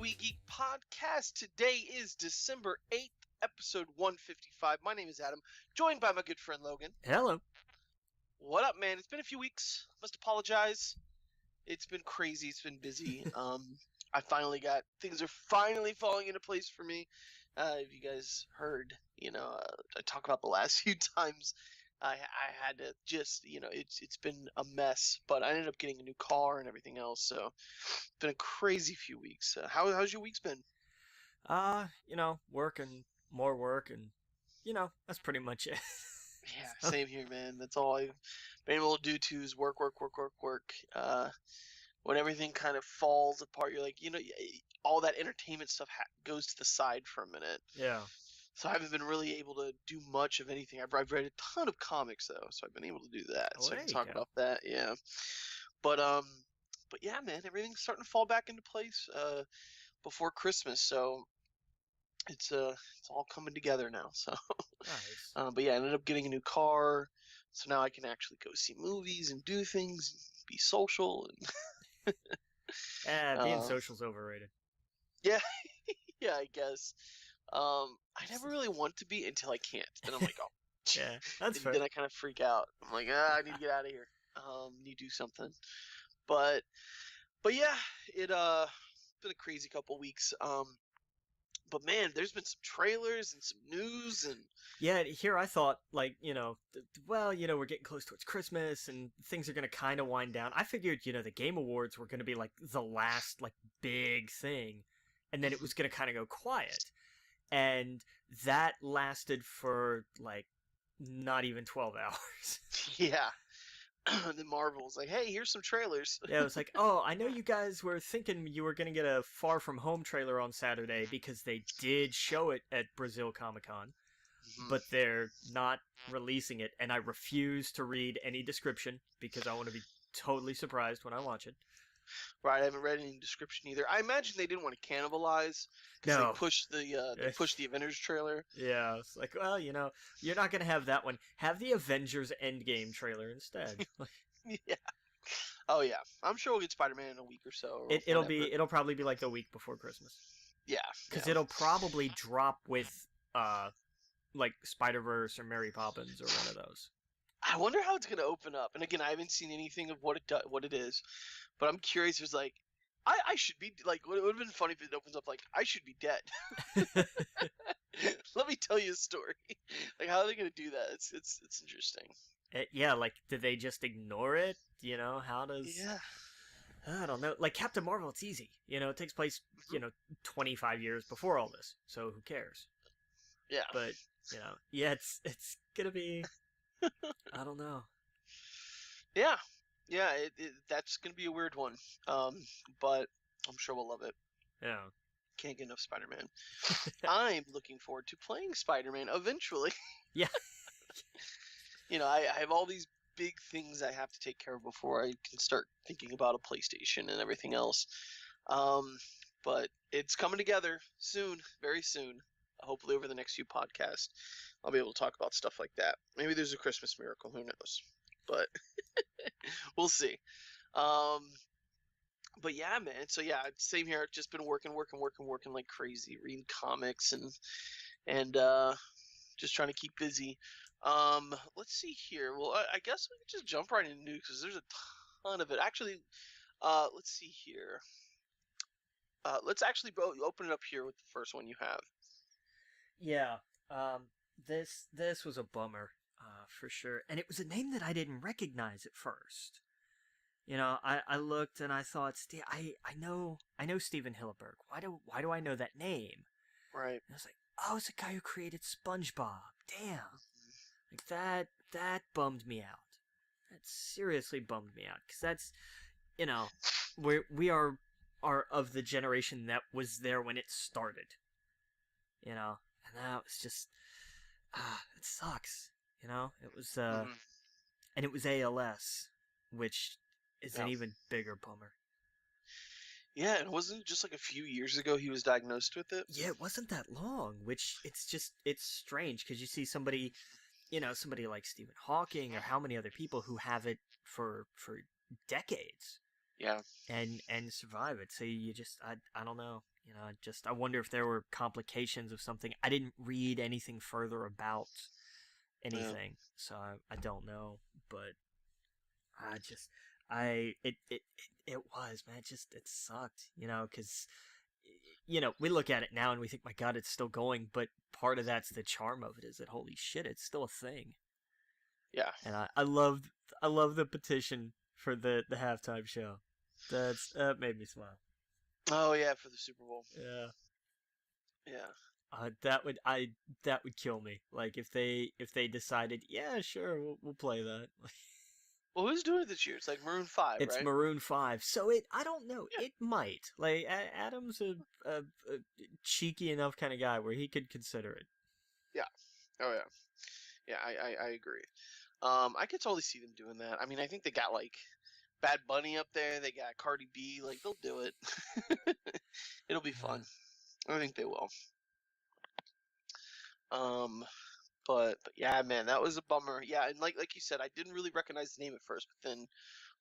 We Geek podcast. Today is December 8th, episode 155. My name is Adam, joined by my good friend Logan. Hello. What up, man? It's been a few weeks. Must apologize. It's been crazy. It's been busy. Things are finally falling into place for me. If you guys heard, I talk about the last few times I had to just, it's been a mess, but I ended up getting a new car and everything else. So it's been a crazy few weeks. How's your weeks been? Work and more work and, that's pretty much it. Yeah, same here, man. That's all I've been able to do too is work. When everything kind of falls apart, you're like, all that entertainment stuff goes to the side for a minute. Yeah. So I haven't been really able to do much of anything. I've read a ton of comics though, so I've been able to do that. Oh, so I there can you talk go. about that. Yeah. But yeah, man, everything's starting to fall back into place before Christmas. So it's all coming together now. So Nice. but yeah, I ended up getting a new car, so now I can actually go see movies and do things, and be social, and Being uh, social's overrated. yeah, yeah, I guess. I never really want to be until I can't. Then I'm like, oh, Yeah, that's fair. then I kind of freak out. I'm like, I need to get out of here. Need to do something. But yeah, it been a crazy couple weeks. But man, there's been some trailers and some news and Yeah, here I thought, like, we're getting close towards Christmas and things are going to kind of wind down. I figured, the Game Awards were going to be, like, the last, like, big thing, and then it was going to kind of go quiet. And that lasted for, like, not even 12 hours. yeah. Then Marvel's like, hey, here's some trailers. Yeah, it was like, oh, I know you guys were thinking you were going to get a Far From Home trailer on Saturday because they did show it at Brazil Comic-Con, but they're not releasing it, and I refuse to read any description because I want to be totally surprised when I watch it. Right, I haven't read any description either. I imagine they didn't want to cannibalize because No. they pushed the Avengers trailer. Yeah, it's like, well, you're not going to have that one. Have the Avengers EndGame trailer instead. Yeah. Oh yeah, I'm sure we'll get Spider-Man in a week or so. Or It'll probably be like the week before Christmas. Yeah. Because it'll probably drop with like Spider-Verse or Mary Poppins or one of those. I wonder how it's gonna open up. And again, I haven't seen anything of what it is, but I'm curious. There's like, I should be like. It would have been funny if it opens up like I should be dead. Let me tell you a story. Like, how are they gonna do that? It's interesting. Yeah, like, did they just ignore it? How does... Yeah. I don't know. Like, Captain Marvel, it's easy. It takes place, 25 years before all this, so who cares? Yeah. But, yeah, it's gonna be... I don't know. Yeah. Yeah, that's gonna be a weird one. But I'm sure we'll love it. Yeah. Can't get enough Spider-Man. I'm looking forward to playing Spider-Man eventually. Yeah. I have all these big things I have to take care of before I can start thinking about a PlayStation and everything else. But it's coming together soon, very soon. Hopefully over the next few podcasts, I'll be able to talk about stuff like that. Maybe there's a Christmas miracle, who knows? But we'll see. But yeah, man. So yeah, same here. Just been working like crazy, reading comics and just trying to keep busy. Let's see here. Well, I guess we can just jump right into news because there's a ton of it. Actually, let's see here. Let's actually open it up here with the first one you have. Yeah. This was a bummer, for sure, and it was a name that I didn't recognize at first. I looked and I thought, I know Steven Hillenburg. Why do I know that name? Right. And I was like, oh, it's the guy who created SpongeBob. Damn. Like, that bummed me out. That seriously bummed me out. Because that's, we are of the generation that was there when it started. And that was just, it sucks. It was, and it was ALS, which is an even bigger bummer. Yeah, and wasn't it just like a few years ago he was diagnosed with it? Yeah, it wasn't that long, which it's strange because you see somebody like Stephen Hawking or how many other people who have it for decades. Yeah. And survive it. So you just, I don't know. I wonder if there were complications of something. I didn't read anything further about anything, so I don't know. But it was, man. It sucked, because we look at it now and we think, my God, it's still going. But part of that's the charm of it, is that holy shit, it's still a thing. Yeah. And I love the petition for the halftime show. That made me smile. Oh yeah, for the Super Bowl. Yeah. Yeah. That would kill me. Like if they decided, yeah, sure, we'll play that. Well, who's doing it this year? It's like Maroon 5, It's right? Maroon 5. So I don't know. Yeah. It might. Like Adam's a cheeky enough kind of guy where he could consider it. Yeah. Oh yeah. Yeah, I agree. I could totally see them doing that. I mean, I think they got like Bad Bunny up there. They got Cardi B. Like, they'll do it. It'll be fun. I think they will. But yeah, man, that was a bummer. Yeah, and like you said, I didn't really recognize the name at first, but then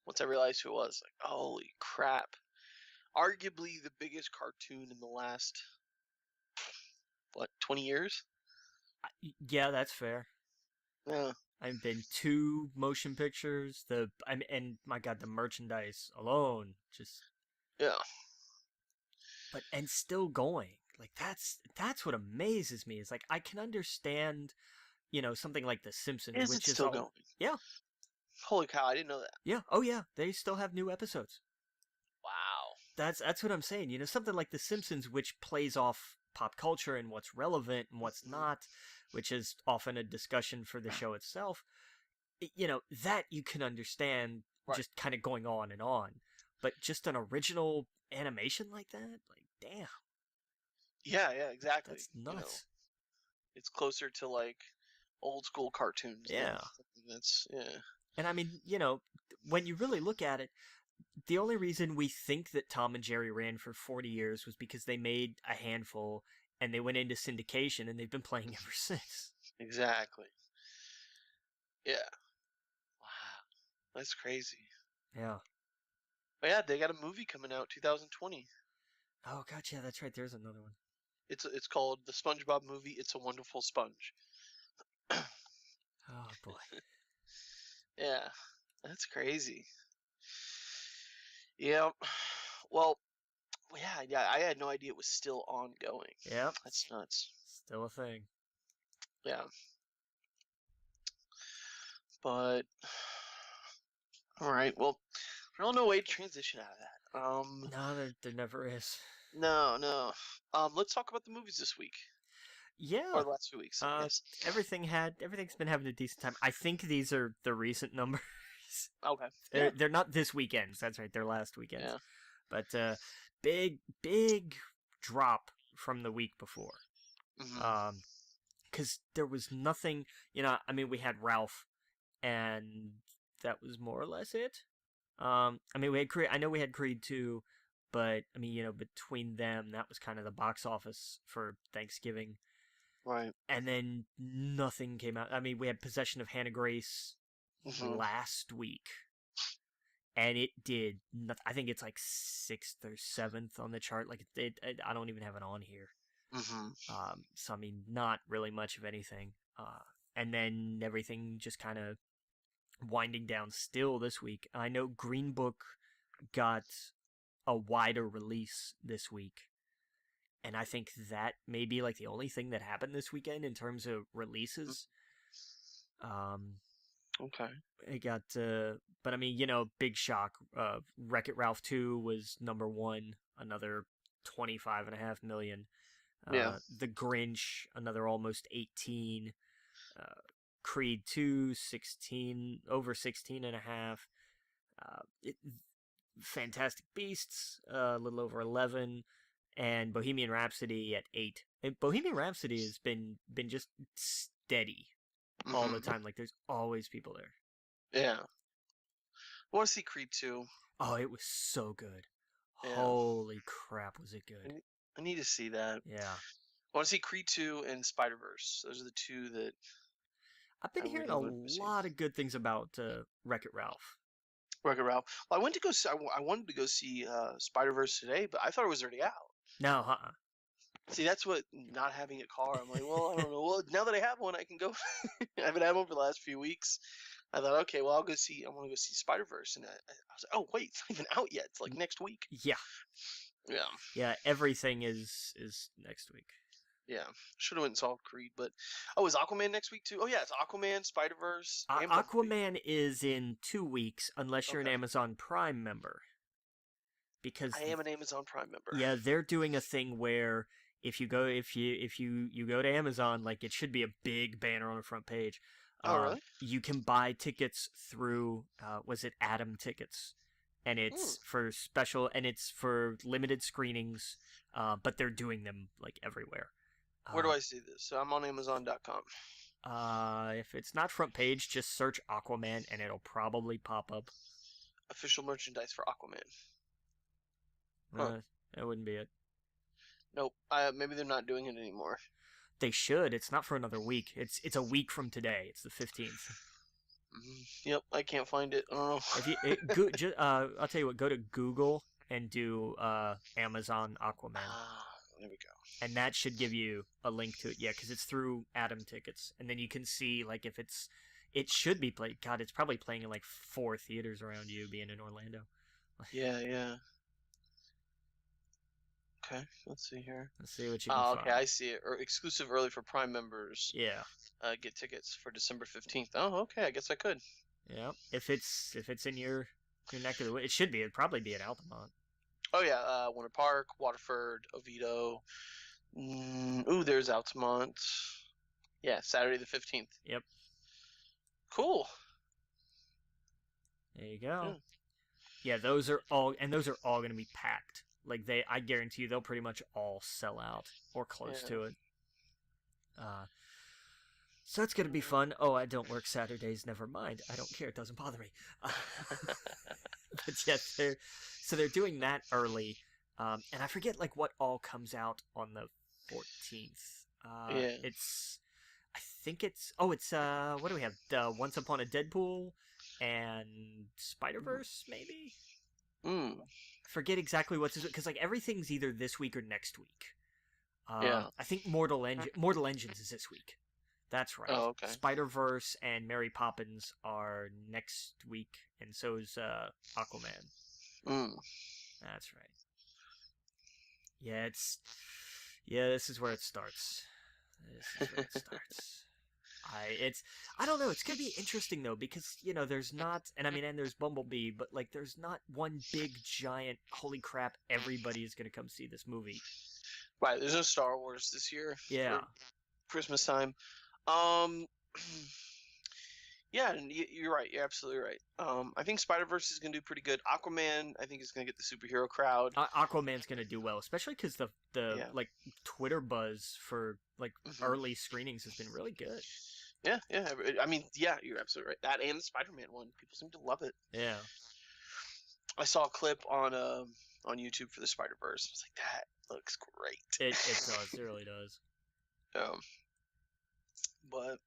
once I realized who it was, like, holy crap! Arguably the biggest cartoon in the last 20 years? Yeah, that's fair. Yeah. I've been 2 motion pictures. And my God, the merchandise alone, just and still going. Like that's what amazes me. Is like I can understand, something like The Simpsons, which is still going. Yeah. Holy cow! I didn't know that. Yeah. Oh yeah, they still have new episodes. Wow. That's what I'm saying. Something like The Simpsons, which plays off pop culture and what's relevant and what's not, which is often a discussion for the show itself. That you can understand, right, just kind of going on and on. But just an original animation like that, like, damn. Yeah, exactly. That's nuts. It's closer to like old school cartoons. Yeah. That's And I mean, when you really look at it, the only reason we think that Tom and Jerry ran for 40 years was because they made a handful and they went into syndication, and they've been playing ever since. Exactly. Yeah. Wow. That's crazy. Yeah. But yeah, they got a movie coming out 2020. Oh, gotcha. That's right. There's another one. It's called The SpongeBob Movie. It's a Wonderful Sponge. Oh, boy. Yeah. That's crazy. Yeah. Well, yeah, I had no idea it was still ongoing. Yep. That's nuts. Still a thing. Yeah. But, alright, well, there's no way to transition out of that. No, there never is. No. Let's talk about the movies this week. Yeah. Or the last 2 weeks, I guess. Everything's been having a decent time. I think these are the recent numbers. Okay. They're not this weekend's. That's right. They're last weekend's. Yeah. But big drop from the week before. Mm-hmm. Because there was nothing. I mean, we had Ralph, and that was more or less it. I mean, we had Creed. I know we had Creed 2, but I mean, between them, that was kind of the box office for Thanksgiving. Right. And then nothing came out. I mean, we had Possession of Hannah Grace last week, and it did nothing. I think it's like 6th or 7th on the chart. Like, I don't even have it on here. So I mean, not really much of anything. And then everything just kind of winding down still this week. I know Green Book got a wider release this week, and I think that may be like the only thing that happened this weekend in terms of releases. Okay. It got, but I mean, big shock. Wreck-It Ralph 2 was number 1, another 25.5 million. Yeah. The Grinch, another almost 18. Creed 2, 16, over 16.5. Fantastic Beasts, a little over 11. And Bohemian Rhapsody at 8. And Bohemian Rhapsody has been just steady all the time. Like, there's always people there. Yeah. I want to see Creed 2. Oh, it was so good. Yeah. Holy crap, was it good. I need to see that. Yeah. I want to see Creed 2 and Spider-Verse. Those are the two that I've been hearing a lot of good things about Wreck-It Ralph. Wreck-It Ralph. Well, I wanted to go see Spider-Verse today, but I thought it was already out. No, See, that's what not having a car. I'm like, well, I don't know. Well, now that I have one, I can go. I haven't had one for the last few weeks. I thought, okay, well, I'll go see. I want to go see Spider-Verse, and I was like, oh wait, it's not even out yet. It's like next week. Yeah. Yeah. Yeah, everything is next week. Yeah. Should have went and saw Creed, but is Aquaman next week too? Oh yeah, it's Aquaman, Spider-Verse, and Bumblebee. Aquaman is in 2 weeks unless you're an Amazon Prime member. Because I am an Amazon Prime member. Yeah, they're doing a thing where if you go to Amazon, like it should be a big banner on the front page. Oh really? You can buy tickets through was it Atom Tickets, and it's for special and it's for limited screenings, but they're doing them like everywhere. Where do I see this? So I'm on Amazon.com. If it's not front page, just search Aquaman and it'll probably pop up. Official merchandise for Aquaman. Huh. That wouldn't be it. Nope. Maybe they're not doing it anymore. They should. It's not for another week. It's a week from today. It's the 15th. Yep, I can't find it. I don't know. I'll tell you what. Go to Google and do Amazon Aquaman. There we go. And that should give you a link to it. Yeah, because it's through Atom Tickets, and then you can see like if it should be played. God, it's probably playing in like 4 theaters around you, being in Orlando. Yeah. Okay, let's see here. Let's see what you can find. Okay, I see it. Exclusive early for Prime members. Yeah. Get tickets for December 15th. Oh, okay. I guess I could. Yeah. If it's in your neck of the woods, it should be. It'd probably be at Altamont. Oh yeah, Winter Park, Waterford, Oviedo. There's Altamont. Yeah, Saturday the 15th. Yep. Cool. There you go. Yeah, those are all going to be packed. Like I guarantee you, they'll pretty much all sell out or close to it. So that's going to be fun. Oh, I don't work Saturdays. Never mind. I don't care. It doesn't bother me. But yeah, they're doing that early. And I forget like what all comes out on the 14th. I think it's what do we have? Once Upon a Deadpool and Spider-Verse, maybe? I forget exactly what's because like everything's either this week or next week. I think Mortal Engines is this week. That's right. Oh, okay. Spider-Verse and Mary Poppins are next week, and so is Aquaman. That's right. Yeah, this is where it starts. I don't know, it's gonna be interesting though, because there's not, and there's Bumblebee, but like there's not one big giant holy crap everybody is gonna come see this movie. Right, there's no Star Wars this year. Yeah. Christmas time. Yeah, you're right. You're absolutely right. I think Spider-Verse is going to do pretty good. Aquaman, I think, is going to get the superhero crowd. Aquaman's going to do well, especially because the like Twitter buzz for like early screenings has been really good. Yeah. You're absolutely right. That and the Spider-Man one, people seem to love it. Yeah. I saw a clip on YouTube for the Spider-Verse. I was like, that looks great. It does. It really does. But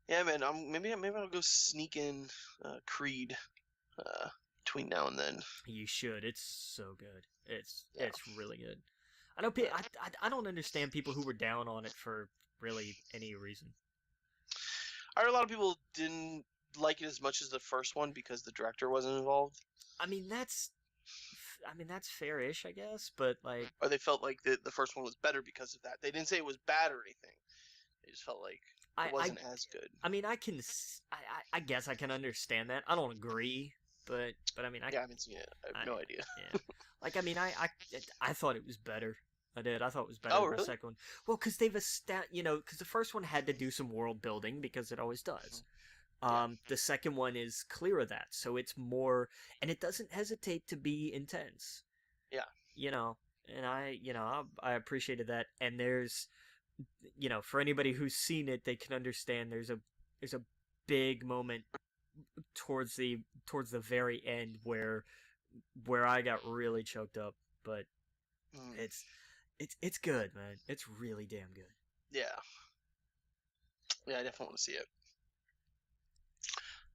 yeah, man, maybe I'll go sneak in Creed between now and then. You should. It's so good. It's really good. I know. I don't understand people who were down on it for really any reason. I heard a lot of people didn't like it as much as the first one because the director wasn't involved. That's fair-ish, I guess, but like... Or they felt like the first one was better because of that. They didn't say it was bad or anything. They just felt like it wasn't as good. I guess I can understand that. I don't agree, but I haven't seen it. I have no idea. Yeah. Like, I thought it was better. I did. I thought it was better than the second one. Well, because they've because the first one had to do some world building, because it always does. The second one is clear of that, so it's more, and it doesn't hesitate to be intense. Yeah. And I appreciated that. And there's, for anybody who's seen it, they can understand there's a big moment towards the very end where I got really choked up, but it's good, man. It's really damn good. Yeah. Yeah, I definitely want to see it.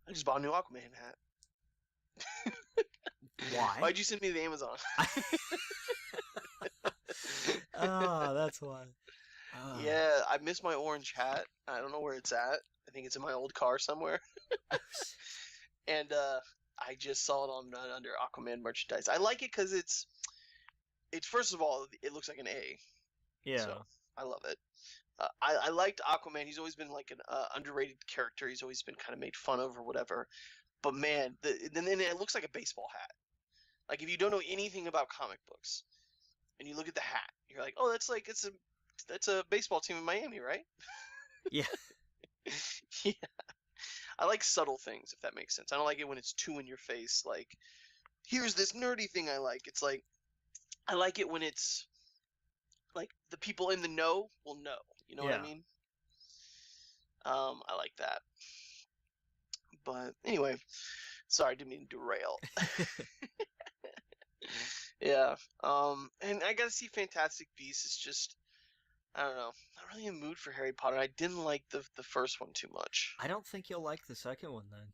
I just bought a new Aquaman hat. Why? Why'd you send me the Amazon? That's why. Yeah, I miss my orange hat. I don't know where it's at. I think it's in my old car somewhere. And I just saw it on under Aquaman merchandise. I like it because it's first of all, it looks like an A. Yeah. So I love it. I liked Aquaman. He's always been like an underrated character. He's always been kind of made fun of or whatever. But man, then it looks like a baseball hat. Like if you don't know anything about comic books, and you look at the hat, you're like, oh, that's a baseball team in Miami, right? Yeah. Yeah. I like subtle things, if that makes sense. I don't like it when it's too in your face. Like, here's this nerdy thing I like. It's like, I like it when it's like the people in the know will know. You know what I mean? I like that. But anyway, sorry, didn't mean to derail. Yeah. And I gotta see Fantastic Beasts. It's just, I don't know. Not really in the mood for Harry Potter. I didn't like the first one too much. I don't think you'll like the second one then.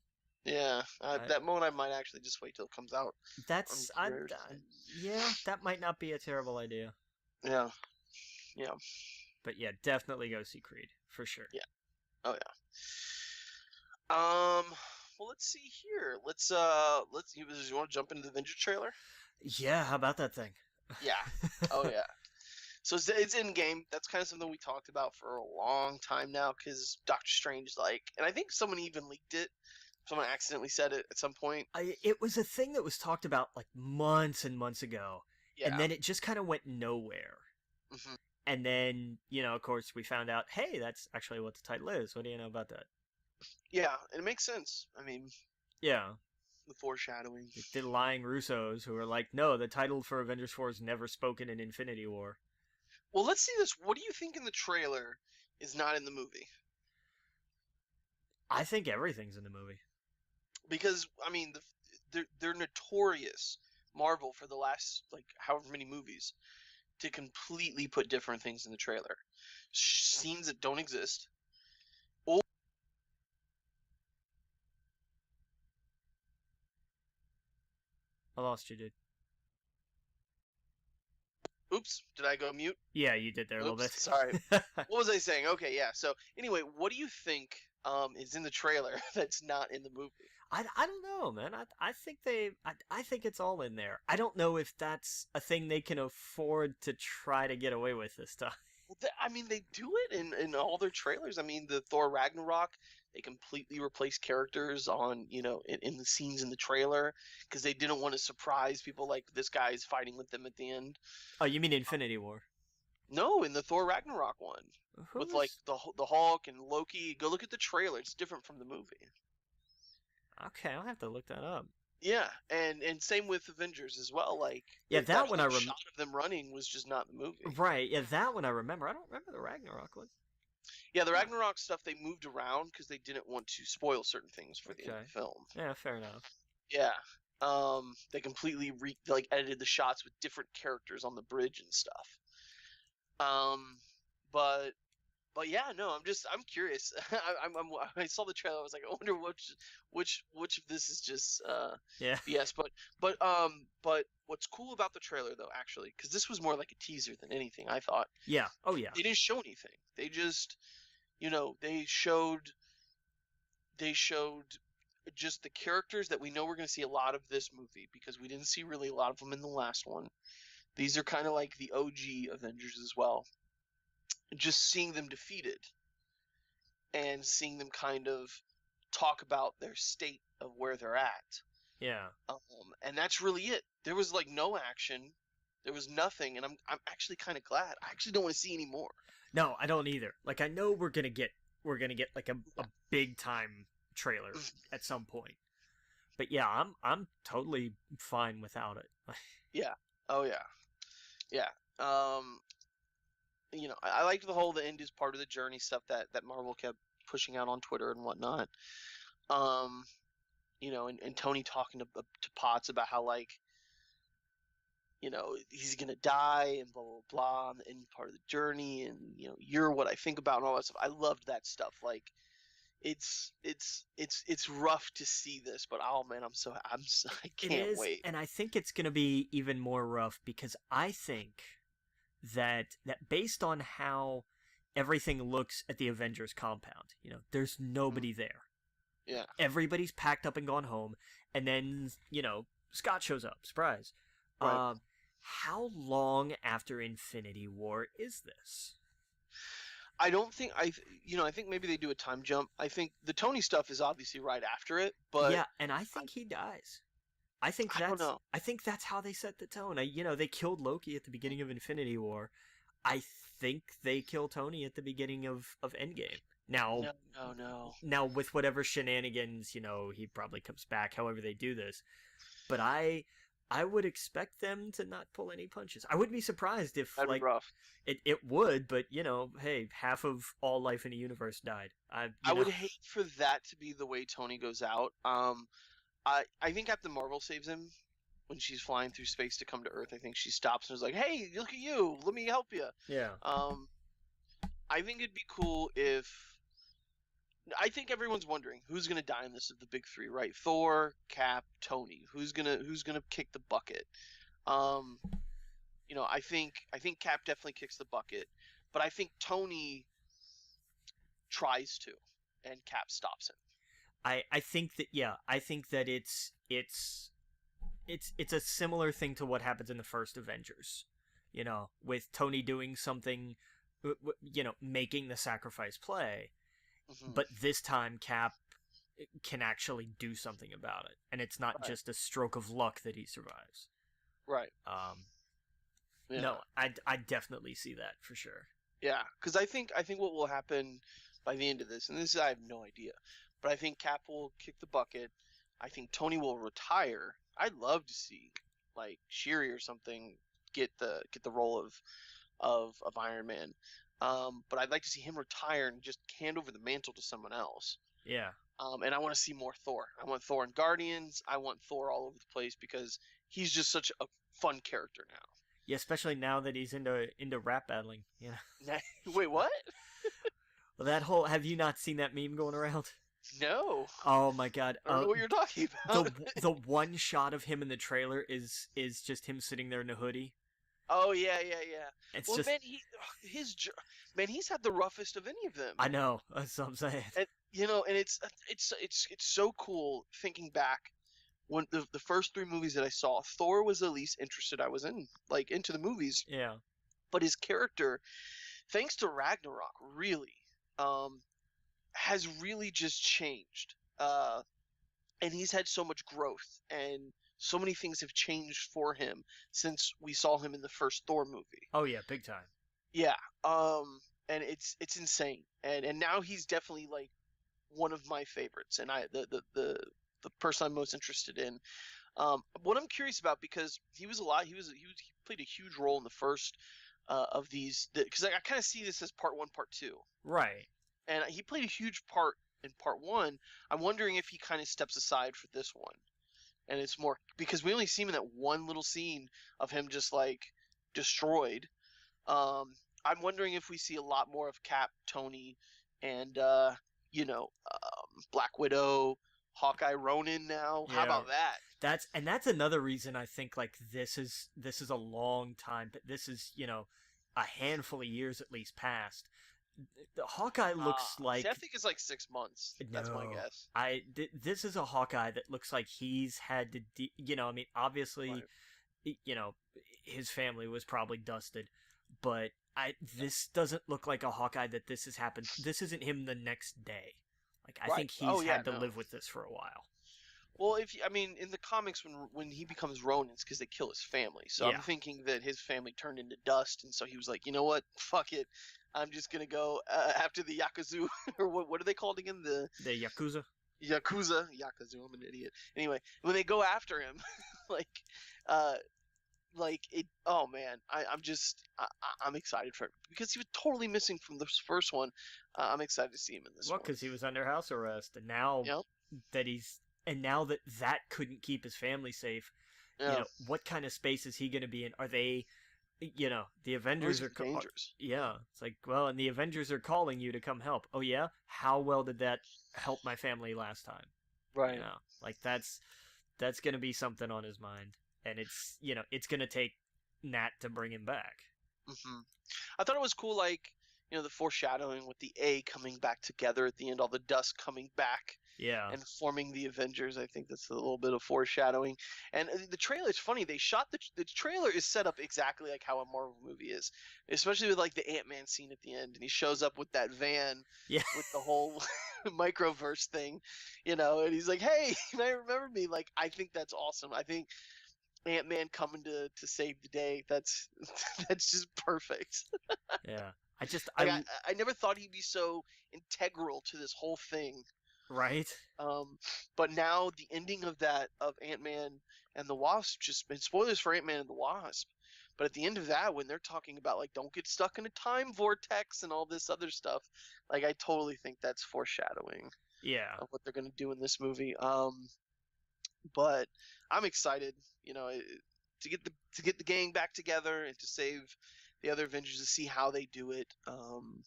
Yeah, that moment I might actually just wait till it comes out. Yeah, that might not be a terrible idea. Yeah. But yeah, definitely go see Creed for sure. Yeah. Oh yeah. Well, let's see here. You want to jump into the Avengers trailer? Yeah, how about that thing? Yeah. Oh yeah. So it's EndGame. That's kind of something we talked about for a long time now, because Doctor Strange, and I think someone even leaked it. Someone accidentally said it at some point. It was a thing that was talked about like months and months ago, and then it just kind of went nowhere. Mm-hmm. And then, of course, we found out, hey, that's actually what the title is. What do you know about that? Yeah, it makes sense. I mean, yeah, the foreshadowing. The lying Russos who are like, no, the title for Avengers 4 is never spoken in Infinity War. Well, let's see this. What do you think in the trailer is not in the movie? I think everything's in the movie. Because, I mean, they're notorious, Marvel, for the last, however many movies, to completely put different things in the trailer. Scenes that don't exist. I lost you, dude. Oops, did I go mute? Yeah, you did there a little bit. Sorry. What was I saying? Okay, yeah. So, anyway, what do you think is in the trailer that's not in the movie? I don't know, man. I think I think it's all in there. I don't know if that's a thing they can afford to try to get away with this time. Well, I mean, they do it in all their trailers. I mean, the Thor Ragnarok, they completely replaced characters on, in the scenes in the trailer, because they didn't want to surprise people like this guy's fighting with them at the end. Oh, you mean Infinity War? No, in the Thor Ragnarok one. With, the Hulk and Loki. Go look at the trailer. It's different from the movie. Okay, I'll have to look that up. Yeah, and same with Avengers as well. That one I remember. Shot of them running was just not in the movie. Right. Yeah, that one I remember. I don't remember the Ragnarok one. Yeah, the Ragnarok stuff they moved around because they didn't want to spoil certain things for the end of the film. Yeah, fair enough. Yeah. They completely edited the shots with different characters on the bridge and stuff. But yeah, no, I'm curious. I saw the trailer. I was like, I wonder which of this is just BS. But what's cool about the trailer though, actually, because this was more like a teaser than anything, I thought. Yeah. Oh yeah. They didn't show anything. They just, they showed just the characters that we know we're going to see a lot of this movie, because we didn't see really a lot of them in the last one. These are kind of like the OG Avengers as well. Just seeing them defeated and seeing them kind of talk about their state of where they're at. Yeah. And that's really it. There was no action. There was nothing, and I'm actually kind of glad. I actually don't want to see any more. No, I don't either. I know we're gonna get a big time trailer at some point. But yeah, I'm totally fine without it. Yeah. Oh yeah. Yeah. I liked the end is part of the journey stuff that Marvel kept pushing out on Twitter and whatnot. And Tony talking to Potts about how he's gonna die and blah blah blah, and the end part of the journey, and you're what I think about and all that stuff. I loved that stuff. It's rough to see this, but oh man, I can't wait. And I think it's gonna be even more rough because I think that based on how everything looks at the Avengers compound, there's nobody there. Yeah. Everybody's packed up and gone home, and then, Scott shows up. Surprise. Right. How long after Infinity War is this? I don't think I think maybe they do a time jump. I think the Tony stuff is obviously right after it, but yeah, and I think he dies. I don't know. I think that's how they set the tone. They killed Loki at the beginning of Infinity War. I think they kill Tony at the beginning of EndGame. Now, no. Now, with whatever shenanigans, he probably comes back. However they do this, but I would expect them to not pull any punches. I wouldn't be surprised if That'd be rough. It would, but hey, half of all life in the universe died. I would hate for that to be the way Tony goes out. I think Captain Marvel saves him when she's flying through space to come to Earth. I think she stops and is like, "Hey, look at you! Let me help you." Yeah. I think it'd be cool if. I think everyone's wondering who's gonna die in this of the big three, right? Thor, Cap, Tony. Who's gonna kick the bucket? I think Cap definitely kicks the bucket, but I think Tony tries to, and Cap stops him. I think that it's a similar thing to what happens in the first Avengers, with Tony doing something, making the sacrifice play. Mm-hmm. But this time Cap can actually do something about it, and it's not just a stroke of luck that he survives. Right. Yeah. No, I definitely see that for sure. Yeah, because I think what will happen by the end of this, and I have no idea, but I think Cap will kick the bucket. I think Tony will retire. I'd love to see like Shuri or something get the role of Iron Man. But I'd like to see him retire and just hand over the mantle to someone else. Yeah. And I want to see more Thor. I want Thor in Guardians. I want Thor all over the place because he's just such a fun character now. Yeah, especially now that he's into rap battling. Yeah. Wait, what? Well, have you not seen that meme going around? No. Oh my god. I don't know what you're talking about. The one shot of him in the trailer is just him sitting there in a hoodie. Oh yeah. It's well, just... man, he's had the roughest of any of them. I know. That's what I'm saying. And and it's so cool thinking back when the first three movies that I saw, Thor was the least interested I was in, like into the movies. Yeah. But his character, thanks to Ragnarok, really, has really just changed. And he's had so much growth and so many things have changed for him since we saw him in the first Thor movie. Oh yeah, big time. Yeah. And it's insane. And now he's definitely like one of my favorites, and the person I'm most interested in. What I'm curious about, because he played a huge role in the first of these, because I kind of see this as part 1, part 2. Right. And he played a huge part in part 1. I'm wondering if he kind of steps aside for this one. And it's more because we only see him in that one little scene of him just like destroyed. I'm wondering if we see a lot more of Cap, Tony, and Black Widow, Hawkeye, Ronin now. Yeah. How about that? That's another reason I think like this is a long time, but this is a handful of years at least past. The Hawkeye looks like... I think it's like 6 months. That's my guess. This is a Hawkeye that looks like he's had to... obviously, right. His family was probably dusted, but this doesn't look like a Hawkeye that this has happened. This isn't him the next day. Like, I think he's had to live with this for a while. Well, in the comics, when he becomes Ronin, it's because they kill his family. So yeah. I'm thinking that his family turned into dust, and so he was like, you know what? Fuck it. I'm just gonna go after the Yakuza, or what are they called again? The Yakuza. Yakuza. I'm an idiot. Anyway, when they go after him, Oh man, I'm excited for it because he was totally missing from the first one. I'm excited to see him in this one. Well, because he was under house arrest, and now that couldn't keep his family safe. Yeah. What kind of space is he going to be in? Are they? The Avengers are dangerous. Yeah, it's like, well, and the Avengers are calling you to come help. Oh yeah, how well did that help my family last time? Right. Like that's gonna be something on his mind, and it's it's gonna take Nat to bring him back. Hmm. I thought it was cool, like, the foreshadowing with the A coming back together at the end, all the dust coming back Yeah. and forming the Avengers. I think that's a little bit of foreshadowing. And the trailer is funny. They shot the trailer is set up exactly like how a Marvel movie is, especially with like the Ant-Man scene at the end, and he shows up with that van Yeah. with the whole microverse thing, and he's like, "Hey, you might remember me." Like, I think that's awesome. I think Ant-Man coming to save the day. That's that's just perfect. Yeah. Like, I never thought he'd be so integral to this whole thing. Right? But now the ending of Ant-Man and the Wasp, just been spoilers for Ant-Man and the Wasp. But at the end of that, when they're talking about like don't get stuck in a time vortex and all this other stuff, like I totally think that's foreshadowing Yeah. of what they're gonna do in this movie. But I'm excited, to get the gang back together and to save the other Avengers, to see how they do it. I'm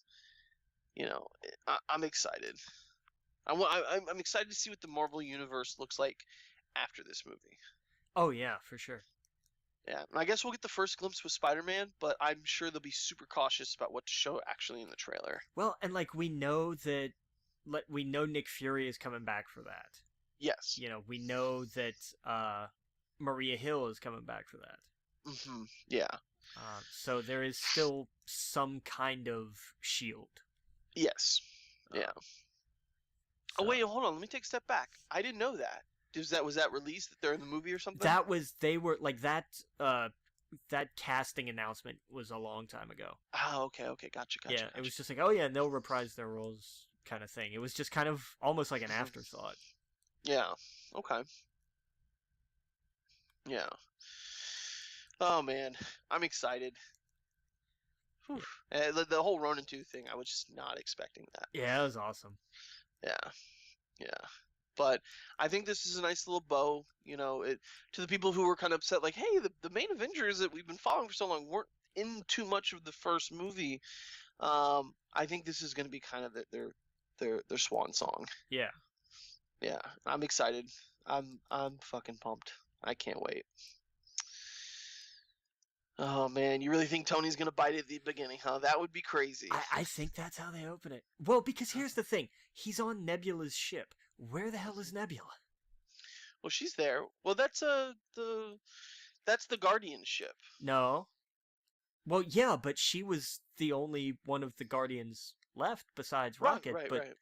excited. I'm excited to see what the Marvel Universe looks like after this movie. Oh yeah, for sure. Yeah, and I guess we'll get the first glimpse with Spider-Man, but I'm sure they'll be super cautious about what to show actually in the trailer. Well, and like we know Nick Fury is coming back for that. Yes. We know that Maria Hill is coming back for that. Mm-hmm. Yeah. So there is still some kind of shield. Yes. Yeah. So. Oh wait, hold on. Let me take a step back. I didn't know that. Was that released that they're in the movie or something? They were like that. That casting announcement was a long time ago. Oh, okay, gotcha. Yeah, it was just like, oh yeah, and they'll reprise their roles, kind of thing. It was just kind of almost like an afterthought. Yeah. Okay. Yeah. Oh man, I'm excited. The whole Ronin 2 thing, I was just not expecting that. Yeah, that was awesome. Yeah. But I think this is a nice little bow, to the people who were kind of upset, like, hey, the main Avengers that we've been following for so long weren't in too much of the first movie. I think this is going to be kind of their swan song. Yeah. Yeah, I'm excited. I'm fucking pumped. I can't wait. Oh man, you really think Tony's gonna bite at the beginning, huh? That would be crazy. I think that's how they open it. Well, because here's the thing: he's on Nebula's ship. Where the hell is Nebula? Well, she's there. Well, that's the Guardian ship. No. Well, yeah, but she was the only one of the Guardians left besides Rocket. Right.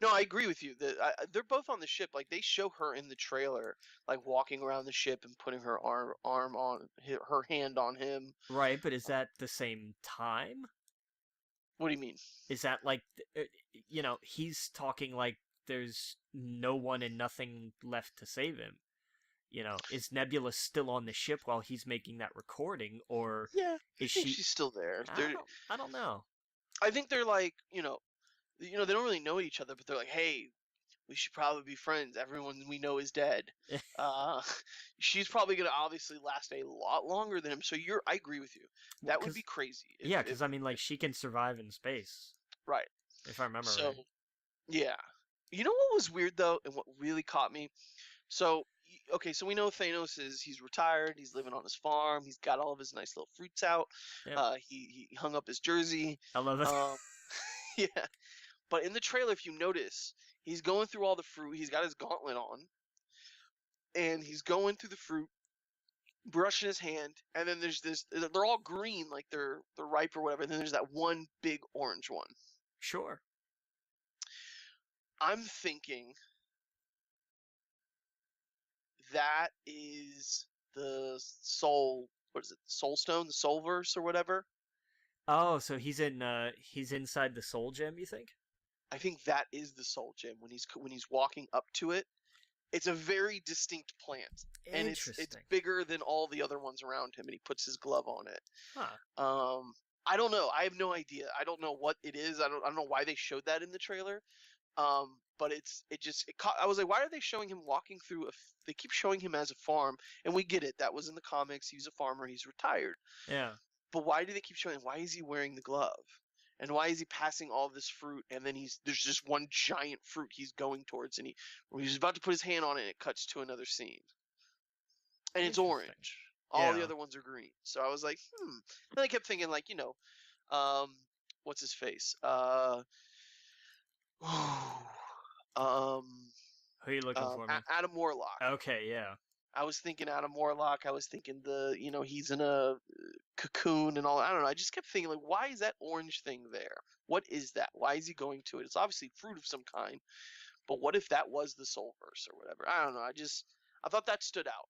No, I agree with you. They're both on the ship. Like, they show her in the trailer, like walking around the ship and putting her arm on her hand on him. Right, but is that the same time? What do you mean? Is that like, he's talking like there's no one and nothing left to save him. Is Nebula still on the ship while he's making that recording, or is she's still there? I don't know. I think they're like, they don't really know each other, but they're like, hey, we should probably be friends. Everyone we know is dead. She's probably going to obviously last a lot longer than him. So I agree with you. That would be crazy. Because I mean, like, she can survive in space. Right. If I remember right. Yeah. You know what was weird, though, and what really caught me? So, okay, so we know Thanos he's retired. He's living on his farm. He's got all of his nice little fruits out. Yep. He hung up his jersey. I love it. Yeah. But in the trailer, if you notice, he's going through all the fruit. He's got his gauntlet on. And he's going through the fruit, brushing his hand. And then there's this, they're all green, like they're ripe or whatever. And then there's that one big orange one. Sure. I'm thinking that is the soul, what is it, Soul Stone, the Soul Verse or whatever. Oh, so he's inside the Soul Gem, you think? I think that is the Soul Gem when he's walking up to it. It's a very distinct plant, and it's bigger than all the other ones around him. And he puts his glove on it. Huh. I don't know. I have no idea. I don't know what it is. I don't know why they showed that in the trailer. But I was like, why are they showing him walking through they keep showing him as a farm, and we get it. That was in the comics. He's a farmer. He's retired. Yeah. But why do they keep showing? Why is he wearing the glove? And why is he passing all this fruit? And then there's just one giant fruit he's going towards, and he's about to put his hand on it, and it cuts to another scene. And it's orange. All the Yeah. other ones are green. So I was like, Then I kept thinking, like, um, what's his face? um, Who are you looking for, man? Adam Warlock. Okay, yeah. I was thinking Adam Warlock. I was thinking he's in a cocoon and all. I don't know. I just kept thinking, like, why is that orange thing there? What is that? Why is he going to it? It's obviously fruit of some kind. But what if that was the Soulverse or whatever? I don't know. I thought that stood out.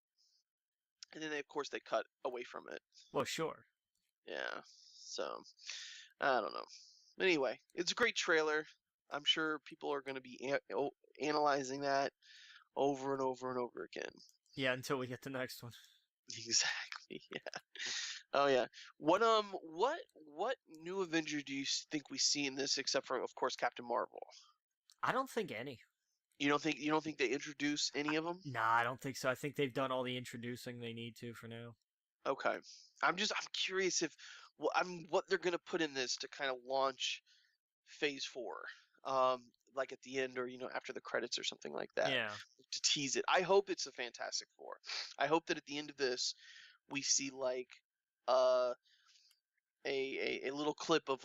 And then, of course, they cut away from it. Well, sure. Yeah. So, I don't know. Anyway, it's a great trailer. I'm sure people are going to be analyzing that over and over and over again. Yeah, until we get the next one. Exactly. Yeah. Oh yeah. What new Avenger do you think we see in this, except for, of course, Captain Marvel? I don't think any. You don't think they introduce any of them? Nah, I don't think so. I think they've done all the introducing they need to for now. Okay. I'm curious if what they're gonna put in this to kind of launch Phase 4, like at the end or after the credits or something like that. Yeah. To tease it. I hope it's a Fantastic Four. I hope that at the end of this, we see like a little clip of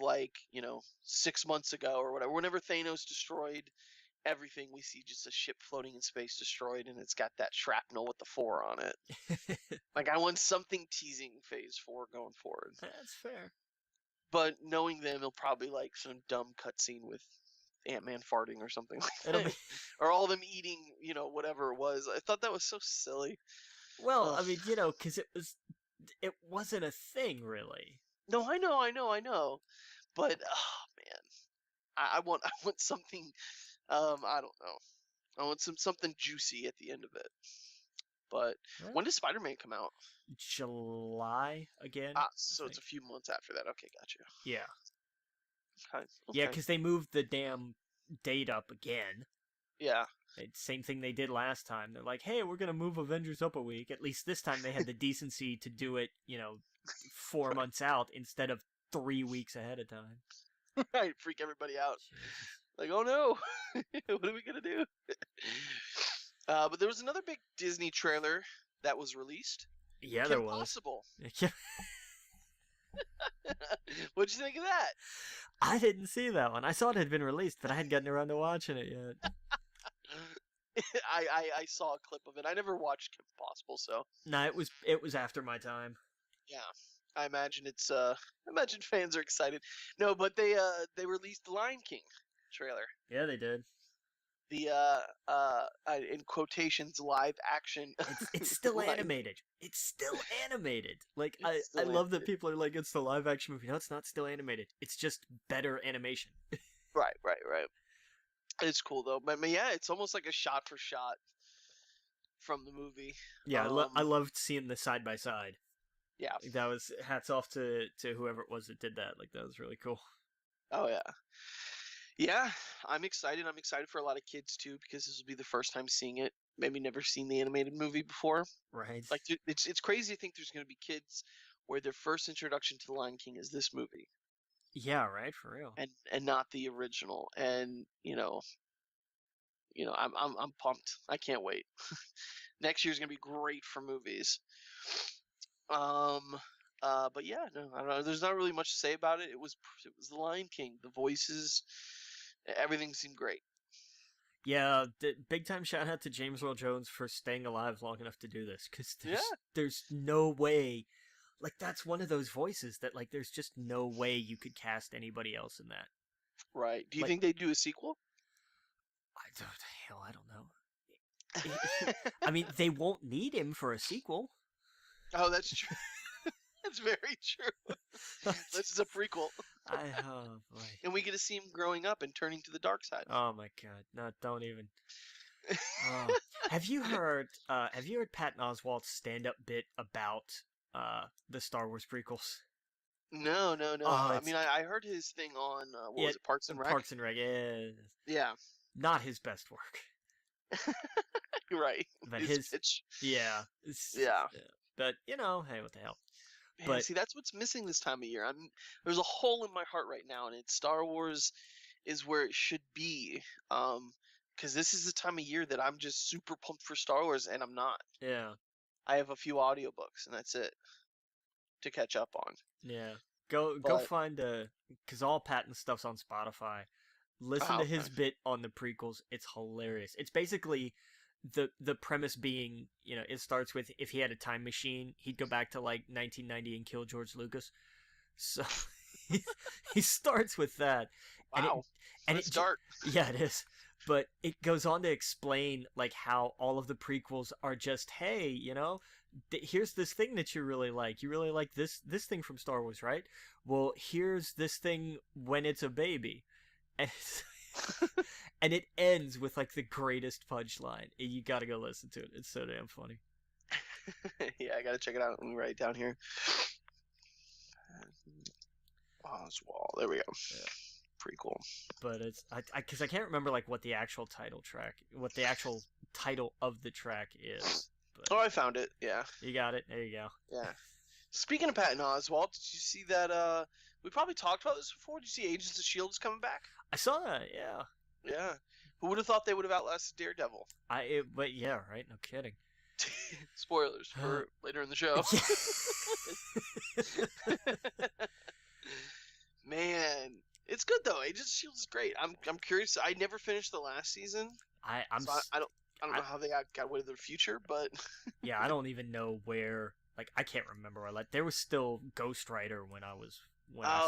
6 months ago or whatever. Whenever Thanos destroyed everything, we see just a ship floating in space destroyed, and it's got that shrapnel with the 4 on it. Like, I want something teasing Phase 4 going forward. That's fair. But knowing them, it'll probably like some dumb cutscene with Ant-Man farting or something like that. Or all of them eating, whatever it was. I thought that was so silly. Well, ugh. I mean, because it wasn't a thing, really. No, I know. But, oh, man. I want something, I don't know. I want something juicy at the end of it. But when does Spider-Man come out? July again. So it's a few months after that. Okay, gotcha. Yeah. Okay. Yeah, because they moved the damn date up again. Yeah. Same thing they did last time. They're like, hey, we're going to move Avengers up a week. At least this time they had the decency to do it, 4 months out instead of 3 weeks ahead of time. Right, freak everybody out. Jesus. Like, oh no, what are we going to do? But there was another big Disney trailer that was released. Yeah, there was. Impossible. What'd you think of that? I didn't see that one. I saw it had been released, but I hadn't gotten around to watching it yet. I saw a clip of it. I never watched Kim Possible, so. No, it was after my time. Yeah, I imagine it's. I imagine fans are excited. No, but they released the Lion King trailer. Yeah, they did. The in quotations live action. It's still animated. It's still animated. Like I love that people are like, it's the live action movie. No, it's not still animated. It's just better animation. Right. It's cool though. But yeah, it's almost like a shot for shot from the movie. Yeah, I loved seeing the side by side. Yeah, like, that was hats off to whoever it was that did that. Like that was really cool. Oh yeah. Yeah, I'm excited. I'm excited for a lot of kids too because this will be the first time seeing it. Maybe never seen the animated movie before. Right. Like it's crazy to think there's going to be kids where their first introduction to the Lion King is this movie. Yeah, right, for real. And not the original. And I'm pumped. I can't wait. Next year's going to be great for movies. But yeah, no, I don't know. There's not really much to say about it. It was the Lion King. The voices, everything seemed great. Yeah, big time shout out to James Earl Jones for staying alive long enough to do this, because there's no way, like that's one of those voices that like there's just no way you could cast anybody else in that. Right. Do you think they'd do a sequel? I don't know. I mean, they won't need him for a sequel. Oh, that's true. That's very true. This is a prequel. Oh boy. And we get to see him growing up and turning to the dark side. Oh my god. No, don't even. Have you heard Patton Oswalt's stand-up bit about the Star Wars prequels? No. I mean, I heard his thing on was it, Parks and Rec? Parks and Rec, yeah. Yeah. Not his best work. Right. But his pitch. Yeah. Yeah. But hey, what the hell? Man, but see, that's what's missing this time of year. There's a hole in my heart right now, and it's Star Wars is where it should be. Because this is the time of year that I'm just super pumped for Star Wars, and I'm not. Yeah. I have a few audiobooks, and that's it to catch up on. Yeah. Go But find because all Patton stuff's on Spotify. Listen to his bit on the prequels. It's hilarious. It's basically the premise being, it starts with if he had a time machine, he'd go back to like 1990 and kill George Lucas. So he starts with that. wow, And let's start. Yeah, it is. But it goes on to explain like how all of the prequels are just, hey, here's this thing that you really like. You really like this thing from Star Wars, right? Well, here's this thing when it's a baby. And, and it ends with like the greatest punchline. You gotta go listen to it. It's so damn funny. Yeah, I gotta check it out. Let me write it down here. Oswald. There we go. Yeah. Pretty cool. But it's because I can't remember like what the actual title of the track is. But oh, I found it. Yeah. You got it. There you go. Yeah. Speaking of Patton Oswalt, did you see that? We probably talked about this before. Did you see Agents of S.H.I.E.L.D. is coming back? I saw that. Yeah. Yeah. Who would have thought they would have outlasted Daredevil? But yeah, right. No kidding. Spoilers for later in the show. Man, it's good though. Agents of S.H.I.E.L.D. is great. I'm curious. I never finished the last season. I don't know how they got away with their future, but yeah, I don't even know where. Like, I can't remember. There was still Ghost Rider when I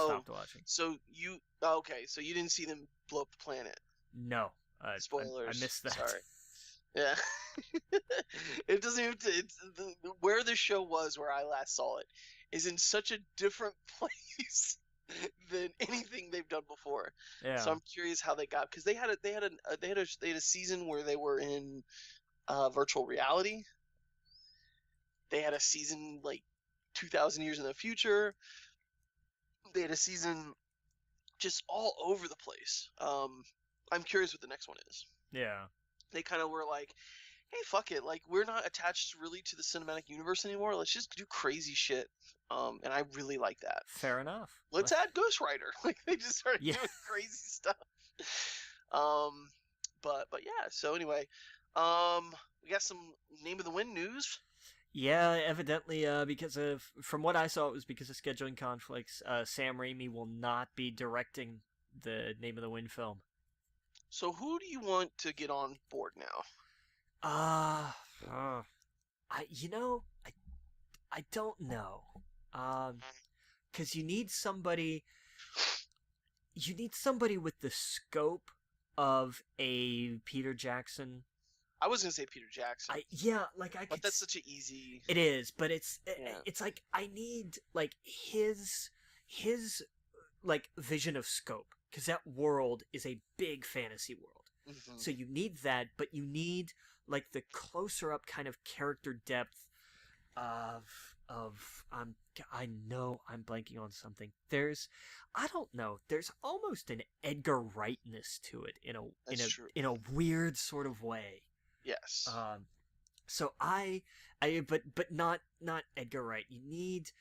stopped watching. So you didn't see them blow up the planet? No. Spoilers. I missed that. Sorry. Yeah. It doesn't even. Where the show was where I last saw it is in such a different place than anything they've done before. Yeah. So I'm curious how they got, because they had a season where they were in virtual reality. They had a season like 2,000 years in the future. They had a season just all over the place. I'm curious what the next one is. Yeah. They kind of were like, hey, fuck it. Like, we're not attached really to the cinematic universe anymore. Let's just do crazy shit. And I really like that. Fair enough. Let's add Ghost Rider. Like, they just started doing crazy stuff. But yeah. So anyway, we got some Name of the Wind news. Yeah, evidently, from what I saw, it was because of scheduling conflicts. Sam Raimi will not be directing the Name of the Wind film. So who do you want to get on board now? I don't know. Because you need somebody with the scope of a Peter Jackson. I was gonna say Peter Jackson. But that's such an easy. It is, but it's like I need like his like vision of scope, because that world is a big fantasy world. Mm-hmm. So you need that, but you need like the closer up kind of character depth of I know I'm blanking on something. There's almost an Edgar Wright-ness to it in a weird sort of way. Yes. So but not Edgar Wright. You need,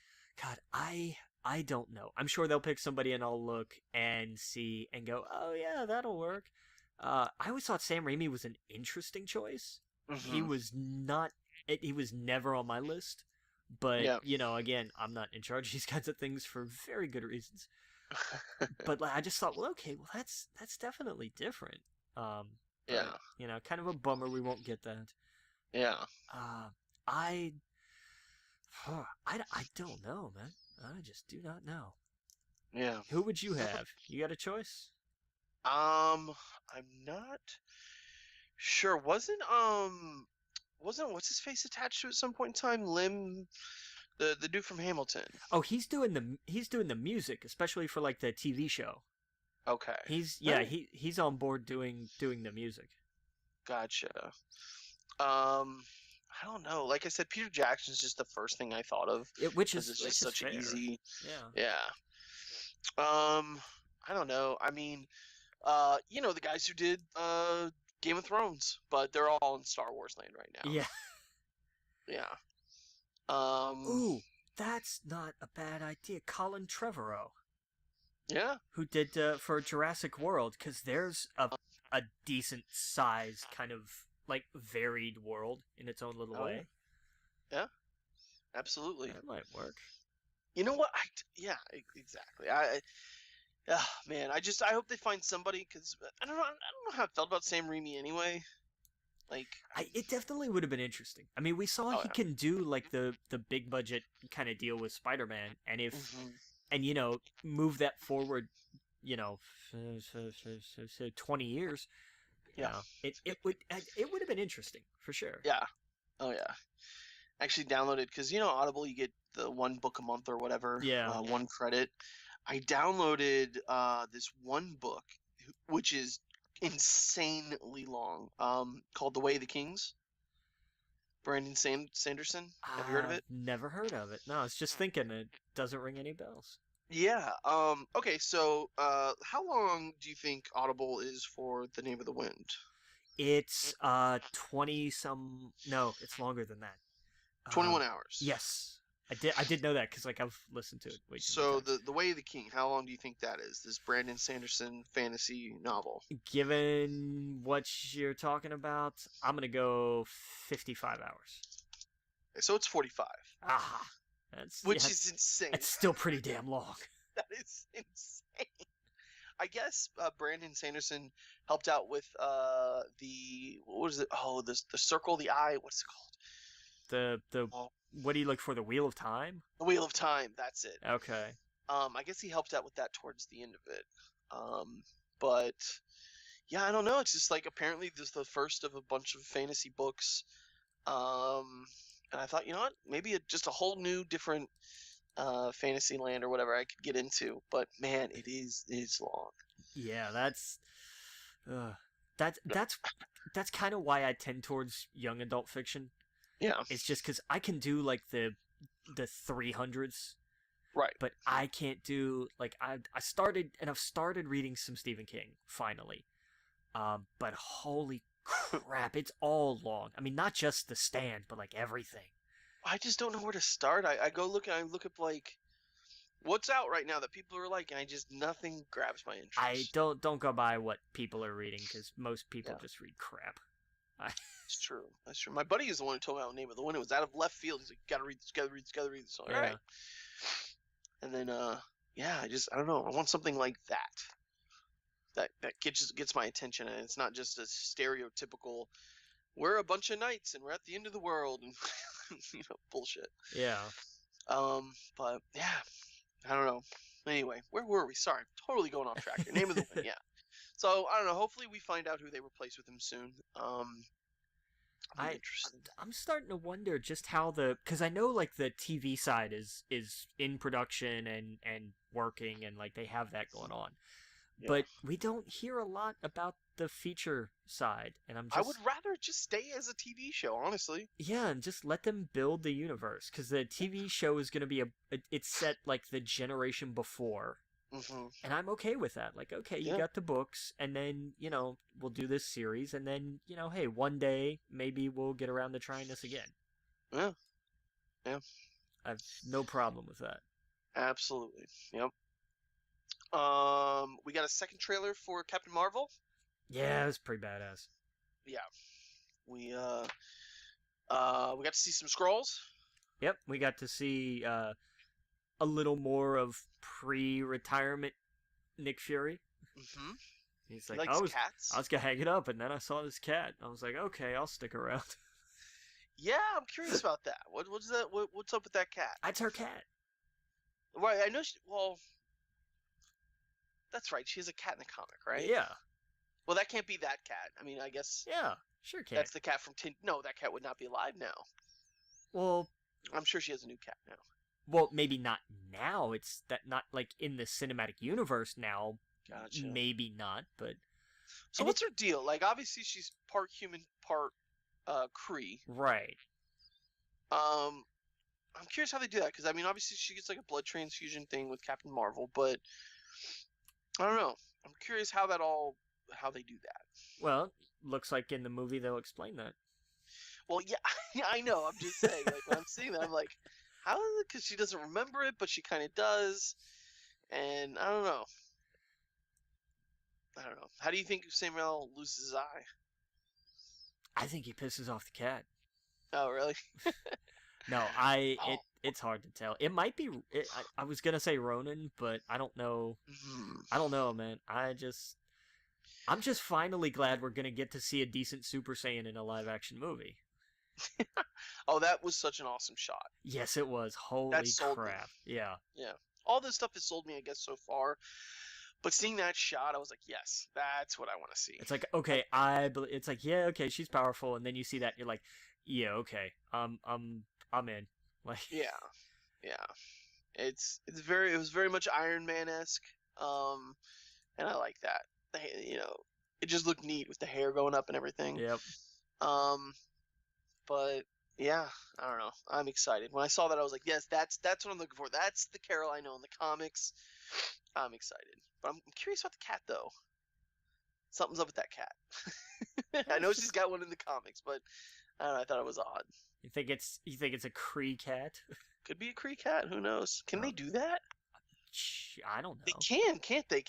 God, I don't know. I'm sure they'll pick somebody and I'll look and see and go, oh yeah, that'll work. I always thought Sam Raimi was an interesting choice. Mm-hmm. He was never on my list. But, again, I'm not in charge of these kinds of things for very good reasons. But I just thought, well, okay, well, that's definitely different. Yeah. Kind of a bummer we won't get that. Yeah. I don't know, man. I just do not know. Yeah. Who would you have? You got a choice? I'm not sure. Wasn't what's his face attached to at some point in time? Lim, the dude from Hamilton. Oh, he's doing the music, especially for like the TV show. Okay. He's on board doing the music. Gotcha. I don't know. Like I said, Peter Jackson's just the first thing I thought of. Which is such fair. an easy. Yeah. I don't know. I mean, the guys who did Game of Thrones, but they're all in Star Wars land right now. Yeah. Yeah. Ooh, that's not a bad idea. Colin Trevorrow. Yeah. Who did for Jurassic World, because there's a decent size kind of like varied world in its own little way. Yeah, absolutely. That might work. You know what? Yeah, exactly. Man, I hope they find somebody because I don't know how I felt about Sam Raimi anyway. Like, It definitely would have been interesting. I mean, we saw oh he can do like the big budget kind of deal with Spider-Man, and yeah. and move that forward, 20 years. Yeah. It would have been interesting for sure. Yeah. Oh yeah. Actually downloaded because Audible, you get the one book a month or whatever. Yeah. One credit. I downloaded this one book, which is insanely long. Called The Way of the Kings. Brandon Sanderson. Have you heard of it? Never heard of it. No, I was just thinking it doesn't ring any bells. Yeah. Okay. So, how long do you think Audible is for The Name of the Wind? It's 20 some. No, it's longer than that. 21 hours. Yes, I did know that because like I've listened to it. Way too So many times. the Way of the King. How long do you think that is? This Brandon Sanderson fantasy novel. Given what you're talking about, I'm gonna go 55 hours. Okay, so it's 45. Ah, Which is insane. It's still pretty damn long. That is insane. I guess Brandon Sanderson helped out with what is it? Oh, the Circle of the Eye. What's it called? What do you look for? The Wheel of Time? The Wheel of Time. That's it. Okay. I guess he helped out with that towards the end of it. But yeah, I don't know. It's just like apparently this is the first of a bunch of fantasy books. And I thought, you know what? Maybe just a whole new, different fantasy land or whatever I could get into. But man, it is long. Yeah, that's kind of why I tend towards young adult fiction. Yeah. It's just because I can do like the 300s, right? But I can't do like I've started reading some Stephen King finally, but holy crap, it's all long. I mean, not just The Stand, but like everything. I just don't know where to start. I look up like what's out right now that people are like, and nothing grabs my interest. I don't go by what people are reading because most people just read crap. That's true. That's true. My buddy is the one who told me about Name of the Wind. It was out of left field. He's like, gotta read this, gotta read this, gotta read this. All right. And then, I don't know. I want something like that gets my attention, and it's not just a stereotypical. We're a bunch of knights, and we're at the end of the world, and bullshit. Yeah. But yeah, I don't know. Anyway, where were we? Sorry, totally going off track here. Name of the Wind. Yeah. So I don't know. Hopefully, we find out who they replace with him soon. I'm starting to wonder just how because I know like the TV side is in production and working and like they have that going on, but we don't hear a lot about the feature side. And I would rather just stay as a TV show, honestly. Yeah, and just let them build the universe because the TV show is going to be it's set like the generation before. Mm-hmm. And I'm okay with that. Like, okay, you got the books, and then, we'll do this series, and then, hey, one day, maybe we'll get around to trying this again. Yeah. Yeah. I have no problem with that. Absolutely. Yep. We got a second trailer for Captain Marvel. Yeah, it was pretty badass. Yeah. We got to see some Skrulls. Yep, we got to see, a little more of pre-retirement Nick Fury. Mm-hmm. He's like, cats. I was gonna hang it up, and then I saw this cat. I was like, okay, I'll stick around. Yeah, I'm curious about that. What's that? What's up with that cat? That's her cat. Right, I know. That's right. She has a cat in the comic, right? Yeah. Well, that can't be that cat. I mean, I guess. Yeah, sure can. That's the cat from No, that cat would not be alive now. Well, I'm sure she has a new cat now. Well, maybe not now. It's not like in the cinematic universe now. Gotcha. Maybe not, but. So what's her deal? Like, obviously she's part human, part Kree. Right. I'm curious how they do that because I mean, obviously she gets like a blood transfusion thing with Captain Marvel, but I don't know. I'm curious how they do that. Well, looks like in the movie they'll explain that. Well, yeah, I know. I'm just saying. Like when I'm seeing that, I'm like. How is it? Because she doesn't remember it, but she kind of does. And I don't know. How do you think Samuel loses his eye? I think he pisses off the cat. Oh, really? No, Oh. it's hard to tell. It might be. I was gonna say Ronin, but I don't know. Mhm. I don't know, man. I'm just finally glad we're gonna get to see a decent Super Saiyan in a live action movie. Oh, that was such an awesome shot. Yes, it was. That Holy sold me. crap! Yeah. Yeah. All this stuff has sold me, I guess, so far. But seeing that shot, I was like, yes, that's what I want to see. It's like, okay, it's like, yeah, okay, she's powerful, and then you see that, you're like, yeah, okay, I'm in. Like, Yeah. Yeah. It was very much Iron Man-esque. And I like that. It just looked neat with the hair going up and everything. yep. But yeah, I don't know. I'm excited. When I saw that, I was like, yes, that's what I'm looking for. That's the Carol I know in the comics. I'm excited. But I'm curious about the cat, though. Something's up with that cat. I know she's got one in the comics, but I don't know, I thought it was odd. You think it's a Kree cat? Could be a Kree cat. Who knows? Can they do that? I don't They know. can, can't they?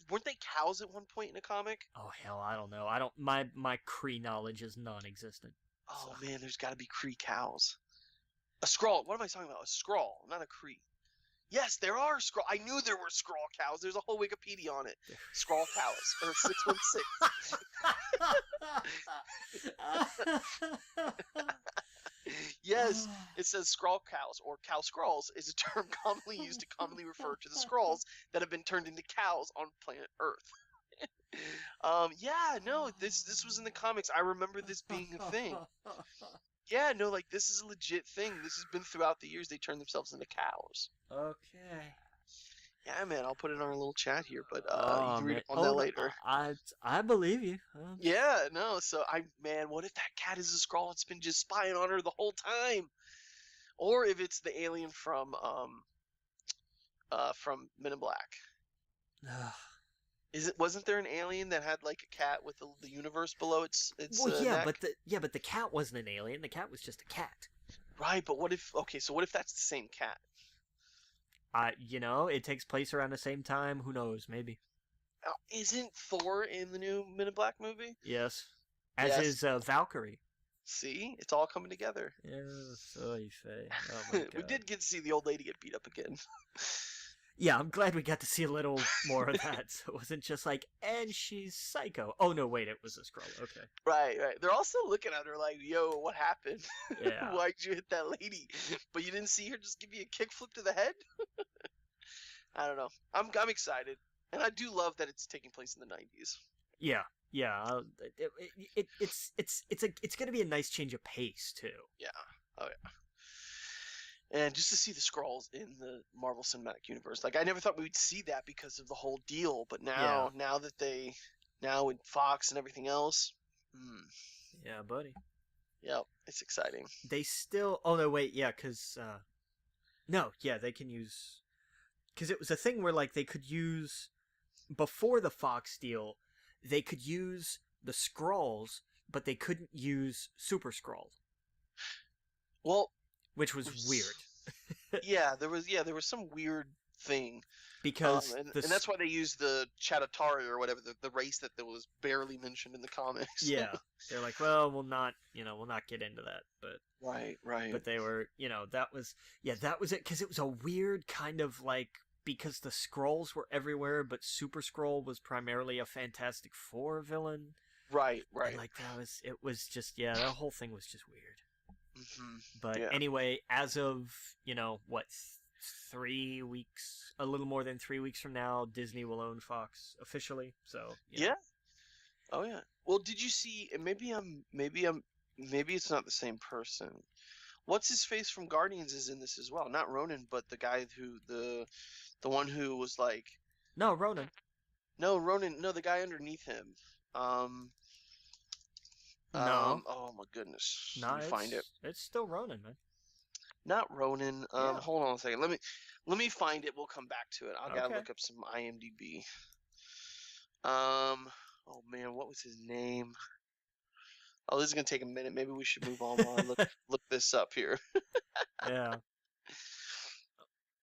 Weren't they cows at one point in a comic? Oh hell, I don't know. I don't. My Kree knowledge is non-existent. Oh man, there's got to be Kree cows. A Skrull. What am I talking about? A Skrull, not a Kree. Yes, there are Skrull. I knew there were Skrull cows. There's a whole Wikipedia on it. Skrull cows or 616. Yes, it says Skrull cows or cow Skrulls is a term commonly used to commonly refer to the Skrulls that have been turned into cows on planet Earth. Yeah, no, this was in the comics. I remember this being a thing. Yeah, no, like this is a legit thing. This has been throughout the years. They turn themselves into cows. Okay. Yeah, man, I'll put it on our little chat here, but you Oh can read man. up on that later. I believe you. Yeah, no, so man, what if that cat is a Skrull? It's been just spying on her the whole time, or if it's the alien from Men in Black. Wasn't there an alien that had like a cat with the universe below its Well, yeah, neck? but the cat wasn't an alien. The cat was just a cat. Right, but what if that's the same cat? It takes place around the same time. Who knows? Maybe. Isn't Thor in the new Men in Black movie? Yes. As Yes. is Valkyrie. See, it's all coming together. Yes. Oy vey. Oh my god. We did get to see the old lady get beat up again. Yeah, I'm glad we got to see a little more of that. So it wasn't just like, and she's psycho. Oh no, wait, it was a Skrull. Okay. Right. They're also looking at her like, "Yo, what happened? Yeah. Why'd you hit that lady?" But you didn't see her just give you a kickflip to the head. I don't know. I'm excited, and I do love that it's taking place in the 90s. Yeah. It's gonna be a nice change of pace too. Yeah. Oh yeah. And just to see the Skrulls in the Marvel Cinematic Universe, like I never thought we'd see that because of the whole deal, but now with Fox and everything else, Yeah, buddy. yep, it's exciting. They still. Oh no, wait, yeah, because no, yeah, they can use. Because it was a thing where like they could use before the Fox deal, they could use the Skrulls, but they couldn't use Super Skrull. Well, which was weird. Yeah, there was some weird thing because and that's why they used the Chatauri or whatever the race that was barely mentioned in the comics. Yeah, they're like, well, we'll not get into that, but right. But they were, that was it because it was a weird kind of like because the Skrulls were everywhere, but Super Skrull was primarily a Fantastic Four villain. Right. And like it was just that whole thing was just weird. Mm-hmm. But anyway, as of 3 weeks, a little more than 3 weeks from now, Disney will own Fox officially. So yeah. Oh yeah. Well, did you see? Maybe it's not the same person. What's his face from Guardians is in this as well. Not Ronan, but the guy who the one who was like. No, Ronan. No, Ronan. No, the guy underneath him. No. Oh my goodness. No, Let me find it. It's still Ronan, man. Not Ronan. Hold on a second. Let me find it. We'll come back to it. I gotta look up some IMDb. Oh man, what was his name? Oh, this is gonna take a minute. Maybe we should move on while I look this up here. Yeah.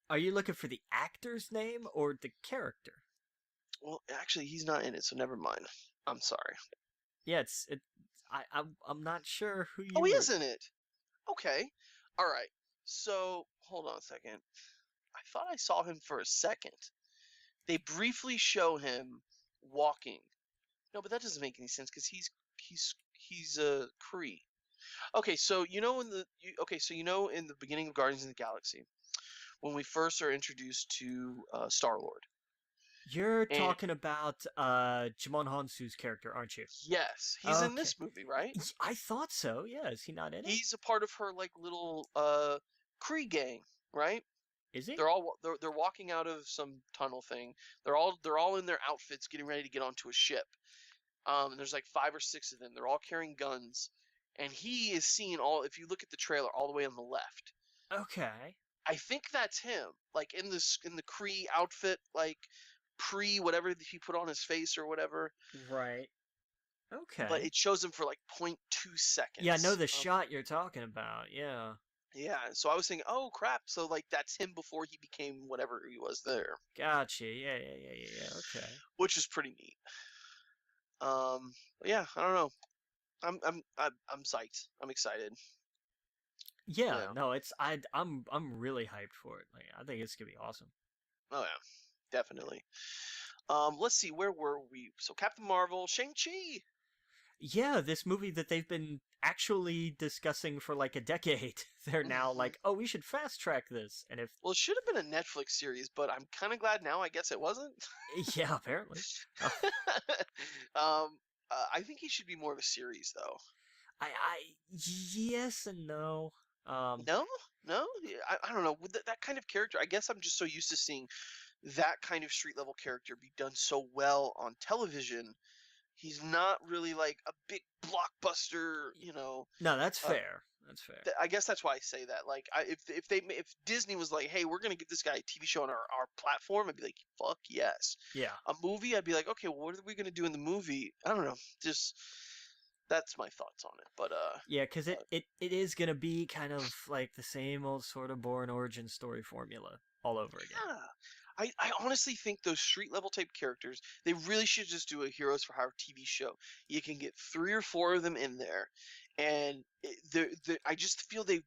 Are you looking for the actor's name or the character? Well, actually, he's not in it, so never mind. I'm sorry. Yeah, I'm not sure who you. Oh, he is in it. Okay. All right. So hold on a second. I thought I saw him for a second. They briefly show him walking. No, but that doesn't make any sense because he's a Kree. Okay, so in the beginning of Guardians of the Galaxy, when we first are introduced to Star Lord, You're and talking about Jimon Hansu's character, aren't you? yes, he's in Okay. this movie, right? I thought so. Yeah, is he not in it? He's a part of her like little Kree gang, right? Is he? They're walking out of some tunnel thing. They're all in their outfits, getting ready to get onto a ship. And there's like 5 or 6 of them. They're all carrying guns, and he is seen all. If you look at the trailer, all the way on the left. Okay. I think that's him, like in the Kree outfit, like pre whatever he put on his face or whatever. Right. Okay. But it shows him for like 0.2 seconds. Yeah, I know the shot you're talking about. Yeah. Yeah, so I was thinking, oh crap, so like that's him before he became whatever he was there. Gotcha. Yeah. Okay. Which is pretty neat. Yeah, I don't know. I'm psyched. I'm excited. Yeah, Yeah. no, I'm really hyped for it. Like, I think it's gonna be awesome. Oh yeah, definitely. Let's see, where were we? So Captain Marvel, Shang-Chi. Yeah, this movie that they've been actually discussing for like a decade. They're now like, oh, we should fast track this. And if Well, it should have been a Netflix series, but I'm kind of glad now. I guess it wasn't. yeah, apparently. I think he should be more of a series, though. I yes and no. No, no, I don't know. With that kind of character, I guess I'm just so used to seeing that kind of street level character be done so well on television. He's not really like a big blockbuster, No, that's fair. That's fair. I guess that's why I say that. Like, if Disney was like, "Hey, we're gonna give this guy a TV show on our platform," I'd be like, "Fuck yes." Yeah. A movie, I'd be like, "Okay, well, what are we gonna do in the movie?" I don't know. Just that's my thoughts on it. But yeah, because it is gonna be kind of like the same old sort of boring origin story formula all over again. yeah. I honestly think those street level type characters, they really should just do a Heroes for Hire TV show. You can get 3 or 4 of them in there, and I just feel they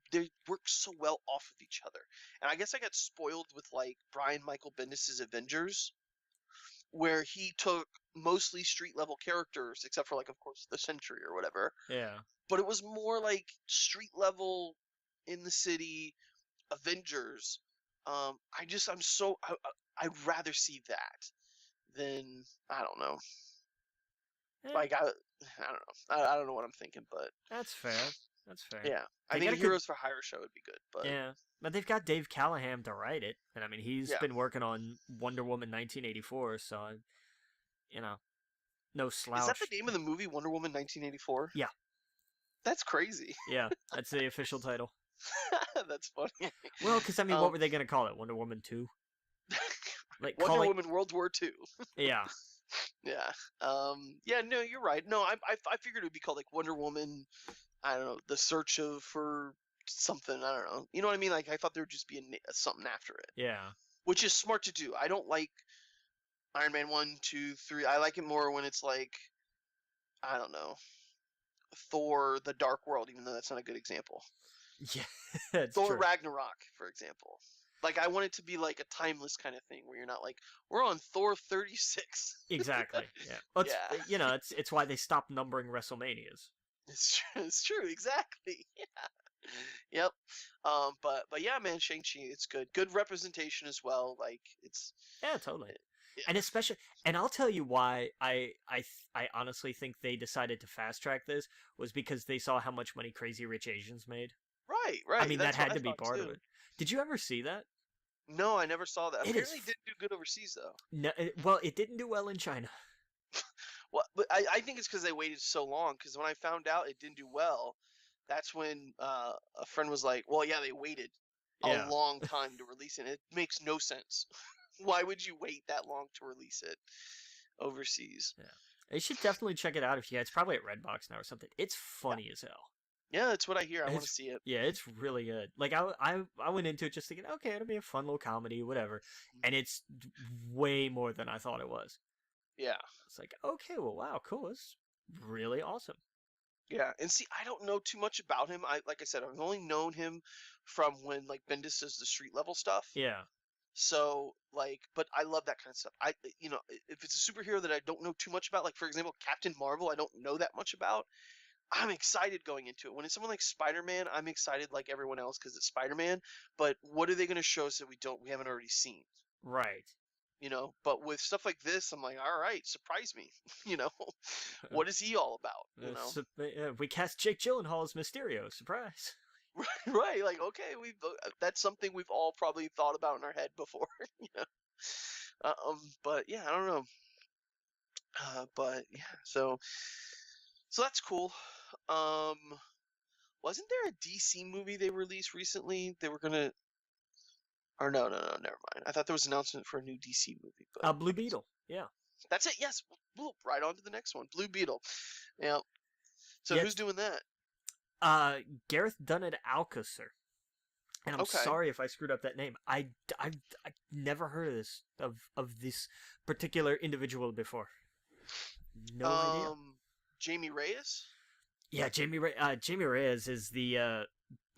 work so well off of each other. And I guess I got spoiled with like Brian Michael Bendis's Avengers, where he took mostly street level characters, except for like of course the Sentry or whatever. Yeah. But it was more like street level in the city Avengers. I'd rather see that than I don't know. Eh, Like I don't know. I don't know what I'm thinking, but that's fair. That's fair. yeah, I They think got a a good- Heroes for Hire show would be good. But Yeah, but they've got Dave Callahan to write it, and I mean he's Yeah. been working on Wonder Woman 1984, so no slouch. is that the name of the movie, Wonder Woman 1984? Yeah. That's crazy. Yeah, that's the official title. That's funny. Well, because I mean, what were they gonna call it? Wonder Woman 2? Like Wonder Woman World War II. Yeah. Yeah. Yeah. No, you're right. No, I figured it would be called like Wonder Woman. I don't know, the search for something. I don't know. You know what I mean? Like I thought there would just be something after it, Yeah. which is smart to do. I don't like Iron Man 1, 2, 3. I like it more when it's like, I don't know, Thor: The Dark World, even though that's not a good example. Yeah. That's Thor true. Ragnarok, for example. Like I want it to be like a timeless kind of thing where you're not like, we're on Thor 36. Exactly. Yeah. Well, Yeah. it's why they stopped numbering WrestleManias. It's true, exactly. Yeah. Yep. But yeah, man, Shang-Chi, it's good. Good representation as well. Like it's Yeah, totally. yeah. And especially, and I'll tell you why I honestly think they decided to fast track this was because they saw how much money Crazy Rich Asians made. Right. I mean, that That's what had I to be thought, part of too. it. Did you ever see that? No, I never saw that. It is Apparently, it didn't do good overseas though. No, well, it didn't do well in China. Well, but I think it's because they waited so long. Because when I found out it didn't do well, that's when a friend was like, "Well, yeah, they waited Yeah. a long time to release it. It makes no sense. Why would you wait that long to release it overseas?" You should definitely check it out if you guys. It's probably at Redbox now or something. It's funny as hell. Yeah, that's what I hear. I want to It's- see it. Yeah, it's really good. Like I went into it just thinking, okay, it'll be a fun little comedy, whatever, and it's way more than I thought it was. Yeah. It's like, okay, well, wow, cool, it's really awesome. Yeah, and see, I don't know too much about him. Like I said, I've only known him from when like Bendis does the street level stuff. Yeah. So like, but I love that kind of stuff. If it's a superhero that I don't know too much about, like for example, Captain Marvel, I don't know that much about. I'm excited going into it. When it's someone like Spider-Man, I'm excited like everyone else because it's Spider-Man. But what are they going to show us that we haven't already seen? Right. But with stuff like this, I'm like, all right, surprise me. What is he all about? We cast Jake Gyllenhaal as Mysterio. Surprise. Right, like okay, that's something we've all probably thought about in our head before. you know. But yeah, I don't know. But yeah, so that's cool. Um, wasn't there a DC movie they released recently? They were gonna, or no, never mind. I thought there was an announcement for a new DC movie, but Blue Beetle. Yeah. that's it. Yes, right on to the next one, Blue Beetle. Yeah. So Yeah, who's doing that? Gareth Dunnet Alcacer. And I'm sorry if I screwed up that name. I never heard of this particular individual before. No idea. Jamie Reyes? Yeah, Jamie Reyes is the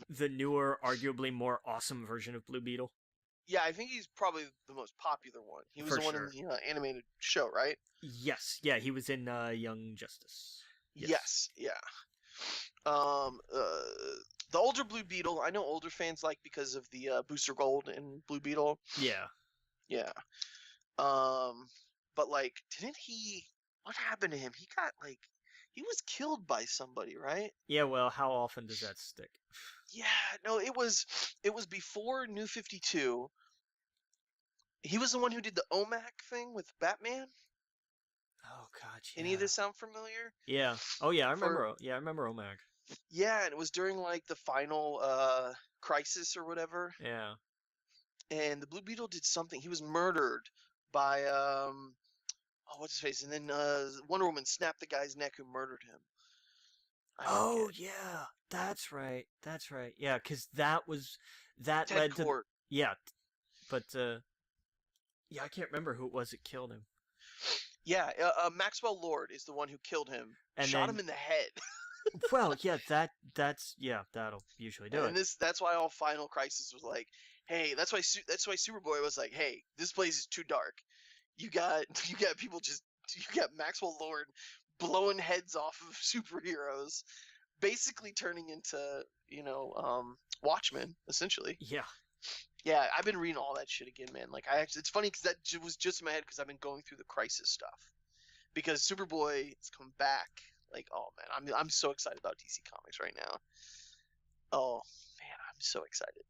newer, arguably more awesome version of Blue Beetle. Yeah, I think he's probably the most popular one. He was the one in the animated show, right? Yes, yeah, he was in Young Justice. Yes, yeah. The older Blue Beetle, I know older fans like because of the Booster Gold and Blue Beetle. Yeah. Yeah. But like, didn't he? What happened to him? He was killed by somebody, right? Yeah. Well, how often does that stick? Yeah. No, it was before New 52. He was the one who did the OMAC thing with Batman. Oh God. Yeah. Any of this sound familiar? Yeah. Oh yeah, I remember. I remember OMAC. Yeah, and it was during like the final crisis or whatever. Yeah. And the Blue Beetle did something. He was murdered by what's his face? And then Wonder Woman snapped the guy's neck who murdered him. Oh yeah, that's right. Yeah, because that Ted led Kord. to yeah, but yeah, I can't remember who it was that killed him. Yeah, Maxwell Lord is the one who killed him. And shot him in the head. Well, yeah, that'll usually do it. And that's why all Final Crisis was like, hey, that's why Superboy was like, hey, this place is too dark. You got people you got Maxwell Lord blowing heads off of superheroes, basically turning into Watchmen essentially. Yeah. Yeah, I've been reading all that shit again, man. Like it's funny because that was just in my head because I've been going through the Crisis stuff because Superboy is coming back. Like, oh man, I'm so excited about DC Comics right now. Oh man, I'm so excited.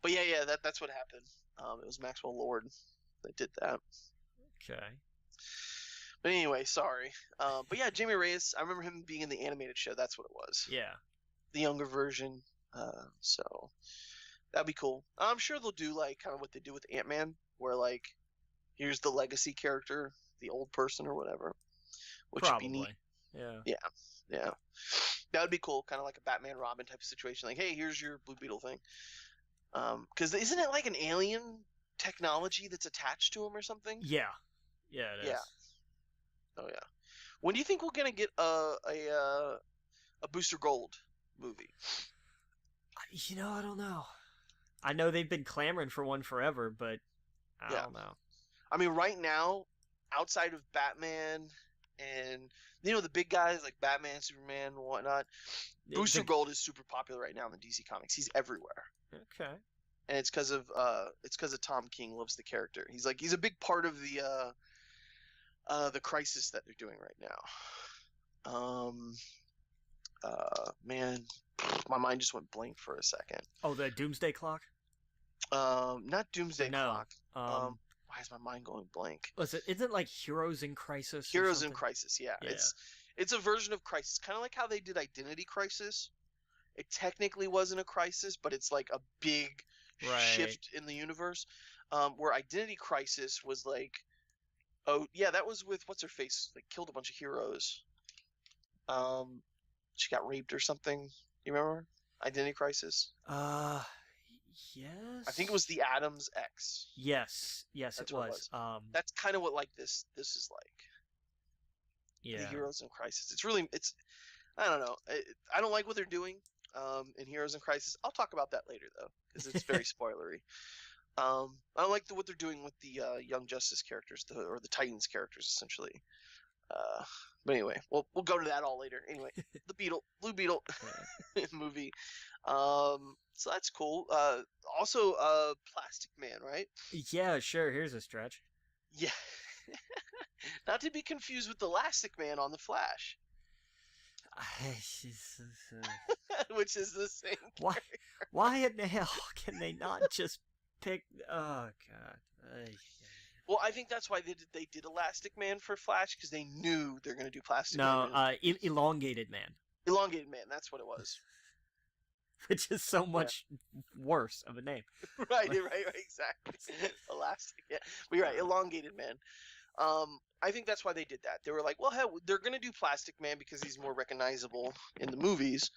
But yeah, that's what happened. It was Maxwell Lord that did that. Okay. But anyway, sorry. But yeah, Jamie Reyes, I remember him being in the animated show. That's what it was. Yeah. The younger version. So that'd be cool. I'm sure they'll do like kind of what they do with Ant-Man, where like here's the legacy character, the old person or whatever. Which Probably. would be neat. Yeah. That would be cool, kind of like a Batman Robin type of situation. Like, hey, here's your Blue Beetle thing. Because isn't it like an alien technology that's attached to him or something? Yeah. Yeah, it is. Yeah. Oh yeah. When do you think we're gonna get a Booster Gold movie? I don't know. I know they've been clamoring for one forever, but I don't know. I mean, right now, outside of Batman and the big guys like Batman, Superman, and whatnot, Booster Gold is super popular right now in the DC Comics. He's everywhere. Okay. And it's because of Tom King loves the character. He's a big part of the Crisis that they're doing right now. Man, my mind just went blank for a second. Oh, the Doomsday Clock? Not Doomsday Clock. Why is my mind going blank? Isn't it like Heroes in Crisis? Heroes in Crisis, yeah. It's a version of Crisis, kind of like how they did Identity Crisis. It technically wasn't a crisis, but it's like a big shift in the universe. Where Identity Crisis was like, oh yeah, that was with what's her face? Like killed a bunch of heroes. She got raped or something. You remember Identity Crisis? Yes. I think it was the Atom's ex. Yes, it was. That's kind of what like this is like. Yeah. The Heroes in Crisis. It's I don't know. I don't like what they're doing in Heroes in Crisis. I'll talk about that later though, because it's very spoilery. I don't like what they're doing with the Young Justice characters, or the Titans characters, essentially. But anyway, we'll go to that all later. Anyway, the Blue Beetle movie. So that's cool. Also, Plastic Man, right? Yeah, sure. Here's a stretch. Yeah. Not to be confused with the Elastic Man on the Flash, which is the same. Why? Why in the hell can they not just pick? Oh God. Well, I think that's why they did Elastic Man for Flash, because they knew they're going to do Plastic Man. No, Elongated Man. Elongated Man, that's what it was. Which is so much worse of a name. right, exactly. Elastic, yeah. But you're right, Elongated Man. I think that's why they did that. They were like, well, hell, they're going to do Plastic Man because he's more recognizable in the movies.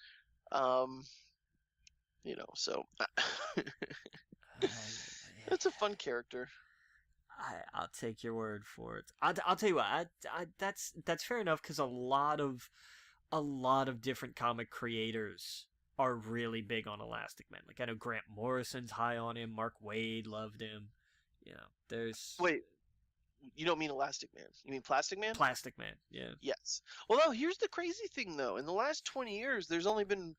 So that's a fun character. I'll take your word for it. I'll tell you what. That's fair enough, because a lot of different comic creators are really big on Elastic Man. Like, I know Grant Morrison's high on him. Mark Waid loved him. There's... Wait, you don't mean Elastic Man. You mean Plastic Man? Plastic Man, yeah. Yes. Well, no, here's the crazy thing, though. In the last 20 years, there's only been...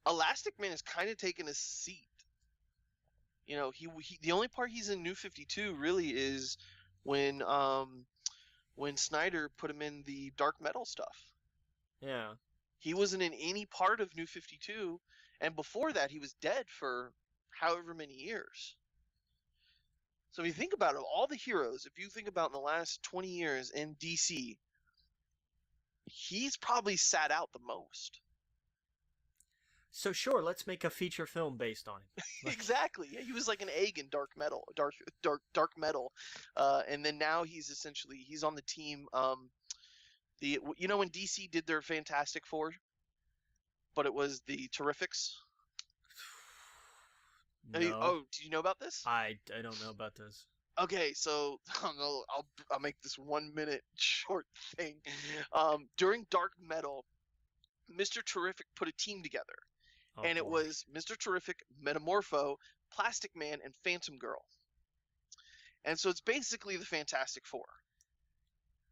Elastic Man has kind of taken a seat. He the only part he's in New 52 really is when Snyder put him in the Dark Metal stuff. Yeah. He wasn't in any part of New 52, and before that, he was dead for however many years. So if you think about it, all the heroes, if you think about in the last 20 years in DC, he's probably sat out the most. So sure, let's make a feature film based on him. Exactly. Yeah, he was like an egg in Dark Metal, and then now he's on the team. When DC did their Fantastic Four, but it was the Terrifics. No. Do you know about this? I don't know about this. Okay, so I'll make this 1 minute short thing. During Dark Metal, Mr. Terrific put a team together, and it was Mr. Terrific, Metamorpho, Plastic Man, and Phantom Girl. And so it's basically the Fantastic Four.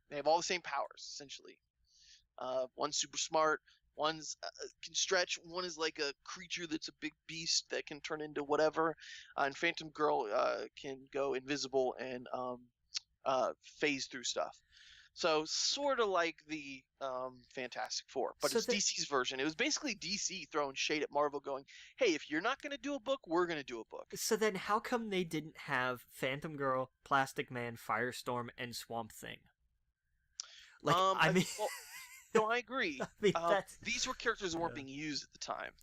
They have all the same powers, essentially. One's super smart, one's can stretch, one is like a creature that's a big beast that can turn into whatever, and Phantom Girl can go invisible and phase through stuff. So sort of like the Fantastic Four, but it's DC's version. It was basically DC throwing shade at Marvel, going, hey, if you're not going to do a book, we're going to do a book. So then how come they didn't have Phantom Girl, Plastic Man, Firestorm, and Swamp Thing? Like, no, I agree. These were characters that weren't being used at the time.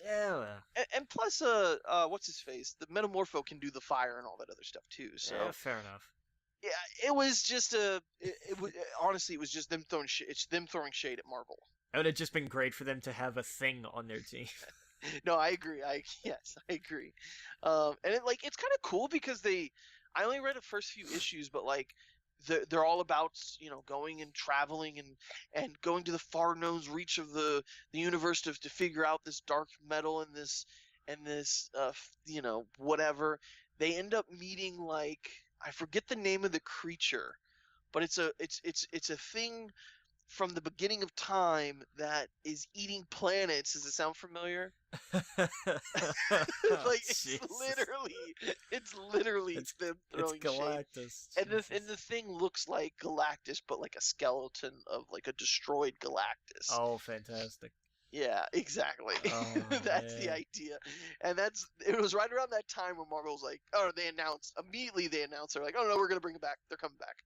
Yeah. And plus, what's his face? The Metamorpho can do the fire and all that other stuff too. So fair enough. Yeah, it was just honestly, it was just them throwing shade at Marvel. It would have just been great for them to have a Thing on their team. No, I agree. I agree. And it's kind of cool because I only read the first few issues, but they're all about going and traveling and going to the far known reach of the universe to figure out this dark metal and this whatever. They end up meeting I forget the name of the creature, but it's a thing from the beginning of time that is eating planets. Does it sound familiar? It's literally them throwing shade. Galactus. And the thing looks like Galactus, but like a skeleton of a destroyed Galactus. Oh, fantastic. Yeah, exactly. Oh, That's the idea. And it was right around that time when Marvel was they announced, they're like, oh no, we're going to bring it back. They're coming back.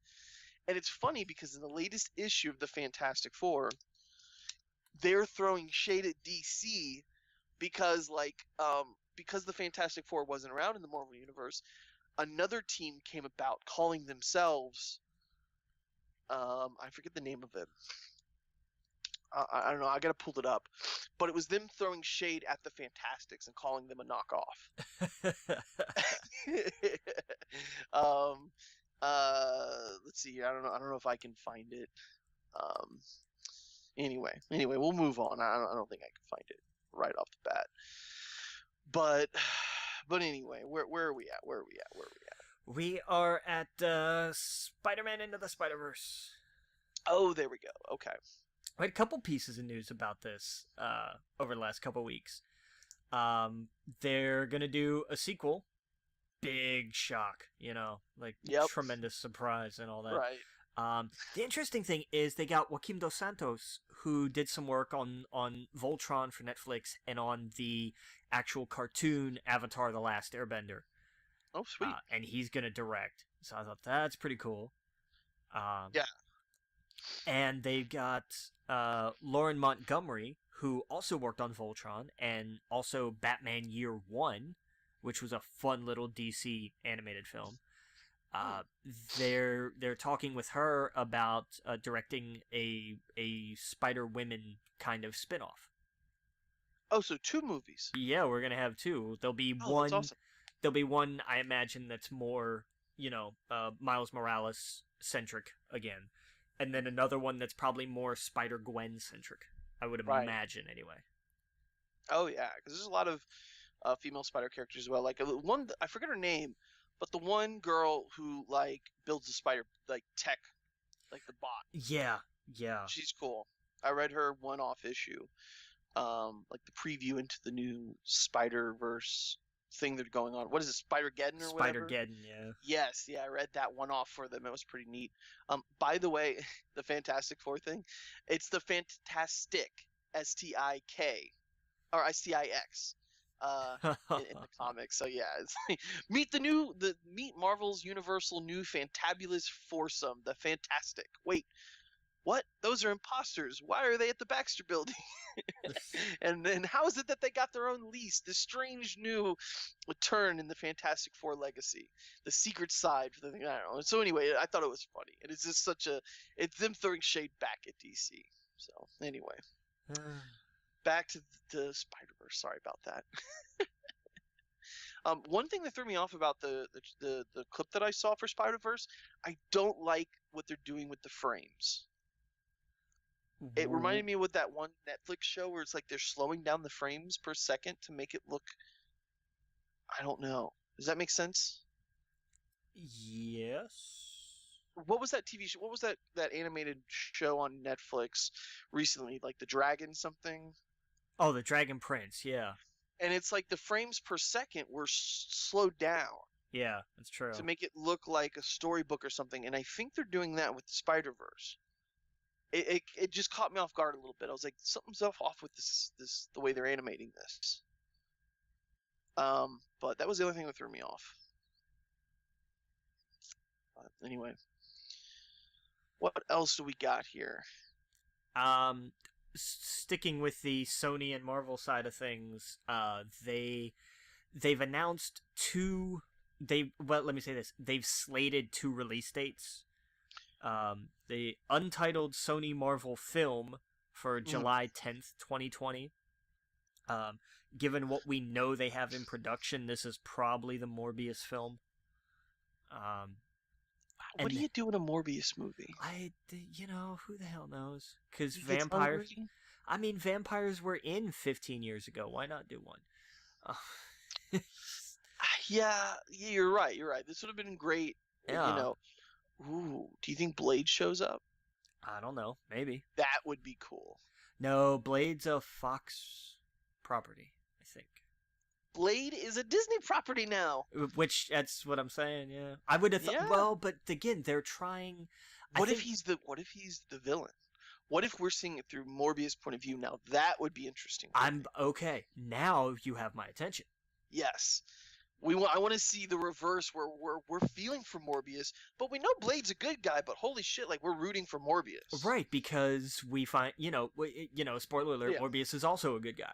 And it's funny because in the latest issue of the Fantastic Four, they're throwing shade at DC because the Fantastic Four wasn't around in the Marvel Universe, another team came about calling themselves, I forget the name of it. I don't know. I gotta pull it up, but it was them throwing shade at the Fantastics and calling them a knockoff. Let's see. I don't know if I can find it. Um, anyway, we'll move on. I don't think I can find it right off the bat. But anyway, where are we at? We are at Spider-Man Into the Spider-Verse. Oh, there we go. Okay. I had a couple pieces of news about this over the last couple weeks. They're gonna do a sequel. Big shock, like tremendous surprise and all that. Right. The interesting thing is they got Joaquim Dos Santos, who did some work on Voltron for Netflix and on the actual cartoon Avatar: The Last Airbender. Oh, sweet. And he's gonna direct. So I thought that's pretty cool. Yeah. And they've got Lauren Montgomery, who also worked on Voltron and also Batman Year One, which was a fun little DC animated film. They're talking with her about directing a Spider-Women kind of spin-off. Oh, so 2 movies. Yeah, we're gonna have 2. There'll be one. That's awesome. There'll be one, I imagine, that's more Miles Morales centric again, and then another one that's probably more Spider-Gwen centric. I would imagine anyway. Oh yeah, because there's a lot of female Spider characters as well. Like one, I forget her name, but the one girl who builds the Spider tech, the bot. Yeah. She's cool. I read her one-off issue, the preview into the new Spider-Verse thing that's going on. What is it, Spider-Geddon or whatever? Spider-Geddon, yeah. Yes, yeah, I read that one off for them. It was pretty neat. By the way, the Fantastic Four thing, it's the Fantastic, S-T-I-K, or S-T-I-X, in the comics. So yeah, it's meet Marvel's Universal new Fantabulous Foursome, the Fantastic. Wait, what? Those are imposters. Why are they at the Baxter Building? And then how is it that they got their own lease? This strange new turn in the Fantastic Four legacy. The secret side for the thing. I don't know. So anyway, I thought it was funny. And it's just it's them throwing shade back at DC. So anyway. Back to Spider-Verse. Sorry about that. One thing that threw me off about the clip that I saw for Spider-Verse, I don't like what they're doing with the frames. It reminded me of that one Netflix show where it's they're slowing down the frames per second to make it look, I don't know. Does that make sense? Yes. What was that TV show? What was that animated show on Netflix recently? The Dragon something? Oh, the Dragon Prince, yeah. And it's the frames per second were slowed down. Yeah, that's true. To make it look like a storybook or something. And I think they're doing that with the Spider-Verse. It just caught me off guard a little bit. I was like, something's off with this the way they're animating this. But that was the only thing that threw me off. But anyway, what else do we got here? Sticking with the Sony and Marvel side of things, they've announced let me say this. They've slated 2 release dates. The untitled Sony Marvel film for July 10th, 2020. Given what we know they have in production, this is probably the Morbius film. What do you do in a Morbius movie? Who the hell knows? Because vampires... vampires were in 15 years ago. Why not do one? Yeah, you're right. This would have been great. Yeah. Ooh, do you think Blade shows up? I don't know. Maybe. That would be cool. No, Blade's a Fox property, I think. Blade is a Disney property now. Which, that's what I'm saying, yeah. I would have thought, well, but again, they're trying... What if he's the villain? What if we're seeing it through Morbius' point of view now? That would be interesting. Okay. Now you have my attention. Yes. I want to see the reverse where we're feeling for Morbius, but we know Blade's a good guy, but holy shit, we're rooting for Morbius. Right, because we find, spoiler alert, Morbius is also a good guy.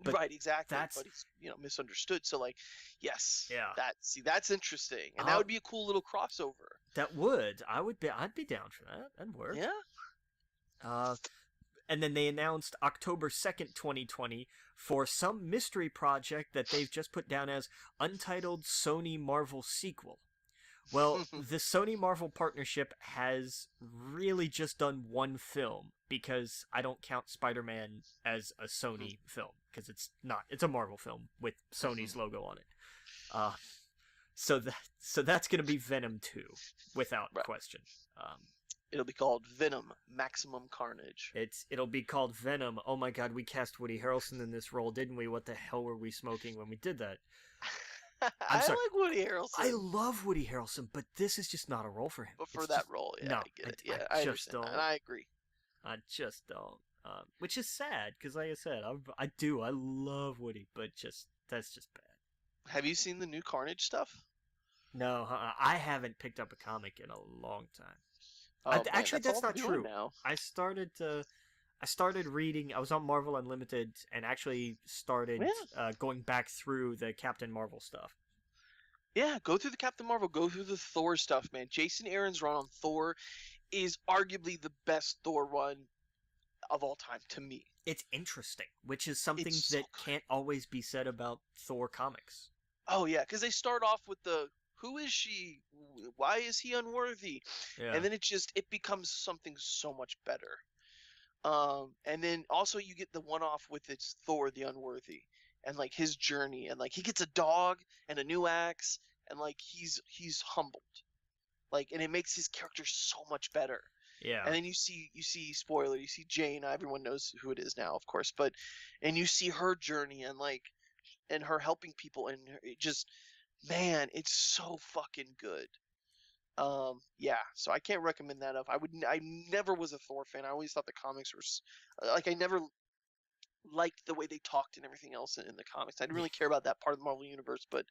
But right, exactly. But he's, misunderstood. So, yes. Yeah. That's interesting. And that would be a cool little crossover. That would. I'd be down for that. That'd work. Yeah. And then they announced October 2nd, 2020 for some mystery project that they've just put down as Untitled Sony Marvel Sequel, Well, the Sony Marvel partnership has really just done one film because I don't count Spider-Man as a Sony film because it's not. It's a Marvel film with Sony's logo on it. Uh, so that's gonna be Venom 2 without Right. question. It'll be called Venom: Maximum Carnage. It'll be called Venom. Oh my God, we cast Woody Harrelson in this role, didn't we? What the hell were we smoking when we did that? I sorry. like Woody Harrelson. I love Woody Harrelson, but this is just not a role for him. But for It's that just, role, yeah, no, I get it. Yeah, I I just understand, don't. and I agree. I just don't. Which is sad because, like I said, I do. I love Woody, but that's just bad. Have you seen the new Carnage stuff? No, I haven't picked up a comic in a long time. Oh, man, Actually, that's all not they're doing true. now. I started reading. I was on Marvel Unlimited and actually started going back through the Captain Marvel stuff. Yeah, go through the Captain Marvel, go through the Thor stuff, man. Jason Aaron's run on Thor is arguably the best Thor run of all time to me. It's interesting, which is something It's so that can't always be said about Thor comics. Oh yeah, because they start off with the who is she? Why is he unworthy? Yeah. And then it becomes something so much better. And then also you get the one-off with it's Thor the Unworthy and like his journey and like he gets a dog and a new axe and like he's humbled. Like and it makes his character so much better. Yeah. And then you see spoiler, you see Jane, everyone knows who it is now, of course, but and you see her journey and like and her helping people and it just man, it's so fucking good. Yeah, so I can't recommend that enough. I never was a Thor fan. I always thought the comics were like I never liked the way they talked and everything else in the comics. I didn't really care about that part of the Marvel universe, but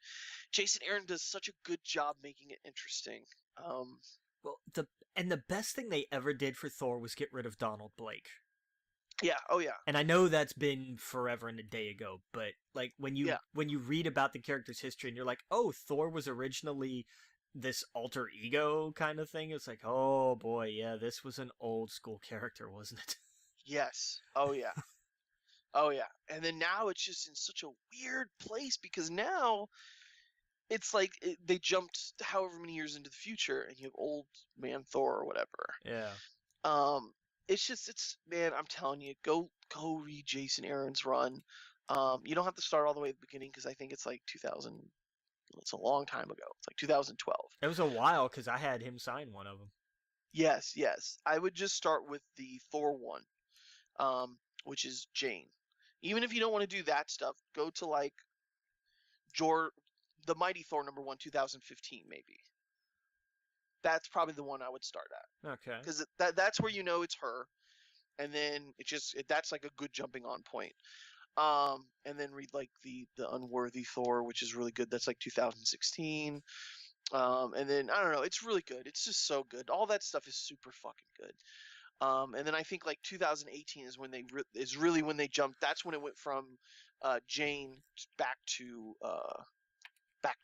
Jason Aaron does such a good job making it interesting. Well, the best thing they ever did for Thor was get rid of Donald Blake. Yeah, oh yeah. And I know that's been forever and a day ago, but like when you read about the character's history and you're like, "Oh, Thor was originally this alter ego kind of thing." It's like, "Oh boy, yeah, this was an old school character, wasn't it?" Yes. Oh yeah. Oh yeah. And then now it's just in such a weird place because now it's like they jumped however many years into the future and you have old man Thor or whatever. Yeah. It's man, I'm telling you, go read Jason Aaron's run. You don't have to start all the way at the beginning because I think it's like 2000. It's a long time ago. It's like 2012. It was a while because I had him sign one of them. Yes. I would just start with the Thor one, which is Jane. Even if you don't want to do that stuff, go to like the Mighty Thor #1, 2015 maybe. That's probably the one I would start at. Okay. Because that's where you know it's her, and then that's like a good jumping on point. And then read like the Unworthy Thor, which is really good. That's like 2016. And then I don't know, it's really good. It's just so good. All that stuff is super fucking good. And then I think like 2018 is when is really when they jumped. That's when it went from Jane back to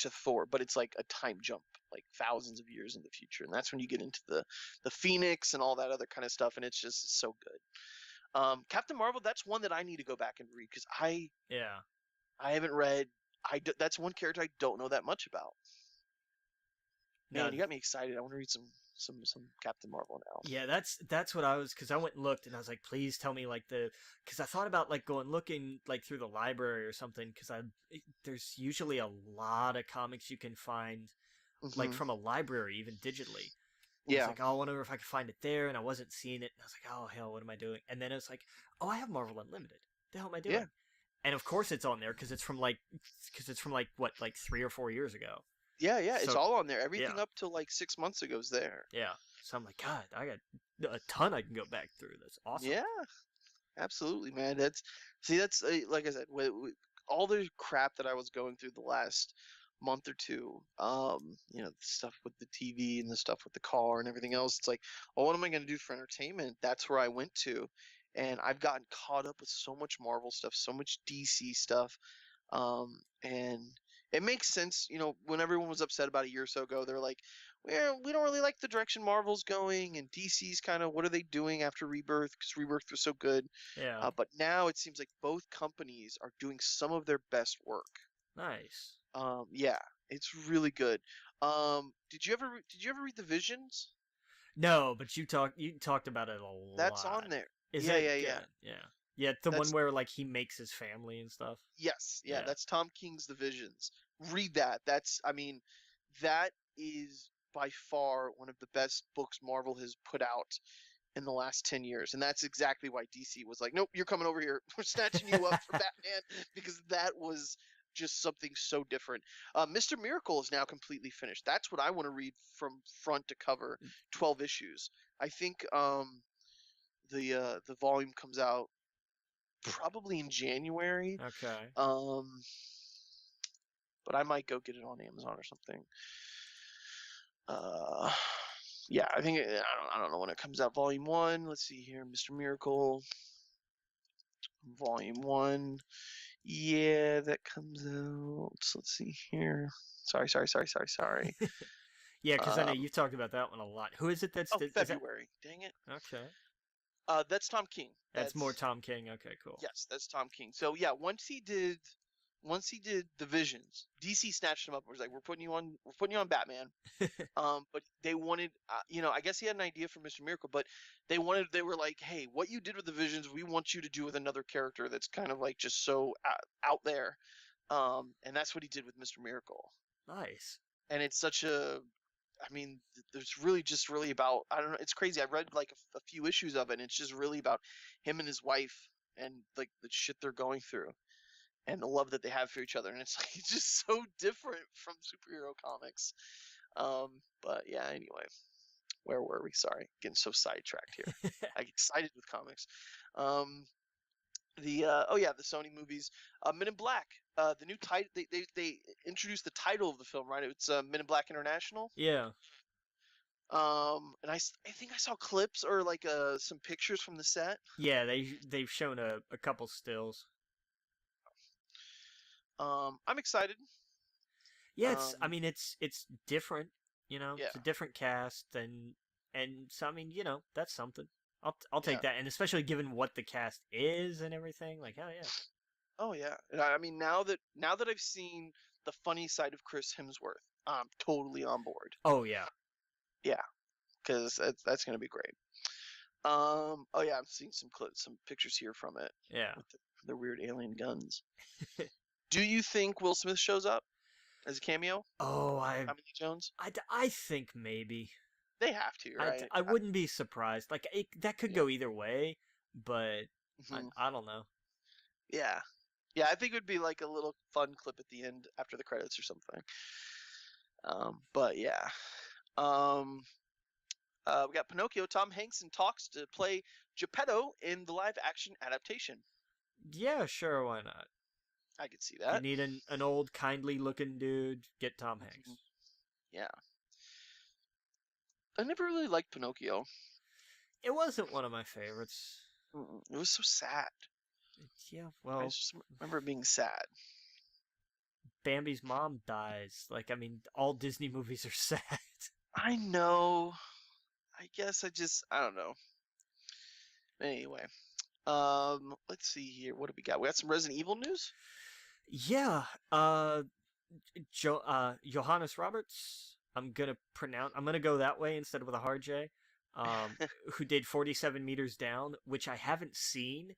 Thor, but it's like a time jump, like thousands of years in the future, and that's when you get into the Phoenix and all that other kind of stuff, and it's so good. Captain Marvel, that's one that I need to go back and read because I haven't read. That's one character I don't know that much about. Man, you got me excited. I want to read some Captain Marvel now. Yeah, that's what I was, because I went and looked and I was like, please tell me like because I thought about like going looking like through the library or something, because there's usually a lot of comics you can find like from a library, even digitally. Yeah. I was like, oh, I wonder if I could find it there, and I wasn't seeing it. And I was like, oh hell, what am I doing? And then it was like, oh, I have Marvel Unlimited. The hell am I doing? Yeah. And of course it's on there because it's from like what, like 3 or 4 years ago. Yeah, it's So, all on there. Everything up to like 6 months ago is there. Yeah. So I'm like, God, I got a ton I can go back through. That's awesome. Yeah, absolutely, man. That's like I said, all the crap that I was going through the last month or two, the stuff with the TV and the stuff with the car and everything else. It's like, well, what am I going to do for entertainment? That's where I went to, and I've gotten caught up with so much Marvel stuff, so much DC stuff, and it makes sense. When everyone was upset about a year or so ago, they're like, well, we don't really like the direction Marvel's going, and DC's kind of, what are they doing after Rebirth? Because Rebirth was so good. Yeah. But now it seems like both companies are doing some of their best work. Nice. Yeah. It's really good. Did you ever read the Visions? No, but you talked about it a That's on lot. there. Is Yeah, it yeah, yeah. good? Yeah. Yeah, the one That's where like he makes his family and stuff. Yes, yeah, Yeah. that's Tom King's The Visions. Read that. I mean, that is by far one of the best books Marvel has put out in the last 10 years. And that's exactly why DC was like, nope, you're coming over here. We're snatching you up for Batman because that was just something so different. Mr. Miracle is now completely finished. That's what I want to read from front to cover, 12 issues. I think the volume comes out probably in January. Okay. Um, but I might go get it on Amazon or something. Uh, yeah, I don't know when it comes out. Volume 1. Let's see here, Mr. Miracle. Volume 1. Yeah, that comes out. Let's see here. Sorry. Yeah, because I know Um, you've talked about that one a lot. Who is it oh, is that? February. Dang it. Okay. That's Tom King. That's more Tom King. Okay, cool. Yes, that's Tom King. So yeah, once he did the Visions, DC snatched him up and was like, we're putting you on Batman. But they wanted, I guess he had an idea for Mr. Miracle, but they were like, hey, what you did with the Visions, we want you to do with another character that's kind of like just so out there. And that's what he did with Mr. Miracle. Nice. And it's such a, I mean, there's really just really about, I don't know, it's crazy. I read like a few issues of it, and it's just really about him and his wife and like the shit they're going through and the love that they have for each other. And it's like, it's just so different from superhero comics. But yeah, anyway, where were we? Sorry, getting so sidetracked here. I get excited with comics. The Sony movies, Men in Black. The new title, they introduced the title of the film, right? It's Men in Black International. Yeah. And I think I saw clips or like some pictures from the set. Yeah, they've shown a couple stills. I'm excited. Yeah, Um, it's different, yeah, It's a different cast and so I mean, that's something. I'll yeah. take that, and especially given what the cast is and everything, like hell yeah. Oh yeah. And I mean, now that I've seen the funny side of Chris Hemsworth, I'm totally on board. Oh yeah. Yeah, because that's gonna be great. Oh yeah, I'm seeing some clips, some pictures here from it Yeah. with their weird alien guns. Do you think Will Smith shows up as a cameo? Oh, Tommy Lee Jones? I think maybe. They have to, right? I wouldn't be surprised. Like that could Yeah. go either way, but Mhm. I don't know. Yeah. Yeah, I think it would be like a little fun clip at the end after the credits or something. But yeah. Um, we got Pinocchio. Tom Hanks in talks to play Geppetto in the live-action adaptation. Yeah, sure, why not? I could see You that. need an old kindly looking dude, get Tom Hanks. Yeah. I never really liked Pinocchio. It wasn't one of my favorites. It was so sad. Yeah, I well, just remember it being sad. Bambi's mom dies. Like, I mean, all Disney movies are sad. I know. I guess I don't know. Anyway, let's see here. What do we got? We got some Resident Evil news. Yeah, Johannes Roberts. I'm gonna go that way instead of with a hard J. Who did 47 meters down, which I haven't seen,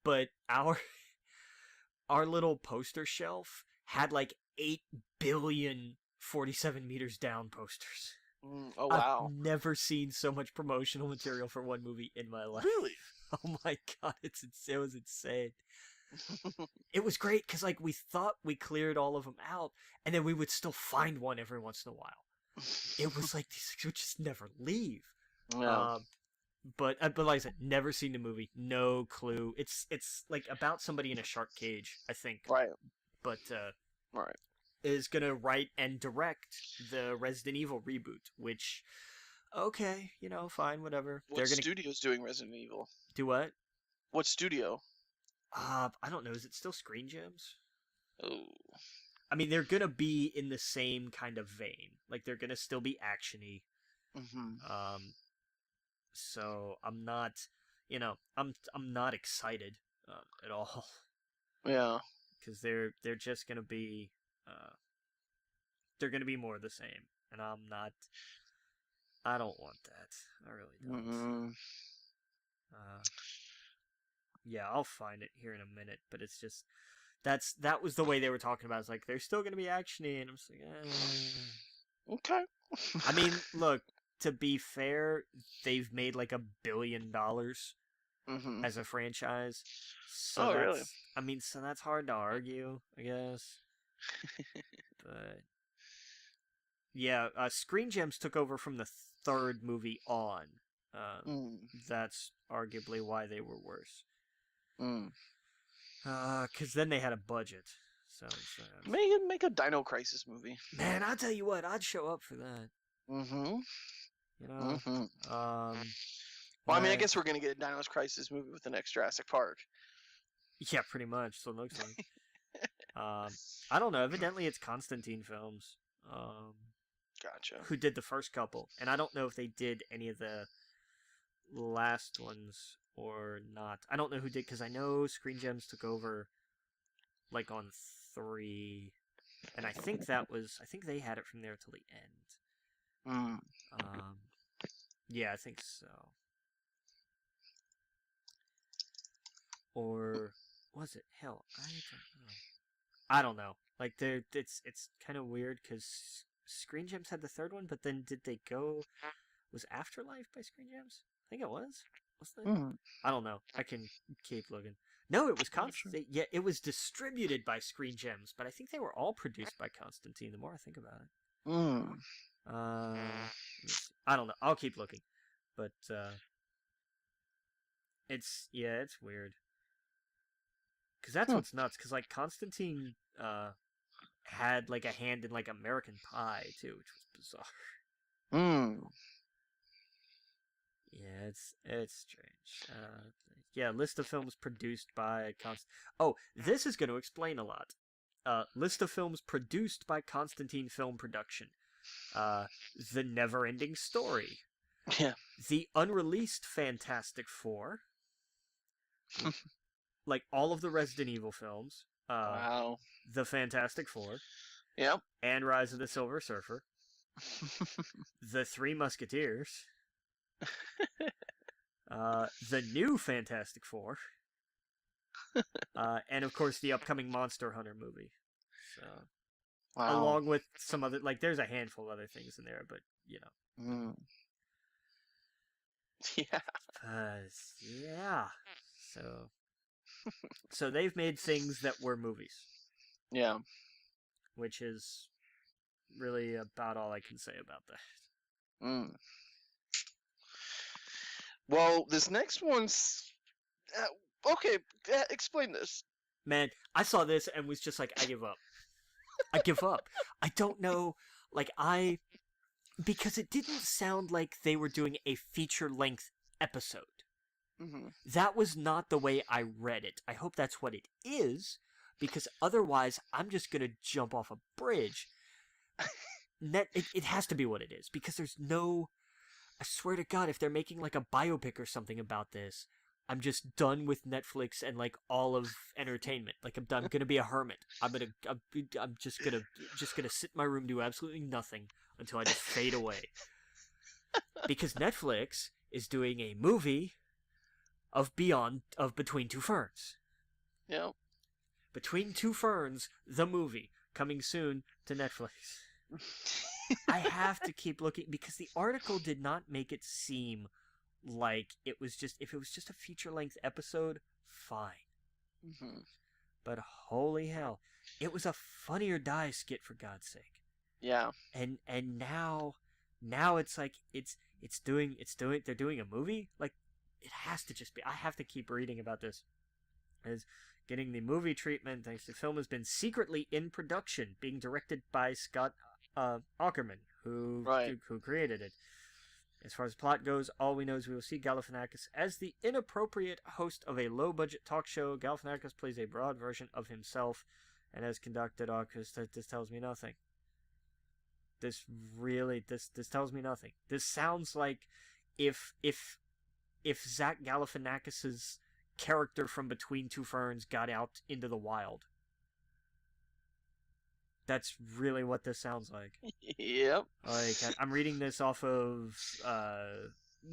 but our little poster shelf had like 8 billion 47 meters down posters. Oh wow! I've never seen so much promotional material for one movie in my life. Really? Oh my god, it was insane. It was great because like we thought we cleared all of them out, and then we would still find one every once in a while. It was like these things would just never leave. Yeah. But like I said, never seen the movie, no clue. It's like about somebody in a shark cage, I think. Right. But Right. is gonna write and direct the Resident Evil reboot, which, okay, fine, whatever. What They're gonna studio's doing Resident Evil? do what? What studio? I don't know. Is it still Screen Gems? Oh. I mean, they're gonna be in the same kind of vein. Like they're gonna still be actiony. Mm-hmm. So I'm not, I'm not excited at all. Yeah. Because they're just gonna be, they're going to be more of the same, and I don't want that. I really don't. Yeah, I'll find it here in a minute, but it's just that was the way they were talking about it. It's like they're still going to be actiony, and I'm just like, Okay. I mean, look, to be fair, they've made like $1 billion as a franchise. So really? I mean, so that's hard to argue, I guess. But yeah, Screen Gems took over from the third movie on. That's arguably why they were worse. Because then they had a budget. So make a Dino Crisis movie. Man, I'll tell you what, I'd show up for that. You know. Well, I mean, I guess we're gonna get a Dino Crisis movie with the next Jurassic Park. Yeah, pretty much. So it looks like. I don't know. Evidently, it's Constantine Films. Gotcha. Who did the first couple, and I don't know if they did any of the last ones or not. I don't know who did, because I know Screen Gems took over like on 3, and I think they had it from there till the end. Yeah, I think so. Or was it? Hell, I don't know. Like, it's kind of weird because Screen Gems had the third one, but then did they go? Was Afterlife by Screen Gems? I think it was. I don't know. I can keep looking. No, it was Constantine. Yeah, it was distributed by Screen Gems, but I think they were all produced by Constantine. The more I think about it. I don't know. I'll keep looking, but it's weird. Because that's what's nuts. Because like Constantine had like a hand in like American Pie too, which was bizarre. Yeah, it's strange. Yeah, list of films produced by Oh, this is going to explain a lot. List of films produced by Constantine Film Production. The Never-Ending Story. Yeah. The unreleased Fantastic Four. Like all of the Resident Evil films. Wow. The Fantastic Four. Yep. And Rise of the Silver Surfer. The Three Musketeers. The new Fantastic Four. And of course the upcoming Monster Hunter movie. So, wow. Along with some other, like, there's a handful of other things in there, but you know. Yeah. Yeah. So they've made things that were movies. Yeah. Which is really about all I can say about that. Well, this next one's... okay, explain this. Man, I saw this and was just like, I give up. I give up. I don't know, because it didn't sound like they were doing a feature-length episode. That was not the way I read it. I hope that's what it is, because otherwise I'm just going to jump off a bridge. It has to be what it is, because there's no... I swear to God, if they're making like a biopic or something about this, I'm just done with Netflix and like all of entertainment. Like I'm gonna be a hermit. I'm just gonna sit in my room, do absolutely nothing until I just fade away. Because Netflix is doing a movie of Between Two Ferns. Yeah. Between Two Ferns, the movie, coming soon to Netflix. I have to keep looking, because the article did not make it seem like it was just... If it was just a feature-length episode, fine. But holy hell, it was a Funny or Die skit, for God's sake. Yeah. And now it's like they're doing a movie? Like, it has to just be... I have to keep reading about this. As getting the movie treatment thanks to the film has been secretly in production, being directed by Scott Aukerman, who created it. As far as the plot goes, all we know is we will see Galifianakis as the inappropriate host of a low-budget talk show. Galifianakis plays a broad version of himself, and as conducted, this tells me nothing. This tells me nothing. This sounds like if Zach Galifianakis's character from Between Two Ferns got out into the wild. That's really what this sounds like. Yep. Like, I'm reading this off of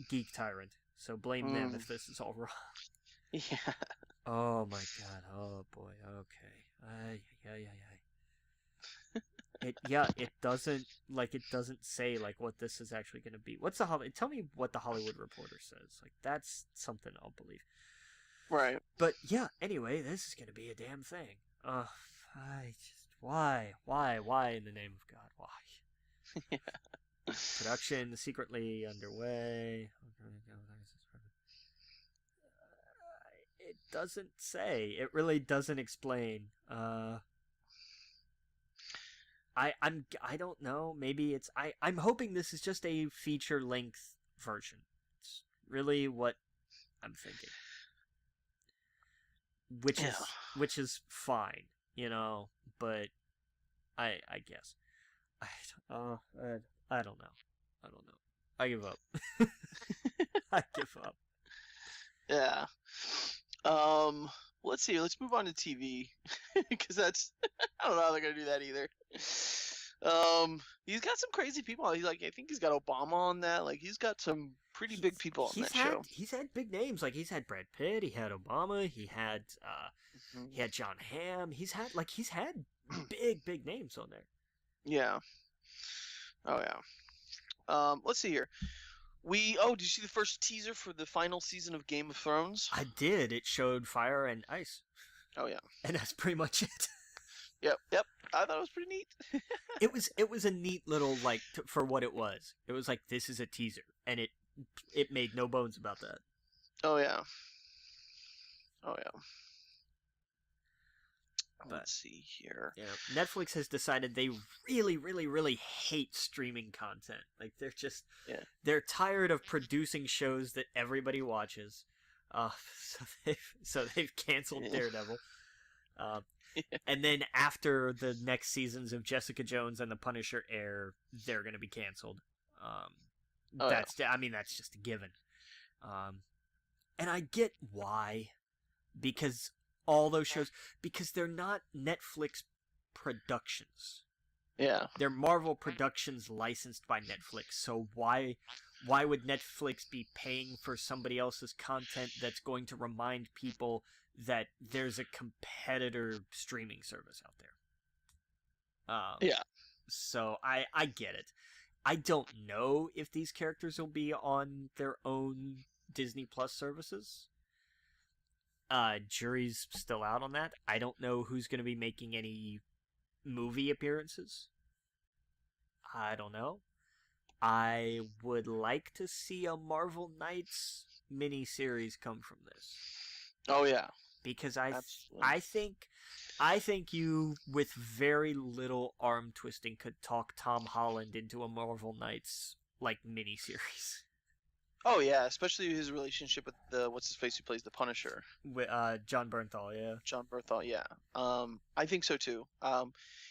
Geek Tyrant, so blame them if this is all wrong. Yeah. Oh my god. Oh boy. Okay. It doesn't say like what this is actually going to be. What's the Tell me what the Hollywood Reporter says. Like, that's something I'll believe. Right. But yeah. Anyway, this is going to be a damn thing. Why in the name of God? Why? Yeah. Production secretly underway. It doesn't say. It really doesn't explain. I don't know. Maybe I'm hoping this is just a feature length version. It's really what I'm thinking. Which is fine, but I guess I don't know. I give up. I give up. Yeah. Let's see. Let's move on to TV because that's I don't know how they're gonna do that either. He's got some crazy people. I think he's got Obama on that. Like, he's got some pretty big people on that show. He's had big names. Like, he's had Brad Pitt. He had Obama. He had John Hamm. He's had big names on there. Yeah. Oh yeah. Let's see here. Did you see the first teaser for the final season of Game of Thrones? I did. It showed fire and ice. Oh yeah. And that's pretty much it. Yep. I thought it was pretty neat. It was a neat little, like, for what it was. It was like, this is a teaser, and it made no bones about that. Oh yeah. But, let's see here. Yeah, Netflix has decided they really, really, really hate streaming content. Like, they're tired of producing shows that everybody watches. So they've canceled Daredevil. And then after the next seasons of Jessica Jones and The Punisher air, they're going to be canceled. That's just a given. And I get why, because all those shows, because they're not Netflix productions. Yeah. They're Marvel Productions licensed by Netflix. So why would Netflix be paying for somebody else's content that's going to remind people that there's a competitor streaming service out there? Yeah. So I get it. I don't know if these characters will be on their own Disney Plus services. Jury's still out on that. I don't know who's going to be making any movie appearances. I don't know. I would like to see a Marvel Knights miniseries come from this. Oh yeah. Because I think you, with very little arm twisting, could talk Tom Holland into a Marvel Knights like miniseries. Oh yeah, especially his relationship with what's his face who plays the Punisher. With John Bernthal, yeah. John Bernthal, yeah. I think so too.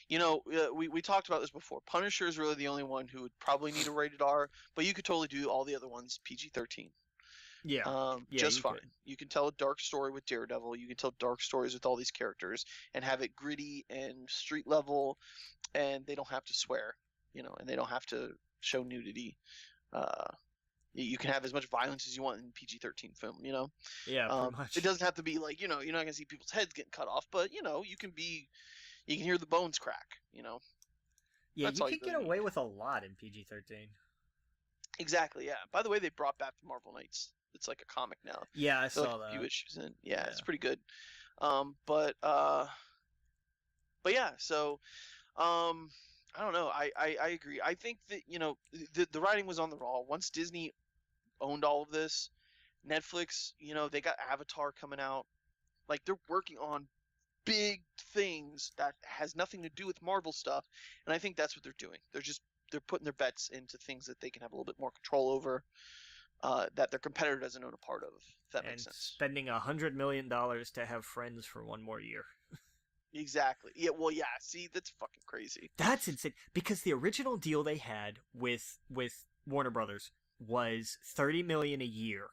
We talked about this before. Punisher is really the only one who would probably need a rated R, but you could totally do all the other ones PG-13. Yeah. Just fine. You can tell a dark story with Daredevil. You can tell dark stories with all these characters and have it gritty and street level, and they don't have to swear, and they don't have to show nudity. You can have as much violence as you want in PG-13 film, Yeah, pretty much. It doesn't have to be like, you're not gonna see people's heads getting cut off, but you can hear the bones crack, Yeah, That's you all can get away with a lot in PG-13. Exactly, yeah. By the way, they brought back the Marvel Knights. It's like a comic now. Yeah, I saw a few that. issues in. Yeah, it's pretty good. But yeah, so I don't know. I agree. I think that the writing was on the wall. Once Disney owned all of this, Netflix, they got Avatar coming out. Like, they're working on big things that has nothing to do with Marvel stuff, and I think that's what they're doing. They're putting their bets into things that they can have a little bit more control over, that their competitor doesn't own a part of, if that makes sense. Spending $100 million to have Friends for one more year. Exactly. Yeah. Well, yeah. See, that's fucking crazy. That's insane. Because the original deal they had with Warner Brothers was $30 million a year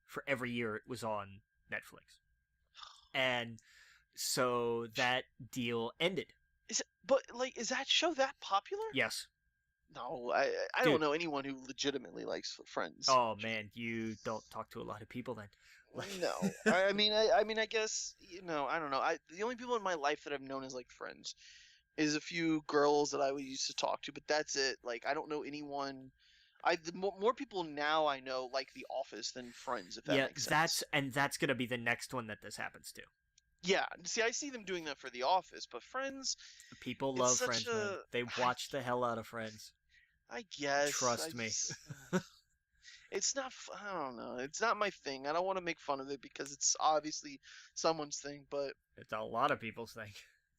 for every year it was on Netflix, and so that deal ended Is that show that popular? Yes. No, I don't Dude. know anyone who legitimately likes Friends. Oh man, you don't talk to a lot of people then. Like, No, I guess I don't know. The only people in my life that I've known as like friends is a few girls that I used to talk to, but that's it. Like I don't know anyone. More people now I know like The Office than Friends, if that yeah, makes sense. that's gonna be the next one that this happens to. Yeah, see, I see them doing that for The Office, but Friends, People it's love such Friends, man. a. They watch the hell out of Friends. I guess I Trust me. just. It's not. I don't know. It's not my thing. I don't want to make fun of it because it's obviously someone's thing, but It's a lot of people's thing.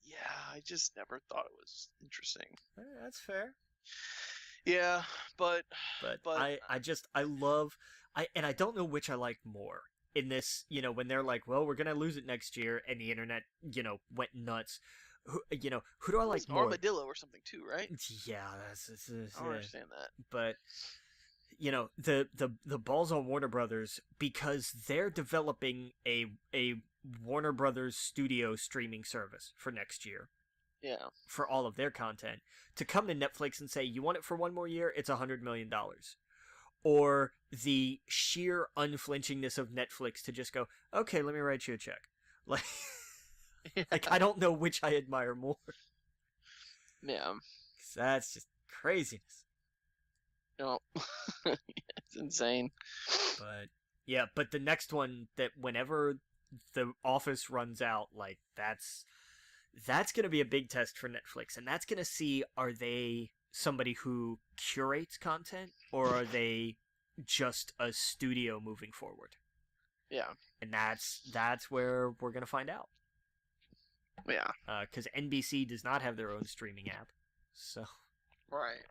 yeah, I just never thought it was interesting. That's fair. Yeah, but But but I love and I don't know which I like more in this, when they're like, well, we're gonna lose it next year, and the internet, went nuts. Who do I it was like an more? armadillo or something too, right? Yeah, I don't understand that. but the balls on Warner Brothers, because they're developing a Warner Brothers studio streaming service for next year Yeah, for all of their content, to come to Netflix and say, you want it for one more year, it's $100 million. Or the sheer unflinchingness of Netflix to just go, okay, let me write you a check. Like, like I don't know which I admire more. yeah. 'Cause that's just craziness. No, it's insane. But yeah, but the next one, that whenever the Office runs out, like that's gonna be a big test for Netflix, and that's gonna see, are they somebody who curates content, or are they just a studio moving forward? Yeah, And that's where we're gonna find out. yeah. Because NBC does not have their own streaming app, so Right.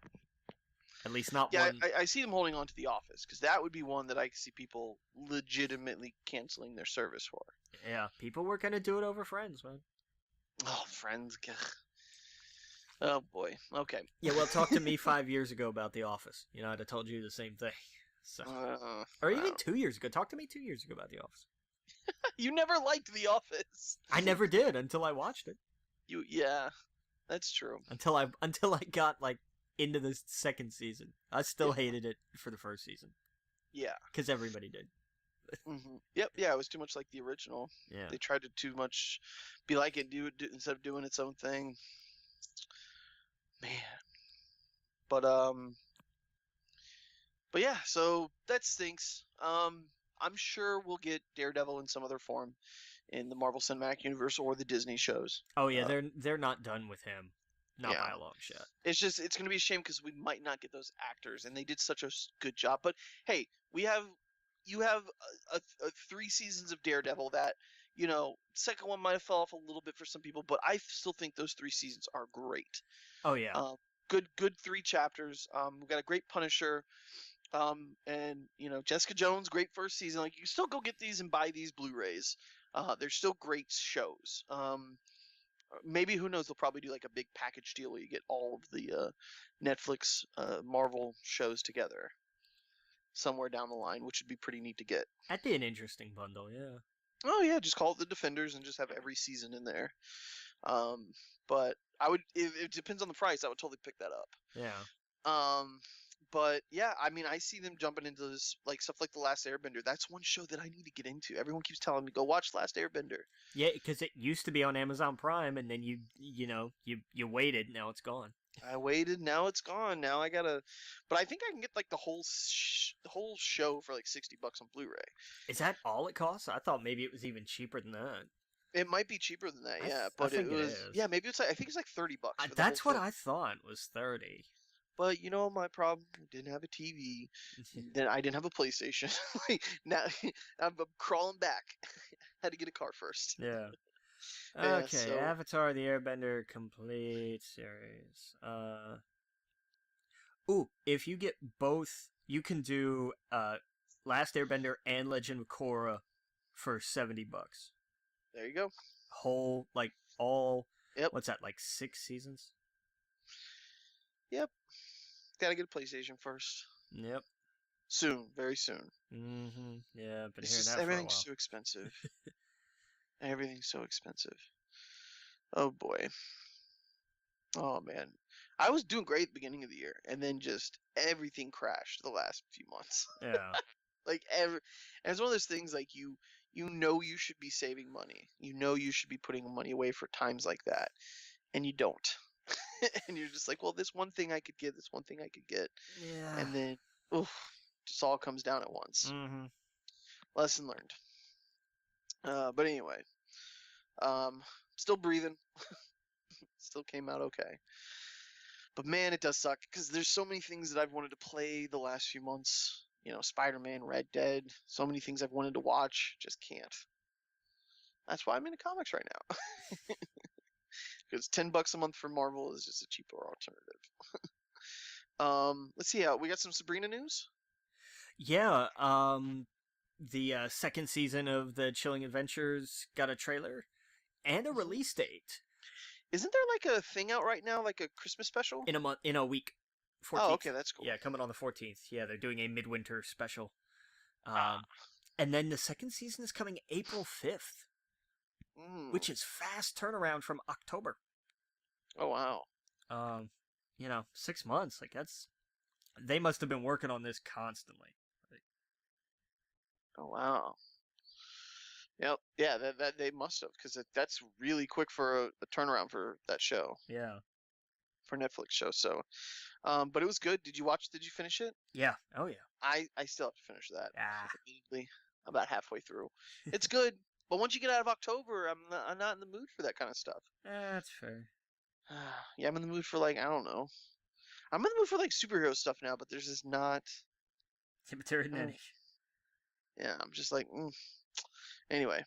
at least not Yeah, one. I see them holding on to The Office because that would be one that I could see people legitimately canceling their service for. Yeah, people were gonna do it over Friends, man. Oh, Friends. Ugh. Oh boy. Okay. Yeah, well, talk to me 5 years ago about The Office. I'd have told you the same thing. So, or even Wow. 2 years ago. Talk to me 2 years ago about The Office. You never liked The Office. I never did until I watched it. Yeah, that's true. Until I got like into the second season. I still hated it for the first season Yeah. because everybody did. Yep. Yeah, it was too much like the original. Yeah. They tried to too much be like it, instead of doing its own thing. Man. But But yeah, so that stinks. I'm sure we'll get Daredevil in some other form in the Marvel Cinematic Universe or the Disney shows. Oh yeah, they're not done with him. Not Yeah. by a long shot. It's gonna be a shame because we might not get those actors, and they did such a good job. But hey, you have a 3 seasons of Daredevil that second one might have fell off a little bit for some people, but I still think those 3 seasons are great. Oh yeah. Good 3 chapters. We've got a great Punisher. And Jessica Jones, great first season. Like, you can still go get these and buy these Blu-rays. They're still great shows. Maybe, who knows, they'll probably do like a big package deal where you get all of the Netflix Marvel shows together somewhere down the line, which would be pretty neat to get. That'd be an interesting bundle, yeah. Oh yeah, just call it the Defenders and just have every season in there. But I would, if it depends on the price, I would totally pick that up. Yeah. But yeah, I mean, I see them jumping into this, like, stuff like The Last Airbender. That's one show that I need to get into. Everyone keeps telling me, go watch Last Airbender. Yeah, because it used to be on Amazon Prime, and then you waited. Now it's gone. I waited, now it's gone. Now I gotta, but I think I can get like the whole show for like $60 on Blu-ray. Is that all it costs? I thought maybe it was even cheaper than that. It might be cheaper than that, yeah. I But think it was, is. yeah, maybe it's like, I think it's like $30 for the That's whole what thing. I thought was 30. But my problem, didn't have a TV. Then I didn't have a PlayStation. Like, now I'm crawling back. Had to get a car first. Yeah. Yeah, Okay, so- Avatar: The Airbender complete series. Ooh, if you get both, you can do Last Airbender and Legend of Korra for $70. There you go. Whole, like, all. Yep. What's that, like 6 seasons? Yep. Gotta get a PlayStation first. Yep. Soon, very soon. Mm-hmm. Yeah, been It's hearing just that for a everything's while. so expensive. Everything's so expensive. Oh boy. Oh man, I was doing great at the beginning of the year, and then just everything crashed the last few months. Yeah. And it's one of those things like you know you should be saving money. You know you should be putting money away for times like that, and you don't. And you're just like, well, this one thing I could get, this one thing I could get, Yeah. and then oof, just all comes down at once. Mm-hmm. Lesson learned. But anyway, still breathing. Still came out okay. But man, it does suck because there's so many things that I've wanted to play the last few months. You know, Spider-Man, Red Dead, so many things I've wanted to watch, just can't. That's why I'm into comics right now. Because $10 a month for Marvel is just a cheaper alternative. Let's see. We got some Sabrina news. Yeah. The second season of the Chilling Adventures got a trailer and a release date. Isn't there like a thing out right now, like a Christmas special? In a week. 14th. Oh, okay, that's cool. Yeah, coming on the 14th. Yeah, they're doing a midwinter special. And then the second season is coming April 5th, which is fast turnaround from October. Oh wow. 6 months. Like that's, they must have been working on this constantly. Oh wow. Yep. Yeah, that they must have, because that's really quick for a turnaround for that show. Yeah. For Netflix show. So, but it was good. Did you finish it? Yeah. Oh yeah. I still have to finish that. Ah. Admittedly, about halfway through. It's good, but once you get out of October, I'm not in the mood for that kind of stuff. That's fair. Yeah, I'm in the mood for like, I don't know. I'm in the mood for like superhero stuff now, but there's just not. Yeah, but there isn't any. Yeah, I'm just like, Anyway,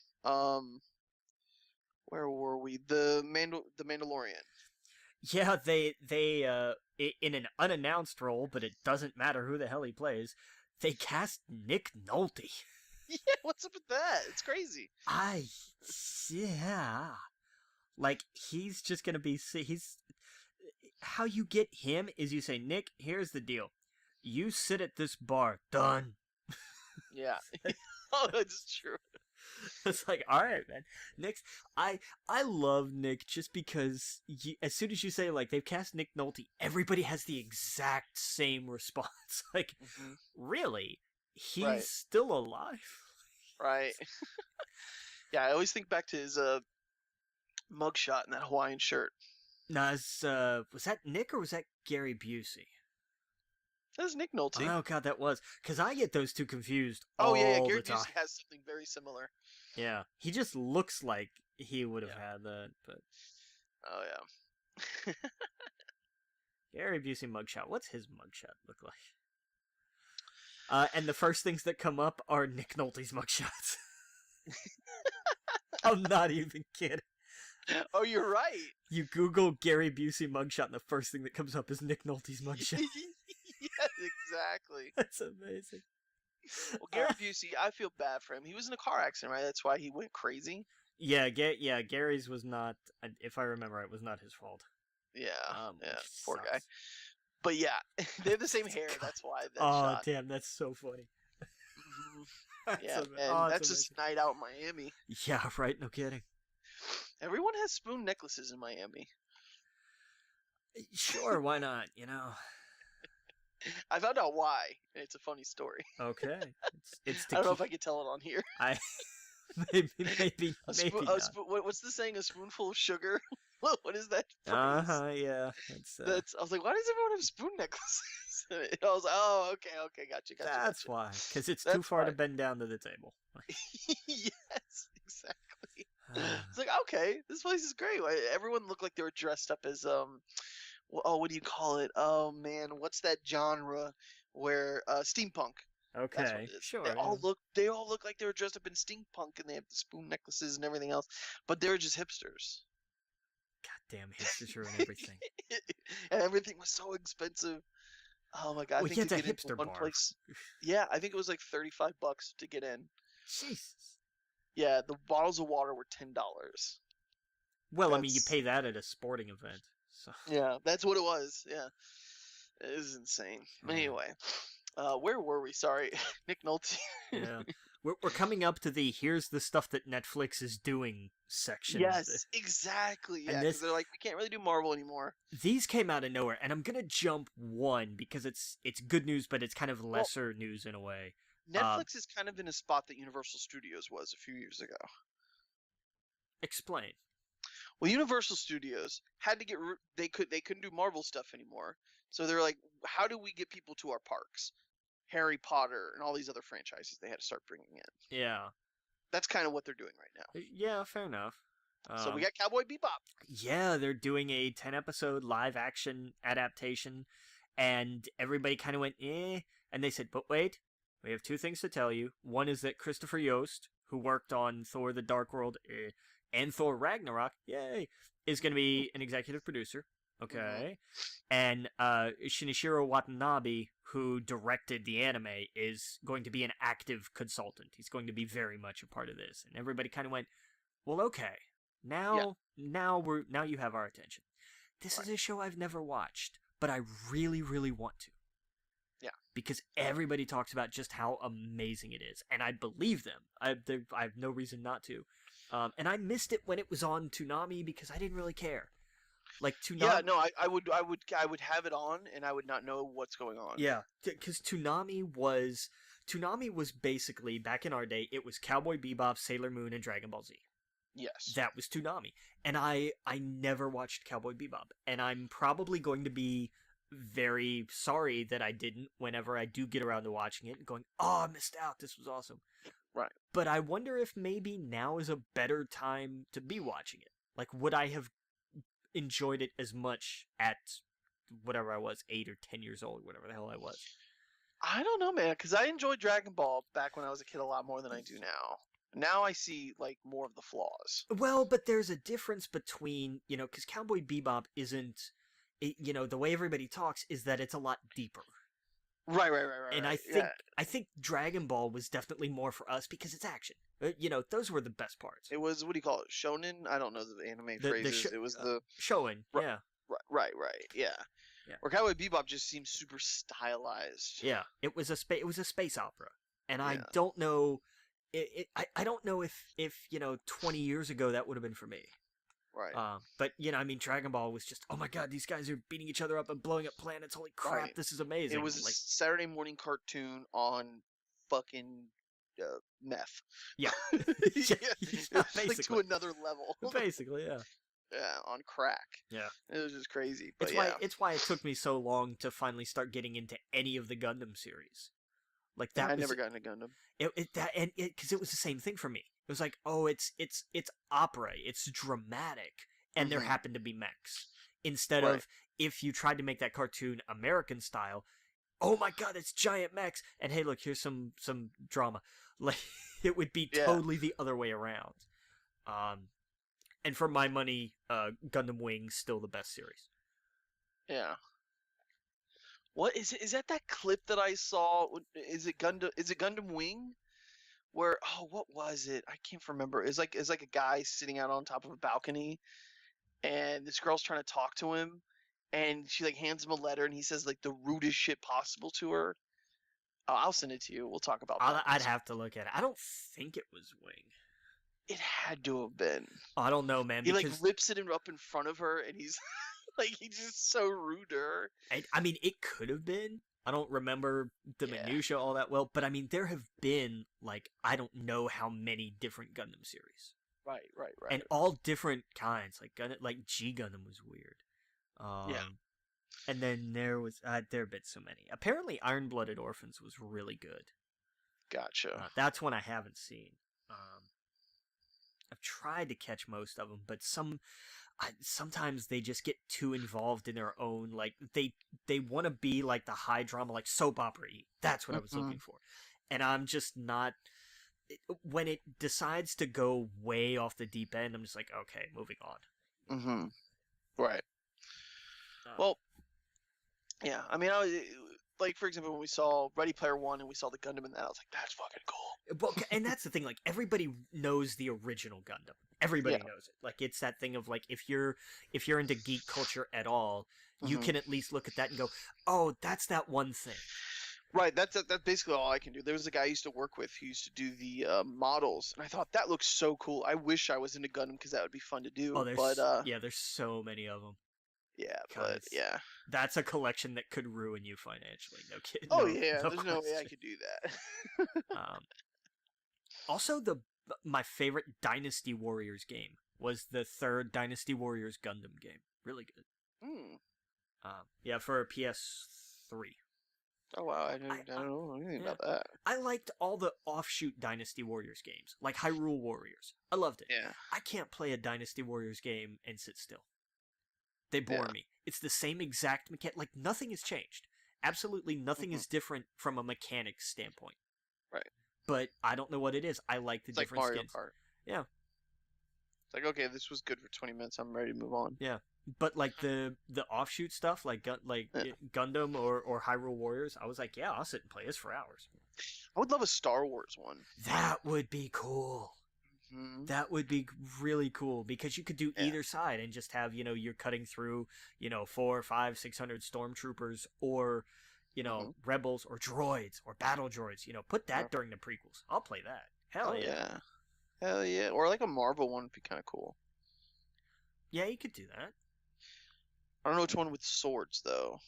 where were we? The Mandalorian. Yeah, they in an unannounced role, but it doesn't matter who the hell he plays. They cast Nick Nolte. Yeah, what's up with that? It's crazy. Yeah. Like, he's just gonna be, how you get him is you say, Nick, here's the deal. You sit at this bar. Done. Yeah. Oh, that's true. It's like, all right, man. Nick's, I love Nick just because as soon as you say, like, they've cast Nick Nolte, everybody has the exact same response. Like, really? He's still alive? Right. Yeah, I always think back to his mugshot in that Hawaiian shirt. Now, was that Nick or was that Gary Busey? That was Nick Nolte. Oh god, that was, because I get those two confused. Yeah, Gary Busey has something very similar. Yeah, he just looks like he would have had that, but. Oh yeah. Gary Busey mugshot. What's his mugshot look like? And the first things that come up are Nick Nolte's mugshots. I'm not even kidding. Oh, you're right. You Google Gary Busey mugshot, and the first thing that comes up is Nick Nolte's mugshot. Yes, exactly. That's amazing. Well, Gary Busey, I feel bad for him. He was in a car accident, right? That's why he went crazy. Yeah, Gary's was not, if I remember right, was not his fault. Yeah, poor guy. But yeah, they have the same hair. That's why. Oh, damn, that's so funny. Yeah, and that's just a night out in Miami. Yeah, right. No kidding. Everyone has spoon necklaces in Miami. Sure, why not? You know. I found out why, and it's a funny story. Okay, it's I don't know if I can tell it on here. Maybe not. What's the saying? A spoonful of sugar. What is that phrase? Yeah. That's. I was like, why does everyone have spoon necklaces? And I was like, oh, okay, gotcha. That's why, because it's too far to bend down to the table. Yes, exactly. It's like, okay, this place is great. Everyone looked like they were dressed up as what do you call it? Oh man, what's that genre where steampunk? Okay, sure. They all look like they were dressed up in steampunk, and they have the spoon necklaces and everything else, but they were just hipsters. Goddamn hipsters and everything. And everything was so expensive. Oh my god! Well, I think to get hipster into one bar. place. Yeah, I think it was like $35 to get in. Jesus. Yeah, the bottles of water were $10. Well, I mean, you pay that at a sporting event. So. Yeah, that's what it was. Yeah, it is insane. Anyway, where were we? Sorry, Nick Nolte. Yeah. we're coming up to the here's the stuff that Netflix is doing section. Yes, exactly. Yeah, because they're like, we can't really do Marvel anymore. These came out of nowhere, and I'm gonna jump one because it's good news, but it's kind of lesser news in a way. Netflix is kind of in a spot that Universal Studios was a few years ago. Explain. Well, Universal Studios had to get they couldn't do Marvel stuff anymore, so they're like, how do we get people to our parks? Harry Potter and all these other franchises they had to start bringing in. Yeah. That's kind of what they're doing right now. Yeah, fair enough. So we got Cowboy Bebop. Yeah, they're doing a 10-episode live-action adaptation, and everybody kind of went, eh, and they said, but wait, we have two things to tell you. One is that Christopher Yost, who worked on Thor the Dark World and Thor Ragnarok, yay, is going to be an executive producer. Okay. And Shinichiro Watanabe, who directed the anime, is going to be an active consultant. He's going to be very much a part of this. And everybody kind of went, well, okay. Now you have our attention. This is a show I've never watched, but I really, really want to. Yeah. Because everybody talks about just how amazing it is. And I believe them. I have no reason not to. And I missed it when it was on Toonami because I didn't really care. Like Toonami. Yeah, no, I would have it on and I would not know what's going on. Yeah, because Toonami was basically, back in our day, it was Cowboy Bebop, Sailor Moon, and Dragon Ball Z. Yes. That was Toonami. And I never watched Cowboy Bebop. And I'm probably going to be very sorry that I didn't whenever I do get around to watching it and going, oh, I missed out. This was awesome. Right. But I wonder if maybe now is a better time to be watching it. Like, would I have enjoyed it as much at whatever I was, 8 or 10 years old, whatever the hell I was? I don't know, man, because I enjoyed Dragon Ball back when I was a kid a lot more than I do now. Now I see, like, more of the flaws. Well, but there's a difference between, because Cowboy Bebop isn't, the way everybody talks is that it's a lot deeper. Right. And I think Dragon Ball was definitely more for us because it's action. Those were the best parts. It was, what do you call it, shonen? I don't know the anime phrases. It was the... Shonen, yeah. Right, yeah. Or Cowboy Bebop just seems super stylized. Yeah, it was a space opera. And I don't know... I don't know if 20 years ago that would have been for me. Right. But, Dragon Ball was just, oh my god, these guys are beating each other up and blowing up planets. Holy crap, This is amazing. It was a Saturday morning cartoon on fucking meth. Yeah. Basically. Like to another level. Basically, yeah. Yeah, on crack. Yeah. It was just crazy. But it's why it took me so long to finally start getting into any of the Gundam series. Like that. I never got into Gundam. Because it was the same thing for me. It was like, oh, it's opera, it's dramatic, and there happened to be mechs. Instead of, if you tried to make that cartoon American style, oh my god, it's giant mechs, and hey, look, here's some drama. Like, it would be totally the other way around. And for my money, Gundam Wing's still the best series. Yeah. What is it? Is that clip that I saw? Is it Gundam Wing? Where, what was it? I can't remember. It's like a guy sitting out on top of a balcony, and this girl's trying to talk to him, and she like hands him a letter, and he says like the rudest shit possible to her. I'll send it to you. We'll talk about that. I'd have to look at it. I don't think it was Wing. It had to have been. I don't know, man. He like rips it up in front of her, and he's like, he's just so rude to her. I mean, it could have been. I don't remember the minutia all that well, but I mean, there have been, like, I don't know how many different Gundam series. Right. And all different kinds. Like G Gundam was weird. And then there have been so many. Apparently, Iron Blooded Orphans was really good. Gotcha. That's one I haven't seen. I've tried to catch most of them, but sometimes they just get too involved in their own, like, they want to be like the high drama, like soap opera-y. That's what I was looking for. And I'm just not, when it decides to go way off the deep end, I'm just like, okay, moving on. Right. Well, yeah, I mean, like, for example, when we saw Ready Player One and we saw the Gundam in that, I was like, that's fucking cool. Well, and that's the thing, like, everybody knows the original Gundam. Everybody knows it. Like, it's that thing of, like, if you're into geek culture at all, you can at least look at that and go, oh, that's that one thing. Right, that's basically all I can do. There was a guy I used to work with who used to do the models, and I thought that looks so cool. I wish I was into Gundam because that would be fun to Oh, do. But there's so many of them. yeah, God, but yeah. that's a collection that could ruin you financially. No kid, Oh no, yeah, no there's no way I question. could do that. Um, Also, my favorite Dynasty Warriors game was the third Dynasty Warriors Gundam game. Really good. Hmm. Yeah, for PS3. Oh wow, I don't know anything Yeah. about that. I liked all the offshoot Dynasty Warriors games, like Hyrule Warriors. I loved it. Yeah. I can't play a Dynasty Warriors game and sit still. They bore me. It's the same exact mechanic. Like, nothing has changed. Absolutely nothing is different from a mechanics standpoint. Right. But I don't know what it is. I like the It's like different Mario skins. Kart. Yeah. It's like, okay, this was good for 20 minutes. I'm ready to move on. Yeah. But like the offshoot stuff, like Gundam or Hyrule Warriors, I was like, yeah, I'll sit and play this for hours. I would love a Star Wars one. That would be cool. Mm-hmm. That would be really cool because you could do either side and just have, you're cutting through, 400, 500, 600 stormtroopers or, rebels or droids or battle droids. Put that during the prequels. I'll play that. Hell yeah. Hell yeah. Or like a Marvel one would be kind of cool. Yeah, you could do that. I don't know which one with swords though.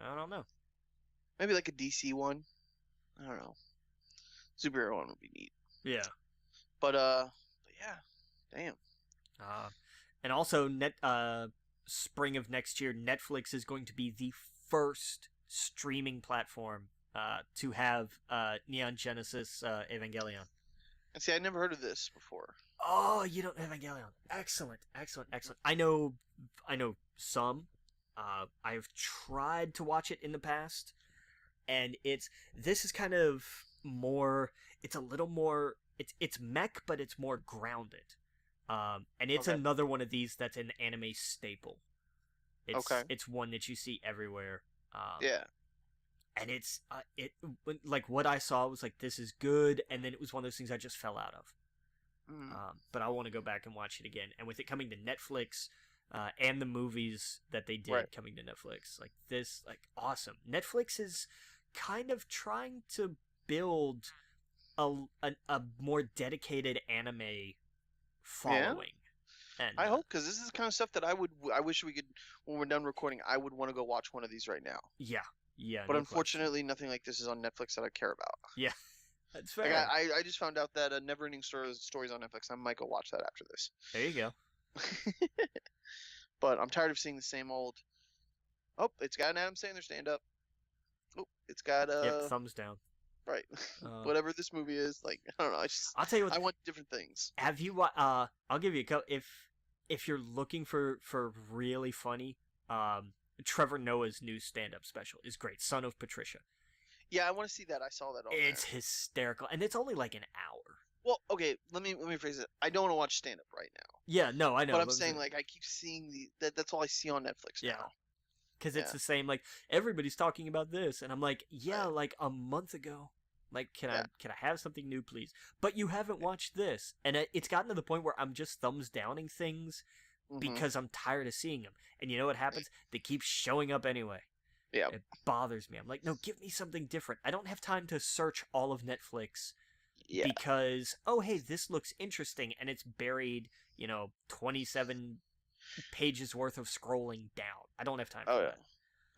I don't know. Maybe like a DC one. I don't know. Superhero one would be neat. Yeah. But yeah. Damn. And also spring of next year, Netflix is going to be the first streaming platform to have Neon Genesis Evangelion. And see, I never heard of this before. Oh, you don't know Evangelion. Excellent. I know some. I've tried to watch it in the past, and this is kind of more. It's a little more. It's mech, but it's more grounded. And it's another one of these that's an anime staple. It's one that you see everywhere. Yeah. And like what I saw was like, this is good, and then it was one of those things I just fell out of. But I want to go back and watch it again. And with it coming to Netflix, and the movies that they did coming to Netflix, like this, like awesome. Netflix is kind of trying to build a more dedicated anime following. And I hope, because this is the kind of stuff that I wish we could, when we're done recording, I would want to go watch one of these right now. Yeah. But unfortunately, nothing like this is on Netflix that I care about. Yeah, that's fair. Like I just found out that Neverending Stories on Netflix. I might go watch that after this. There you go. But I'm tired of seeing the same old. Oh, it's got an Adam Sandler stand-up. Oh, it's got thumbs down. Right. Whatever this movie is, like, I don't know. I'll tell you what. I want different things. Have you? I'll give you a couple. If you're looking for really funny, Trevor Noah's new stand-up special is great. Son of Patricia. Yeah, I want to see that. I saw that. It's hysterical, and it's only like an hour. Well, okay. Let me phrase it. I don't want to watch stand-up right now. Yeah, no, I know. But I'm saying, like, I keep seeing that's all I see on Netflix now. Because it's the same. Like, everybody's talking about this, and I'm like, like a month ago. Like, can I have something new, please? But you haven't watched this, and it's gotten to the point where I'm just thumbs downing things because I'm tired of seeing them. And you know what happens? They keep showing up anyway. Yeah, it bothers me. I'm like, no, give me something different. I don't have time to search all of Netflix. Yeah. Because hey, this looks interesting, and it's buried, 27 pages worth of scrolling down. I don't have time for that.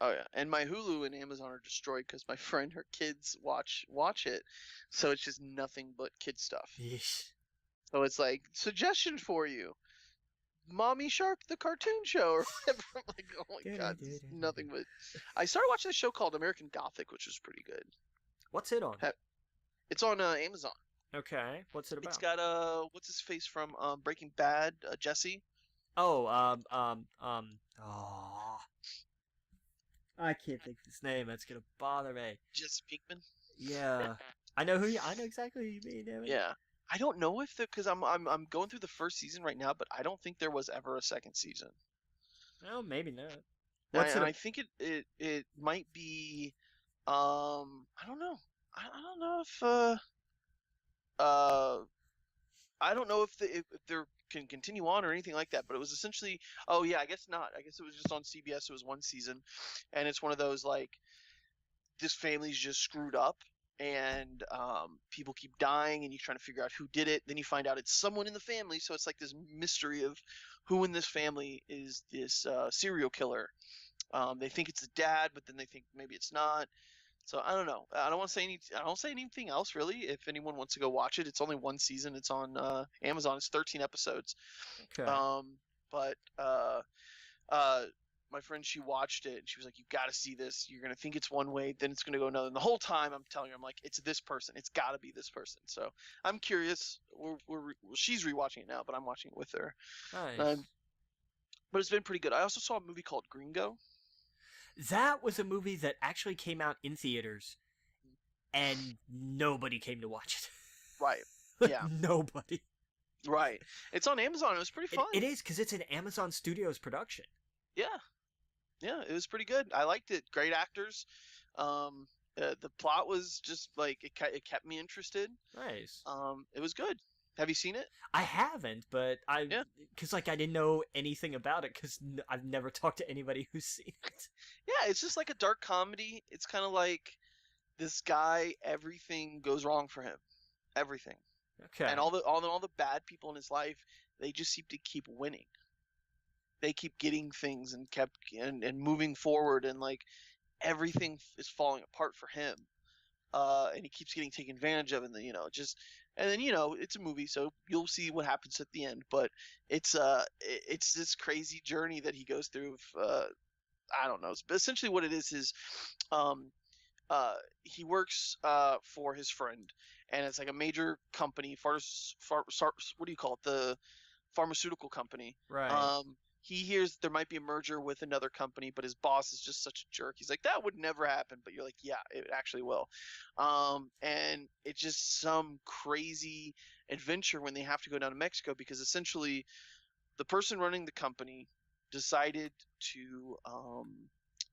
Oh yeah, and my Hulu and Amazon are destroyed because my friend, her kids watch it, so it's just nothing but kid stuff. Yeesh. So it's like, suggestion for you, Mommy Shark the cartoon show or whatever. I'm like, oh my god, this is nothing but. I started watching a show called American Gothic, which was pretty good. What's it on? It's on Amazon. Okay, what's it about? It's got what's his face from Breaking Bad, Jesse. I can't think of his name. That's gonna bother me. Jesse Pinkman. Yeah, I know exactly who you mean. Yeah, I don't know if because I'm going through the first season right now, but I don't think there was ever a second season. No, maybe not. I think it might be. I don't know. I don't know if I don't know if there can continue on or anything like that, but it was essentially. Oh yeah, I guess not. I guess it was just on CBS. It was one season, and it's one of those like this family's just screwed up, and people keep dying, and you're trying to figure out who did it. Then you find out it's someone in the family, so it's like this mystery of who in this family is this serial killer. They think it's the dad, but then they think maybe it's not. So I don't know. I don't say anything else really. If anyone wants to go watch it, it's only one season. It's on Amazon. It's 13 episodes. Okay. But my friend, she watched it and she was like, "You got to see this. You're gonna think it's one way, then it's gonna go another." And the whole time I'm telling her, I'm like, "It's this person. It's got to be this person." So I'm curious. She's rewatching it now, but I'm watching it with her. Nice. But it's been pretty good. I also saw a movie called Gringo. That was a movie that actually came out in theaters, and nobody came to watch it. Right. Yeah. Nobody. Right. It's on Amazon. It was pretty fun. It is, because it's an Amazon Studios production. Yeah. Yeah, it was pretty good. I liked it. Great actors. The plot was just like it kept me interested. Nice. It was good. Have you seen it? I haven't, but because like I didn't know anything about it because I've never talked to anybody who's seen it. Yeah, it's just like a dark comedy. It's kind of like this guy. Everything goes wrong for him. Everything. Okay. And all the bad people in his life, they just seem to keep winning. They keep getting things and moving forward, and like everything is falling apart for him. And he keeps getting taken advantage of, and then it's a movie, so you'll see what happens at the end. But it's this crazy journey that he goes through. I don't know. But essentially, what it is he works for his friend, and it's like a major company. What do you call it? The pharmaceutical company. Right. He hears there might be a merger with another company, but his boss is just such a jerk. He's like, that would never happen. But you're like, yeah, it actually will. And it's just some crazy adventure when they have to go down to Mexico, because essentially the person running the company decided to,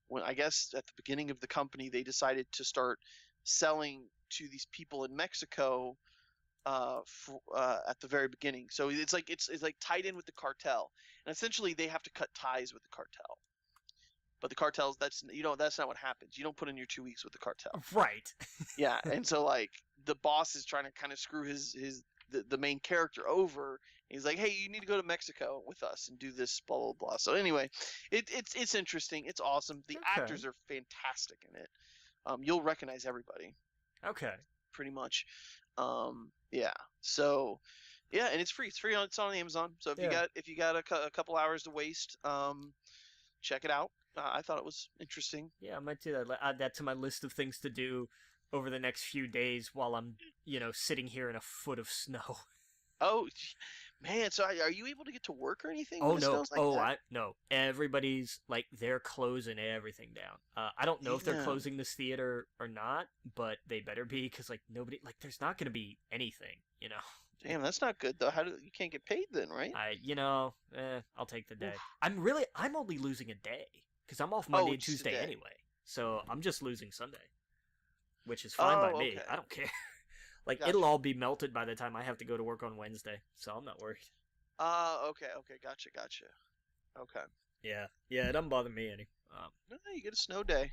when I guess at the beginning of the company, they decided to start selling to these people in Mexico at the very beginning. So it's like tied in with the cartel, and essentially they have to cut ties with the cartel. But the cartels, that's not what happens. You don't put in your 2 weeks with the cartel. Right. Yeah, and so like the boss is trying to kind of screw the main character over. He's like, hey, you need to go to Mexico with us and do this, blah blah blah. So anyway, it's interesting. It's awesome. The actors are fantastic in it. You'll recognize everybody. Okay. Pretty much. Yeah. So, yeah, and it's free. It's on Amazon. So if you got a couple hours to waste, check it out. I thought it was interesting. Yeah, I might do that. Add that to my list of things to do over the next few days while I'm, sitting here in a foot of snow. Oh, man. So are you able to get to work or anything? Oh, no. No. Everybody's, like, they're closing everything down. I don't know if they're closing this theater or not, but they better be, because, like, nobody, like, there's not going to be anything, Damn, that's not good, though. You can't get paid then, right? I'll take the day. Oof. I'm only losing a day, because I'm off Monday and Tuesday anyway. So I'm just losing Sunday, which is fine by me. I don't care. Like, gotcha. It'll all be melted by the time I have to go to work on Wednesday, so I'm not worried. Okay, gotcha. Okay. Yeah, it doesn't bother me any. No, you get a snow day.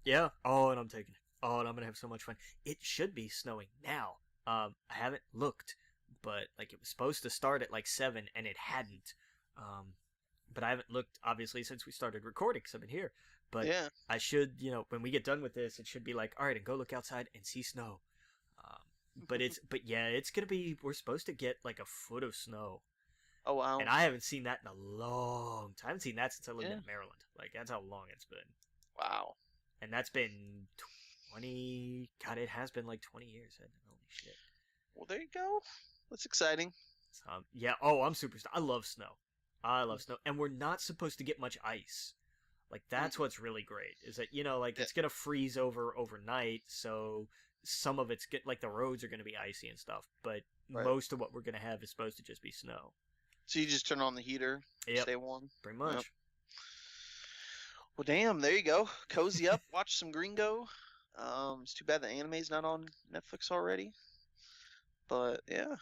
Yeah. Oh, and I'm taking it. Oh, and I'm gonna have so much fun. It should be snowing now. I haven't looked, but like it was supposed to start at like 7, and it hadn't. But I haven't looked obviously since we started recording, because I've been here. But yeah. I should, when we get done with this, it should be like, all right, and go look outside and see snow. But it's gonna be. We're supposed to get like a foot of snow. Oh wow! And I haven't seen that in a long time. I haven't seen that since I lived in Maryland. Like that's how long it's been. Wow! And that's been 20. God, it has been like 20 years. Holy shit! Well, there you go. That's exciting. Yeah. Oh, I'm super. I love snow. I love snow, and we're not supposed to get much ice. Like that's what's really great. Is that it's gonna freeze over overnight, so. Some of it's like the roads are going to be icy and stuff, but most of what we're going to have is supposed to just be snow. So you just turn on the heater, stay warm? Pretty much. Yep. Well, damn, there you go. Cozy up, watch some Gringo. It's too bad the anime's not on Netflix already. But, yeah.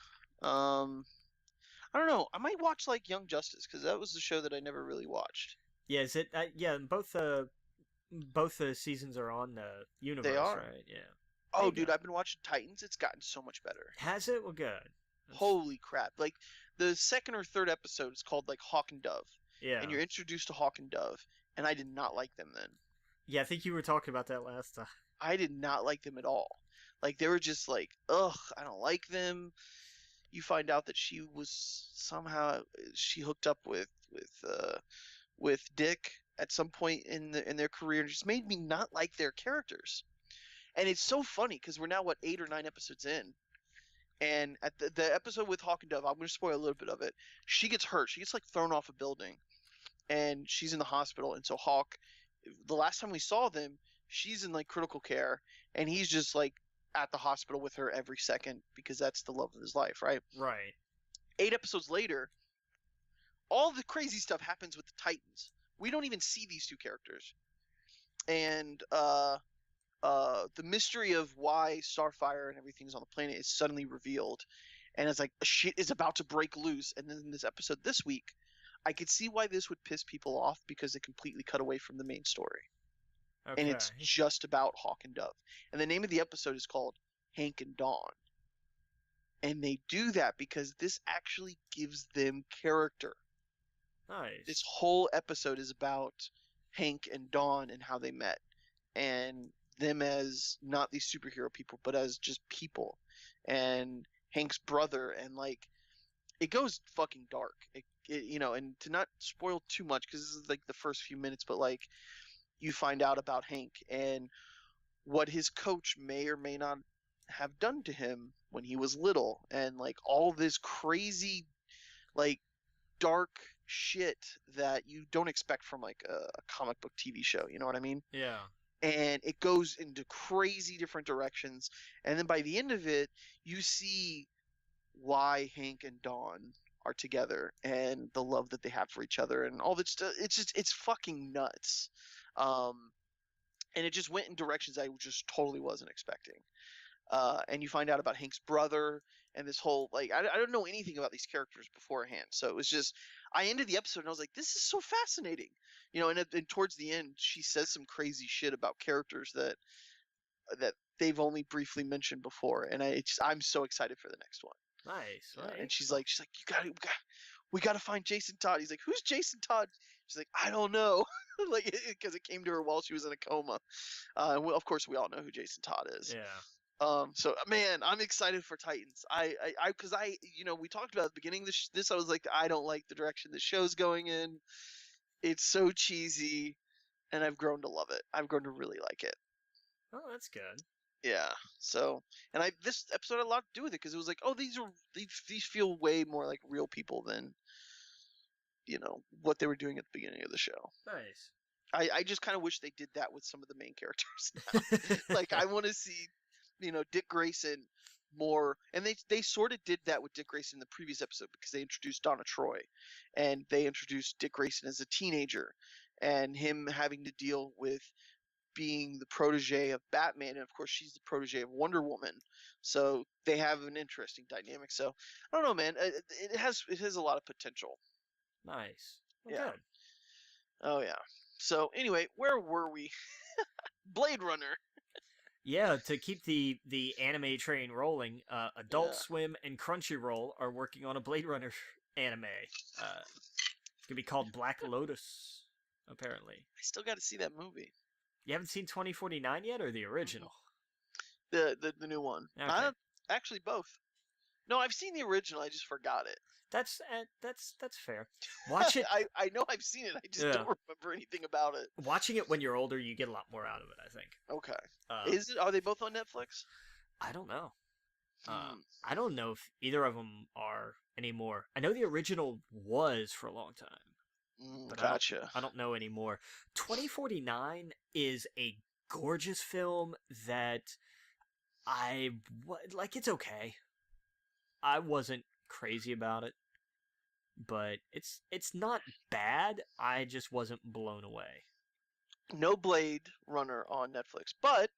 I don't know. I might watch like Young Justice because that was the show that I never really watched. Yeah, is it? Yeah, both the seasons are on the They universe, are. right? Yeah. There Oh, you go. dude, I've been watching Titans. It's gotten so much better. Has it? Well, good. Holy crap! Like the second or third episode is called like Hawk and Dove, Yeah. and you're introduced to Hawk and Dove, and I did not like them then. Yeah, I think you were talking about that last time. I did not like them at all. Like they were just like, ugh, I don't like them. You find out that she was somehow she hooked up with Dick at some point in their career, and just made me not like their characters. And it's so funny because we're now what 8 or 9 episodes in, and at the episode with Hawk and Dove, I'm going to spoil a little bit of it. She gets hurt. She gets like thrown off a building, and she's in the hospital. And so Hawk, the last time we saw them, she's in like critical care, and he's just like at the hospital with her every second because that's the love of his life, right? Right. 8 episodes later, all the crazy stuff happens with the Titans. We don't even see these two characters, and the mystery of why Starfire and everything's on the planet is suddenly revealed, and it's like shit is about to break loose. And then in this episode this week, I could see why this would piss people off because it completely cut away from the main story, Okay. and it's just about Hawk and Dove. And the name of the episode is called Hank and Dawn, and they do that because this actually gives them character. Nice. This whole episode is about Hank and Dawn and how they met, and them as not these superhero people, but as just people, and Hank's brother, and like it goes fucking dark. And to not spoil too much because this is like the first few minutes, but like you find out about Hank and what his coach may or may not have done to him when he was little, and like all this crazy, like dark shit that you don't expect from like a comic book TV show. You know what I mean? Yeah. And it goes into crazy different directions, and then by the end of it you see why Hank and Dawn are together and the love that they have for each other and all that stuff. It's fucking nuts. And it just went in directions I just totally wasn't expecting. And you find out about Hank's brother and this whole like I don't know anything about these characters beforehand, so it was just I ended the episode and I was like, this is so fascinating, and towards the end she says some crazy shit about characters that they've only briefly mentioned before, and I'm so excited for the next one. Nice. Right. And she's like we got to find Jason Todd. He's like, who's Jason Todd? She's like, I don't know. Like because it came to her while she was in a coma. Of course we all know who Jason Todd is. Yeah. So man, I'm excited for Titans. Because we talked about at the beginning of this. I was like, I don't like the direction the show's going in. It's so cheesy, and I've grown to love it. I've grown to really like it. Oh, that's good. Yeah. So, and this episode had a lot to do with it because it was like, oh, these feel way more like real people than what they were doing at the beginning of the show. Nice. I just kind of wish they did that with some of the main characters. Like I want to see Dick Grayson more, and they sort of did that with Dick Grayson in the previous episode because they introduced Donna Troy, and they introduced Dick Grayson as a teenager, and him having to deal with being the protege of Batman, and of course she's the protege of Wonder Woman, so they have an interesting dynamic. So I don't know, man. It has a lot of potential. Nice. Well, Yeah. Good. Oh yeah. So anyway, where were we? Blade Runner. Yeah, to keep the anime train rolling, Adult Yeah. Swim and Crunchyroll are working on a Blade Runner anime. It's gonna be called Black Lotus, apparently. I still got to see that movie. You haven't seen 2049 yet, or the original? The new one. Okay. Actually both. No, I've seen the original. I just forgot it. That's fair. Watch it. I know I've seen it. I just don't remember anything about it. Watching it when you're older, you get a lot more out of it, I think. Okay. Are they both on Netflix? I don't know. I don't know if either of them are anymore. I know the original was for a long time. But Gotcha. I don't know anymore. 2049 is a gorgeous film that it's okay. I wasn't crazy about it, but it's not bad. I just wasn't blown away. No Blade Runner on Netflix, but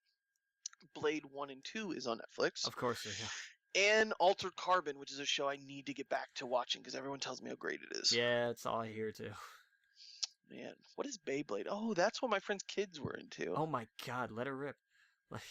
Blade 1 and 2 is on Netflix. Of course, yeah. And Altered Carbon, which is a show I need to get back to watching because everyone tells me how great it is. Yeah, that's all I hear too. Man, what is Beyblade? Oh, that's what my friend's kids were into. Oh my god, let her rip. Like,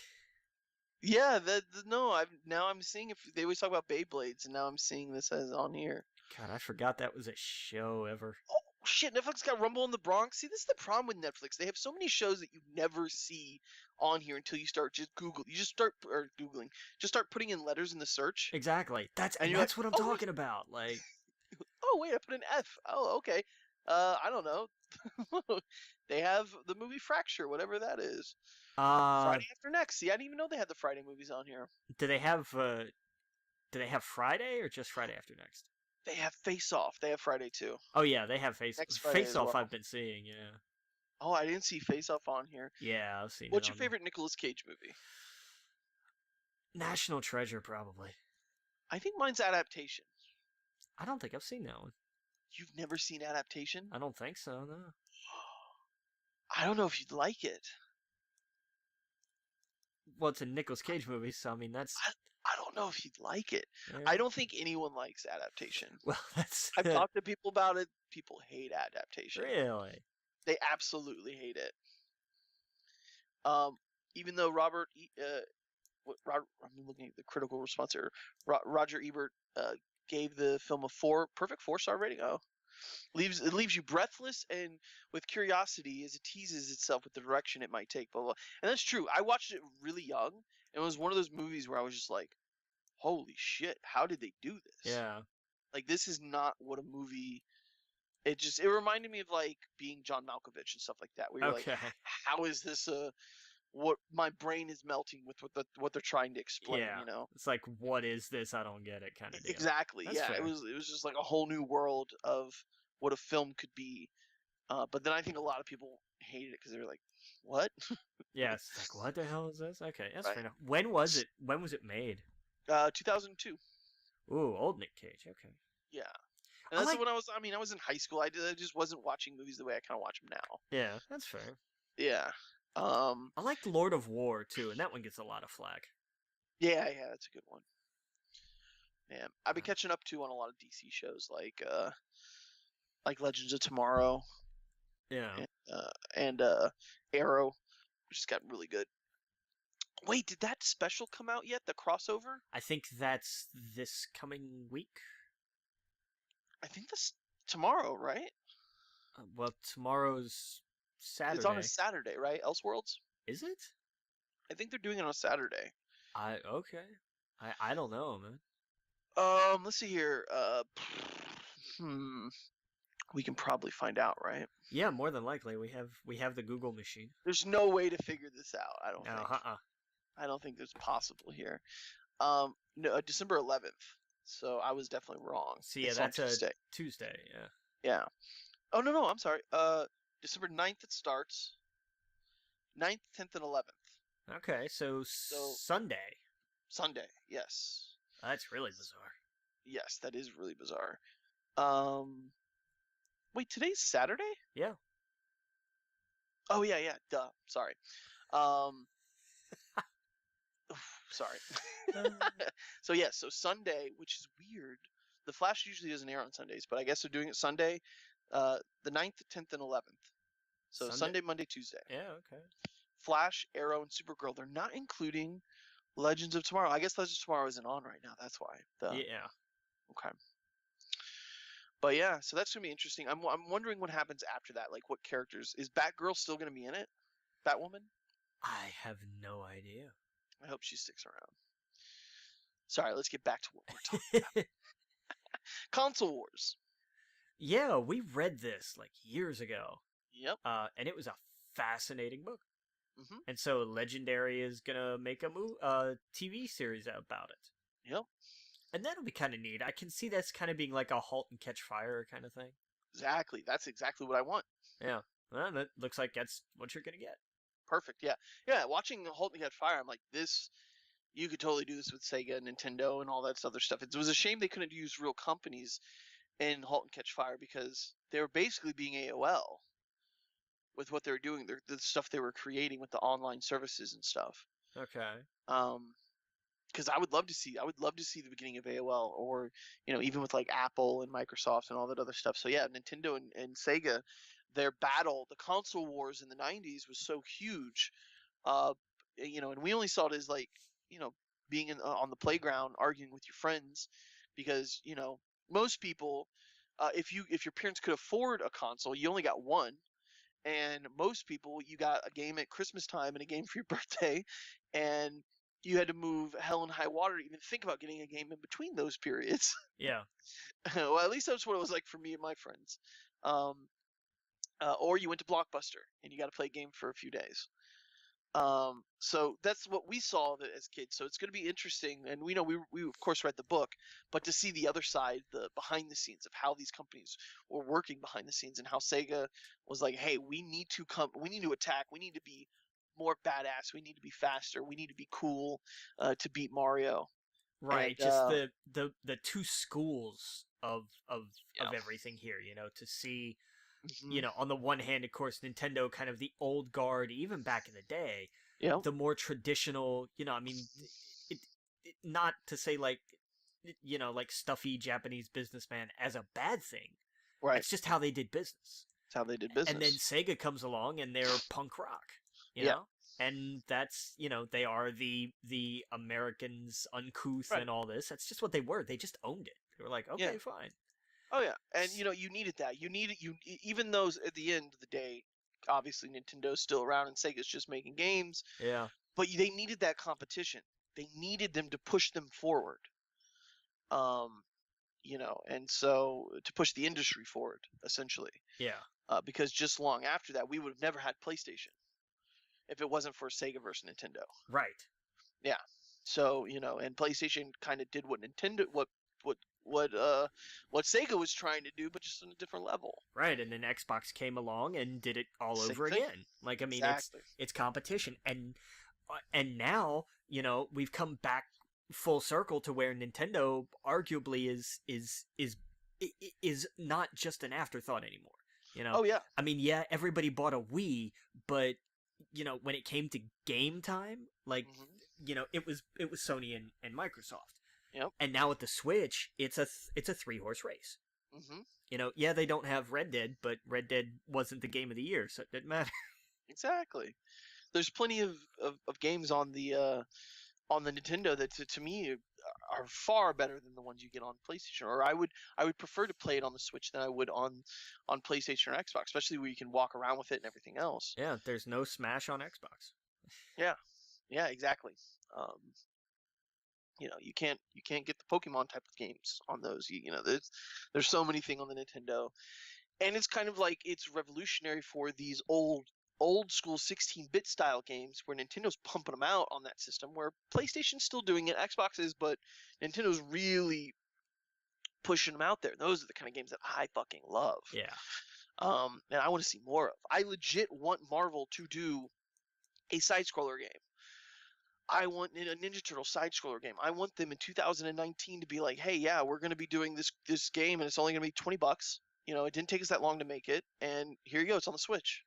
Yeah, no, I'm seeing if they always talk about Beyblades, and now I'm seeing this as on here. God, I forgot that was a show ever. Oh shit, Netflix got Rumble in the Bronx. See, this is the problem with Netflix. They have so many shows that you never see on here until you start just Google. You just start or Googling. Just start putting in letters in the search. Exactly. That's And you're that's like, what I'm talking about. Like, oh wait, I put an F. Oh, okay. I don't know. They have the movie Fracture, whatever that is. Friday After Next. See, I didn't even know they had the Friday movies on here. do they have Friday or just Friday After Next? They have Face Off. They have Friday too. Oh yeah, they have Next Friday Face as Off. well. I've been seeing, yeah. Oh, I didn't see Face Off on here. Yeah, I've seen What's it your on there. favorite Nicolas Cage movie? National Treasure, probably. I think mine's Adaptation. I don't think I've seen that one. You've never seen Adaptation? I don't think so, no. I don't know if you'd like it. Well, it's a Nicolas Cage movie, so I mean that's. I don't know if you'd like it. Yeah. I don't think anyone likes Adaptation. Well, that's. I've talked to people about it. People hate Adaptation. Really? They absolutely hate it. Even though I'm looking at the critical response here. Roger Ebert gave the film a perfect 4-star rating. Oh, it leaves you breathless and with curiosity as it teases itself with the direction it might take. Blah, blah. And that's true. I watched it really young, and it was one of those movies where I was just like, "Holy shit! How did they do this?" Yeah. Like, this is not what a movie. It reminded me of like being John Malkovich and stuff like that. Where you're like, how is this what my brain is melting with what they're trying to explain, Yeah. you know? It's like, what is this? I don't get it, kind of deal. Exactly. That's yeah. fair. It was just like a whole new world of what a film could be. But then I think a lot of people hated it because they were like, "What?" Yeah, it's like, what the hell is this? Okay, that's Right. fair enough. When was it? When was it made? 2002. Ooh, old Nick Cage. Okay. Yeah. And that's when I was in high school. I just wasn't watching movies the way I kind of watch them now. Yeah, that's fair. Yeah. I like Lord of War too, and that one gets a lot of flack. Yeah, that's a good one. Man, I've been catching up too on a lot of DC shows like Legends of Tomorrow. Yeah. And Arrow, which has gotten really good. Wait, did that special come out yet? The crossover? I think that's this coming week. I think that's tomorrow, right? Well, tomorrow's Saturday. It's on a Saturday, right? Elseworlds? Is it? I think they're doing it on a Saturday. Okay. I don't know, man. Let's see here. We can probably find out, right? Yeah, more than likely. We have the Google machine. There's no way to figure this out. I don't think. Uh-uh. I don't think there's possible here. No, December 11th. So I was definitely wrong. So yeah, it's that's on Tuesday. Tuesday. Yeah. Yeah. Oh no, I'm sorry. December 9th it starts. 9th, 10th, and 11th. Okay, so Sunday. Sunday, yes. That's really bizarre. Yes, that is really bizarre. Wait, today's Saturday? Yeah. Oh yeah, duh. Sorry. Sorry. So Sunday, which is weird. The Flash usually doesn't air on Sundays, but I guess they're doing it Sunday, the 9th, 10th, and 11th. So Sunday, Monday, Tuesday. Yeah, okay. Flash, Arrow, and Supergirl. They're not including Legends of Tomorrow. I guess Legends of Tomorrow isn't on right now. That's why. Yeah. Okay. But yeah, so that's gonna be interesting. I'm wondering what happens after that. Like, what characters is Batgirl still gonna be in it? Batwoman? I have no idea. I hope she sticks around. Sorry, let's get back to what we're talking about. Console Wars. Yeah, we read this like years ago. Yep. And it was a fascinating book. Mm-hmm. And so Legendary is gonna make a TV series about it. Yep. And that'll be kind of neat. I can see that's kind of being like a Halt and Catch Fire kind of thing. Exactly. That's exactly what I want. Yeah. Well, that looks like that's what you're gonna get. Perfect. Yeah. Yeah. Watching Halt and Catch Fire, I'm like, this. You could totally do this with Sega, Nintendo, and all that other stuff. It was a shame they couldn't use real companies in Halt and Catch Fire because they were basically being AOL with what they were doing, the stuff they were creating with the online services and stuff. Okay. because I would love to see the beginning of AOL, or even with like Apple and Microsoft and all that other stuff. So yeah, Nintendo and Sega, their battle, the console wars in the '90s was so huge. Uh, and we only saw it as like being on the playground arguing with your friends, because most people, if your parents could afford a console, you only got one. And most people, you got a game at Christmas time and a game for your birthday, and you had to move hell and high water to even think about getting a game in between those periods. Yeah. Well, at least that's what it was like for me and my friends. Um, or you went to Blockbuster and you got to play a game for a few days. So that's what we saw as kids. So it's going to be interesting, and we know we of course read the book, but to see the other side, the behind the scenes of how these companies were working behind the scenes, and how Sega was like, hey, we need to attack, we need to be more badass, we need to be faster, we need to be cool, to beat Mario. Right, And just the two schools of yeah. everything here, to see, Mm-hmm. on the one hand, of course, Nintendo, kind of the old guard, even back in the day, Yeah. the more traditional, I mean, not to say like, like stuffy Japanese businessman as a bad thing. Right. It's just how they did business. It's how they did business. And then Sega comes along and they're punk rock, you know? And that's, they are the Americans, uncouth, right. and all this. That's just what they were. They just owned it. They were like, okay, fine. Oh yeah, and you needed that. Even though at the end of the day, obviously Nintendo's still around and Sega's just making games. Yeah. But they needed that competition. They needed them to push them forward. And so to push the industry forward, essentially. Yeah. Because just long after that, we would have never had PlayStation if it wasn't for Sega versus Nintendo. Right. Yeah. So and PlayStation kind of did what Nintendo what Sega was trying to do, but just on a different level. Right, and then Xbox came along and did it all over again. Like, I mean, exactly. it's competition, and now we've come back full circle to where Nintendo arguably is not just an afterthought anymore. Oh yeah. I mean, yeah, everybody bought a Wii, but when it came to game time, like it was Sony and Microsoft. Yep. And now with the Switch, it's a 3-horse race. Mm-hmm. Yeah, they don't have Red Dead, but Red Dead wasn't the game of the year, so it didn't matter. Exactly. There's plenty of games on the Nintendo that to me are far better than the ones you get on PlayStation. Or I would prefer to play it on the Switch than I would on PlayStation or Xbox, especially where you can walk around with it and everything else. Yeah, there's no Smash on Xbox. Yeah, exactly. You can't get the Pokemon type of games on those. There's so many things on the Nintendo, and it's kind of like it's revolutionary for these old school 16-bit style games where Nintendo's pumping them out on that system, where PlayStation's still doing it, Xbox is, but Nintendo's really pushing them out there. Those are the kind of games that I fucking love. Yeah. And I want to see more of. I legit want Marvel to do a side-scroller game. I want a Ninja Turtle side-scroller game. I want them in 2019 to be like, hey, yeah, we're going to be doing this game, and it's only going to be $20. It didn't take us that long to make it, and here you go. It's on the Switch.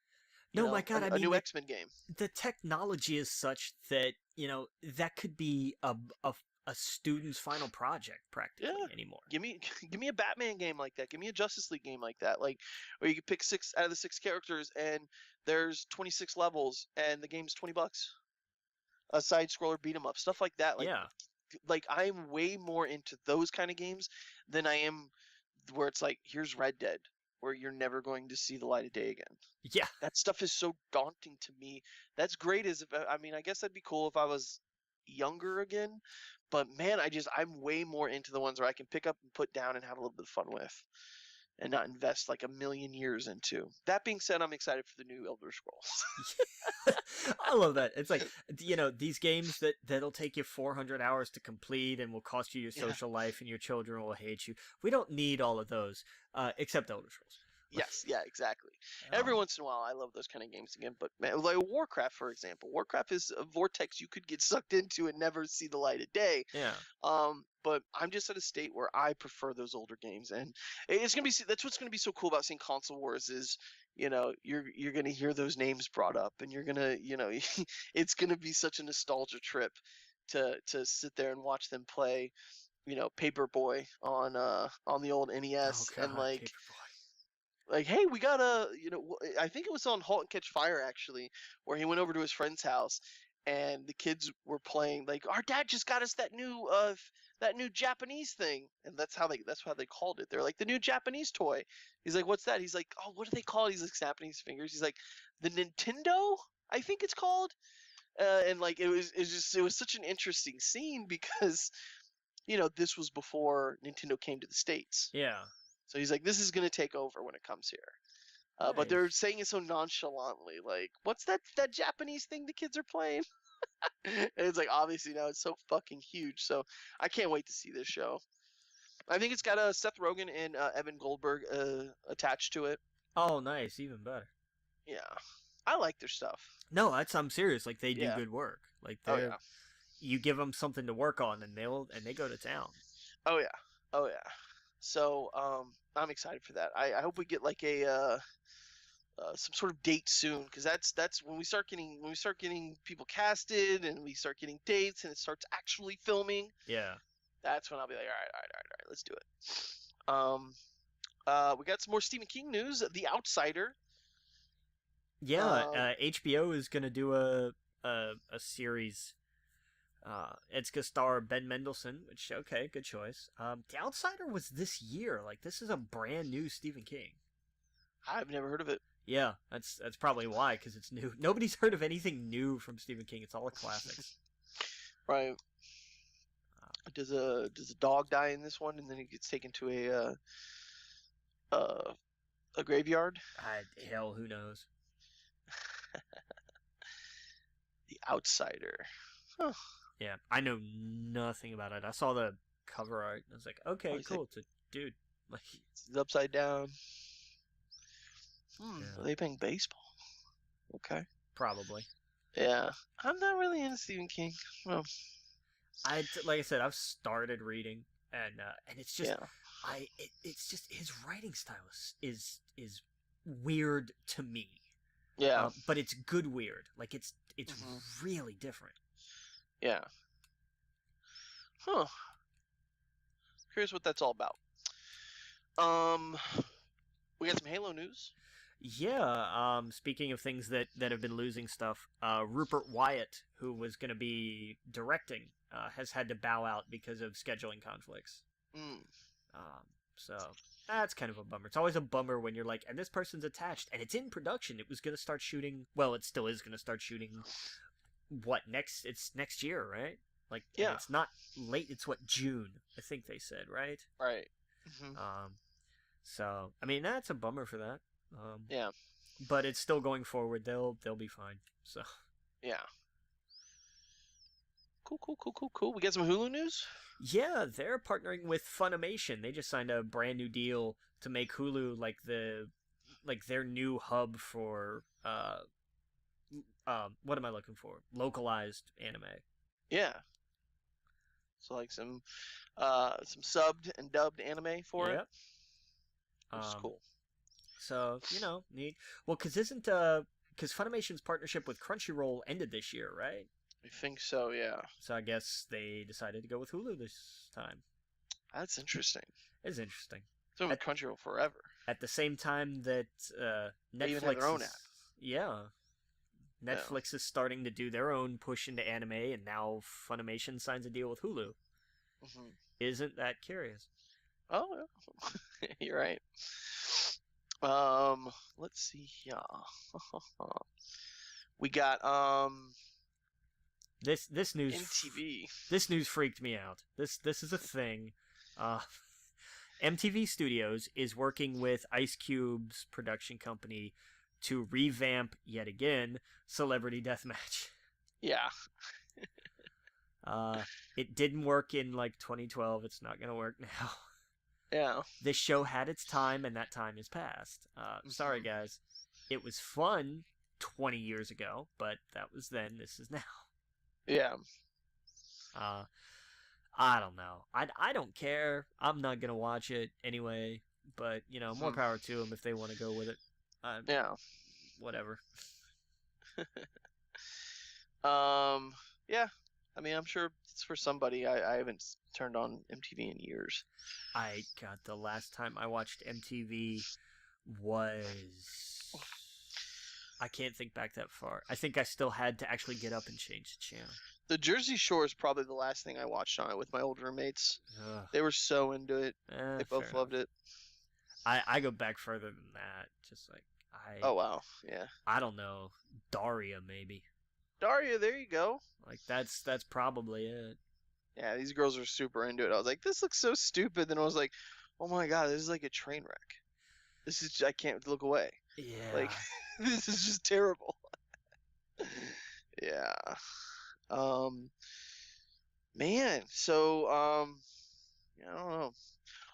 My God, a new X-Men game. The technology is such that that could be a student's final project practically anymore. Give me a Batman game like that. Give me a Justice League game like that. Like where you can pick 6 out of the 6 characters, and there's 26 levels, and the game's $20. A side scroller beat 'em up, stuff like that. Like I'm way more into those kind of games than I am where it's like, here's Red Dead, where you're never going to see the light of day again. Yeah, that stuff is so daunting to me. That's great I guess that'd be cool if I was younger again, but man, I'm way more into the ones where I can pick up and put down and have a little bit of fun with, and not invest like a million years into. That being said, I'm excited for the new Elder Scrolls. I love that. It's like, these games that'll take you 400 hours to complete and will cost you your social life, and your children will hate you. We don't need all of those, except Elder Scrolls. Yes, yeah, exactly. Every once in a while, I love those kind of games again. But man, like Warcraft, for example, Warcraft is a vortex you could get sucked into and never see the light of day. Yeah. But I'm just at a state where I prefer those older games, and it's gonna be. That's what's gonna be so cool about seeing console wars is, you're gonna hear those names brought up, and you're gonna, it's gonna be such a nostalgia trip. to sit there and watch them play, Paperboy on the old Oh NES, and God, Paperboy. hey, we got I think it was on *Halt and Catch Fire* actually, where he went over to his friend's house, and the kids were playing, like, our dad just got us that new Japanese thing, and that's how they called it. They're like, the new Japanese toy. He's like, what's that? He's like, oh, what do they call it? He's like snapping his fingers. He's like, the Nintendo, I think it's called. And like it was such an interesting scene because this was before Nintendo came to the States. Yeah. So he's like, this is gonna take over when it comes here. But Nice. they're saying it so nonchalantly, like, what's that Japanese thing the kids are playing? And it's like, obviously now it's so fucking huge. So I can't wait to see this show. I think it's got Seth Rogen and Evan Goldberg attached to it. Oh, nice, even better. Yeah, I like their stuff. No, I'm serious. Like, they do Yeah. good work. Like, Oh yeah. you give them something to work on, and they go to town. Oh yeah. So I'm excited for that. I hope we get like a some sort of date soon, because that's when we start getting people casted, and we start getting dates, and it starts actually filming. Yeah. That's when I'll be like, all right, let's do it. We got some more Stephen King news. The Outsider. Yeah. HBO is gonna do a series. It's gonna star Ben Mendelsohn, which, okay, good choice. The Outsider was this year. Like, this is a brand new Stephen King. I've never heard of it. Yeah, that's probably why, because it's new. Nobody's heard of anything new from Stephen King. It's all the classics. Right. Does a dog die in this one, and then he gets taken to a graveyard? Hell, who knows? The Outsider. Huh. Yeah, I know nothing about it. I saw the cover art, and I was like, okay, cool. It's a dude. Like, it's upside down. Yeah. Are they playing baseball? Okay. Probably. Yeah. I'm not really into Stephen King. Well, like I said, I've started reading, and it's just, yeah. It's just, his writing style is weird to me. Yeah. But it's good weird. Like, it's really different. Yeah. Huh. Curious what that's all about. We got some Halo news. Yeah, speaking of things that have been losing stuff, Rupert Wyatt, who was going to be directing, has had to bow out because of scheduling conflicts. So that's kind of a bummer. It's always a bummer when you're like, and this person's attached, and it's in production. It was going to start shooting, well, it still is going to start shooting, it's next year, right? Like, yeah. It's not late, it's June, I think they said, right? Right. So, I mean, that's a bummer for that. Yeah. But it's still going forward. They'll be fine. So. Yeah. Cool. We got some Hulu news? Yeah, they're partnering with Funimation. They just signed a brand new deal to make Hulu like their new hub for what am I looking for? Localized anime. Yeah. So like some subbed and dubbed anime for it. Which is cool. So, neat. Well, because Funimation's partnership with Crunchyroll ended this year, right? I think so, yeah. So I guess they decided to go with Hulu this time. That's interesting. It's interesting. It's been with Crunchyroll forever. At the same time that Netflix they even have their own app. Yeah. Netflix is starting to do their own push into anime, and now Funimation signs a deal with Hulu. Mm-hmm. Isn't that curious? Oh, yeah. You're right. Let's see here. We got this news MTV. This news freaked me out. This is a thing. MTV Studios is working with Ice Cube's production company to revamp yet again Celebrity Deathmatch. Yeah. It didn't work in like 2012. It's not gonna work now. Yeah. This show had its time, and that time is past. Sorry, guys. It was fun 20 years ago, but that was then. This is now. Yeah. I don't know. I don't care. I'm not gonna watch it anyway. But more power to them if they want to go with it. Yeah. Whatever. Yeah. I mean, I'm sure it's for somebody. I haven't turned on MTV in years. God, the last time I watched MTV was... I can't think back that far. I think I still had to actually get up and change the channel. The Jersey Shore is probably the last thing I watched on it with my old roommates. Ugh. They were so into it. They both loved it. I go back further than that. Just like Oh wow, yeah. I don't know, Daria maybe. Daria, there you go. Like that's probably it. Yeah, these girls are super into it. I was like, this looks so stupid. Then I was like, oh my god, this is like a train wreck. I can't look away. Yeah. Like, this is just terrible. Yeah. Man. So, I don't know.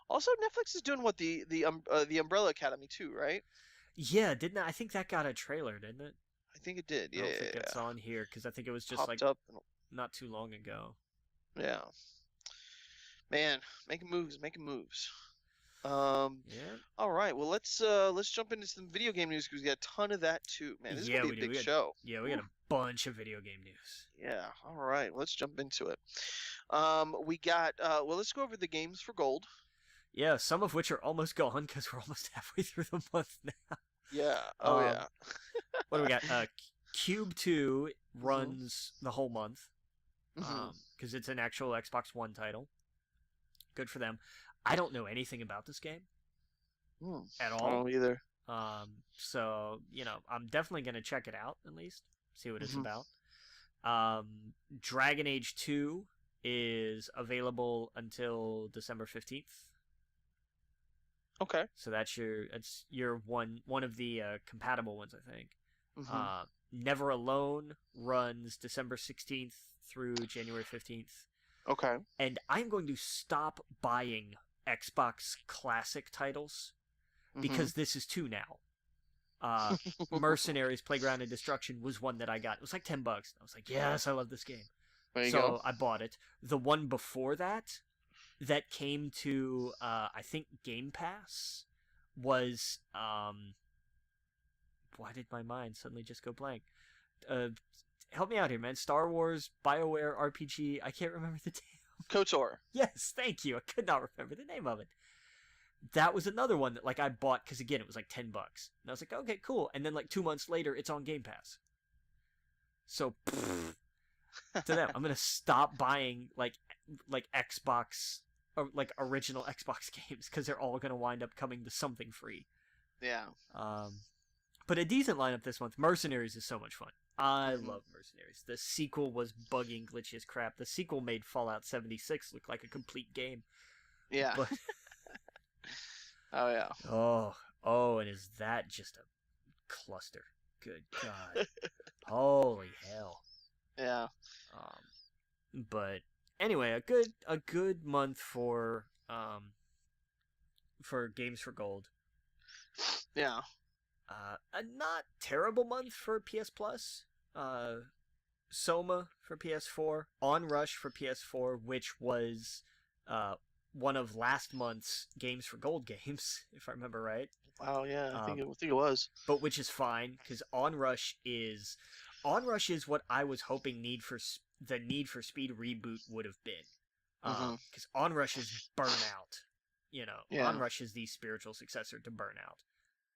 Also, Netflix is doing what the Umbrella Academy too, right? Yeah, didn't I think that got a trailer, didn't it? I think it did. Yeah, I don't think it's on here because I think it was just popped like up. not too long ago. Yeah. Man, making moves. Yeah. All right. Well, let's jump into some video game news because we got a ton of that too. Man, this is gonna be a big show. Yeah, we got a bunch of video game news. Yeah. All right. Let's jump into it. We got. Well, let's go over the games for gold. Yeah, some of which are almost gone because we're almost halfway through the month now. Yeah. Oh yeah. What do we got? Cube 2 runs the whole month because it's an actual Xbox One title. Good for them. I don't know anything about this game at all. I don't either. So, I'm definitely going to check it out, at least. See what it's about. Dragon Age 2 is available until December 15th. Okay. So that's your one of the compatible ones, I think. Never Alone runs December 16th through January 15th. Okay. And I'm going to stop buying Xbox Classic titles because this is 2 now. Mercenaries Playground of Destruction was one that I got. It was like $10. I was like, yes, I love this game. There you so go. I bought it. The one before that came to I think Game Pass was why did my mind suddenly just go blank? Help me out here, man. Star Wars, BioWare RPG. I can't remember the name. KOTOR. Yes, thank you. I could not remember the name of it. That was another one that I bought because again it was like $10, and I was like, okay, cool. And then 2 months later, it's on Game Pass. So to them, I'm gonna stop buying like Xbox or original Xbox games because they're all gonna wind up coming to something free. Yeah. But a decent lineup this month. Mercenaries is so much fun. I love Mercenaries. The sequel was buggy and glitchy as crap. The sequel made Fallout 76 look like a complete game. Yeah. But... oh yeah. Oh, and is that just a cluster? Good God. Holy hell. Yeah. But anyway, a good month for games for gold. Yeah. A not terrible month for PS Plus. Soma for PS4, Onrush for PS4, which was one of last month's Games for Gold games, if I remember right. Wow, yeah, I think it was. But which is fine because Onrush is what I was hoping the Need for Speed reboot would have been. Because Onrush is Burnout. Onrush is the spiritual successor to Burnout.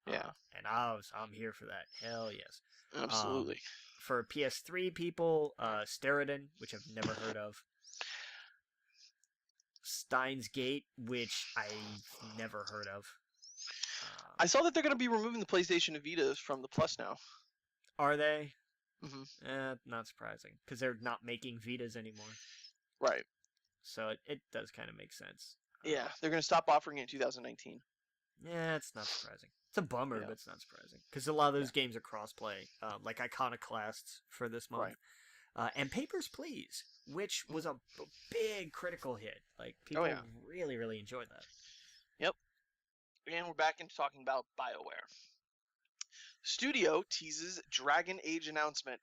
Yeah. And I'm here for that. Hell yes. Absolutely. For PS3 people, Steriden, which I've never heard of. Steins Gate, which I've never heard of. I saw that they're going to be removing the PlayStation Vitas from the Plus now. Are they? Not surprising, because they're not making Vitas anymore. Right. So it does kind of make sense. Yeah, they're going to stop offering it in 2019. Yeah, it's not surprising. It's a bummer, but it's not surprising. Because a lot of those games are cross-play, like Iconoclasts for this month. Right. And Papers, Please, which was a big critical hit. Like, people really, really enjoyed that. Yep. And we're back into talking about BioWare. Studio teases Dragon Age announcement.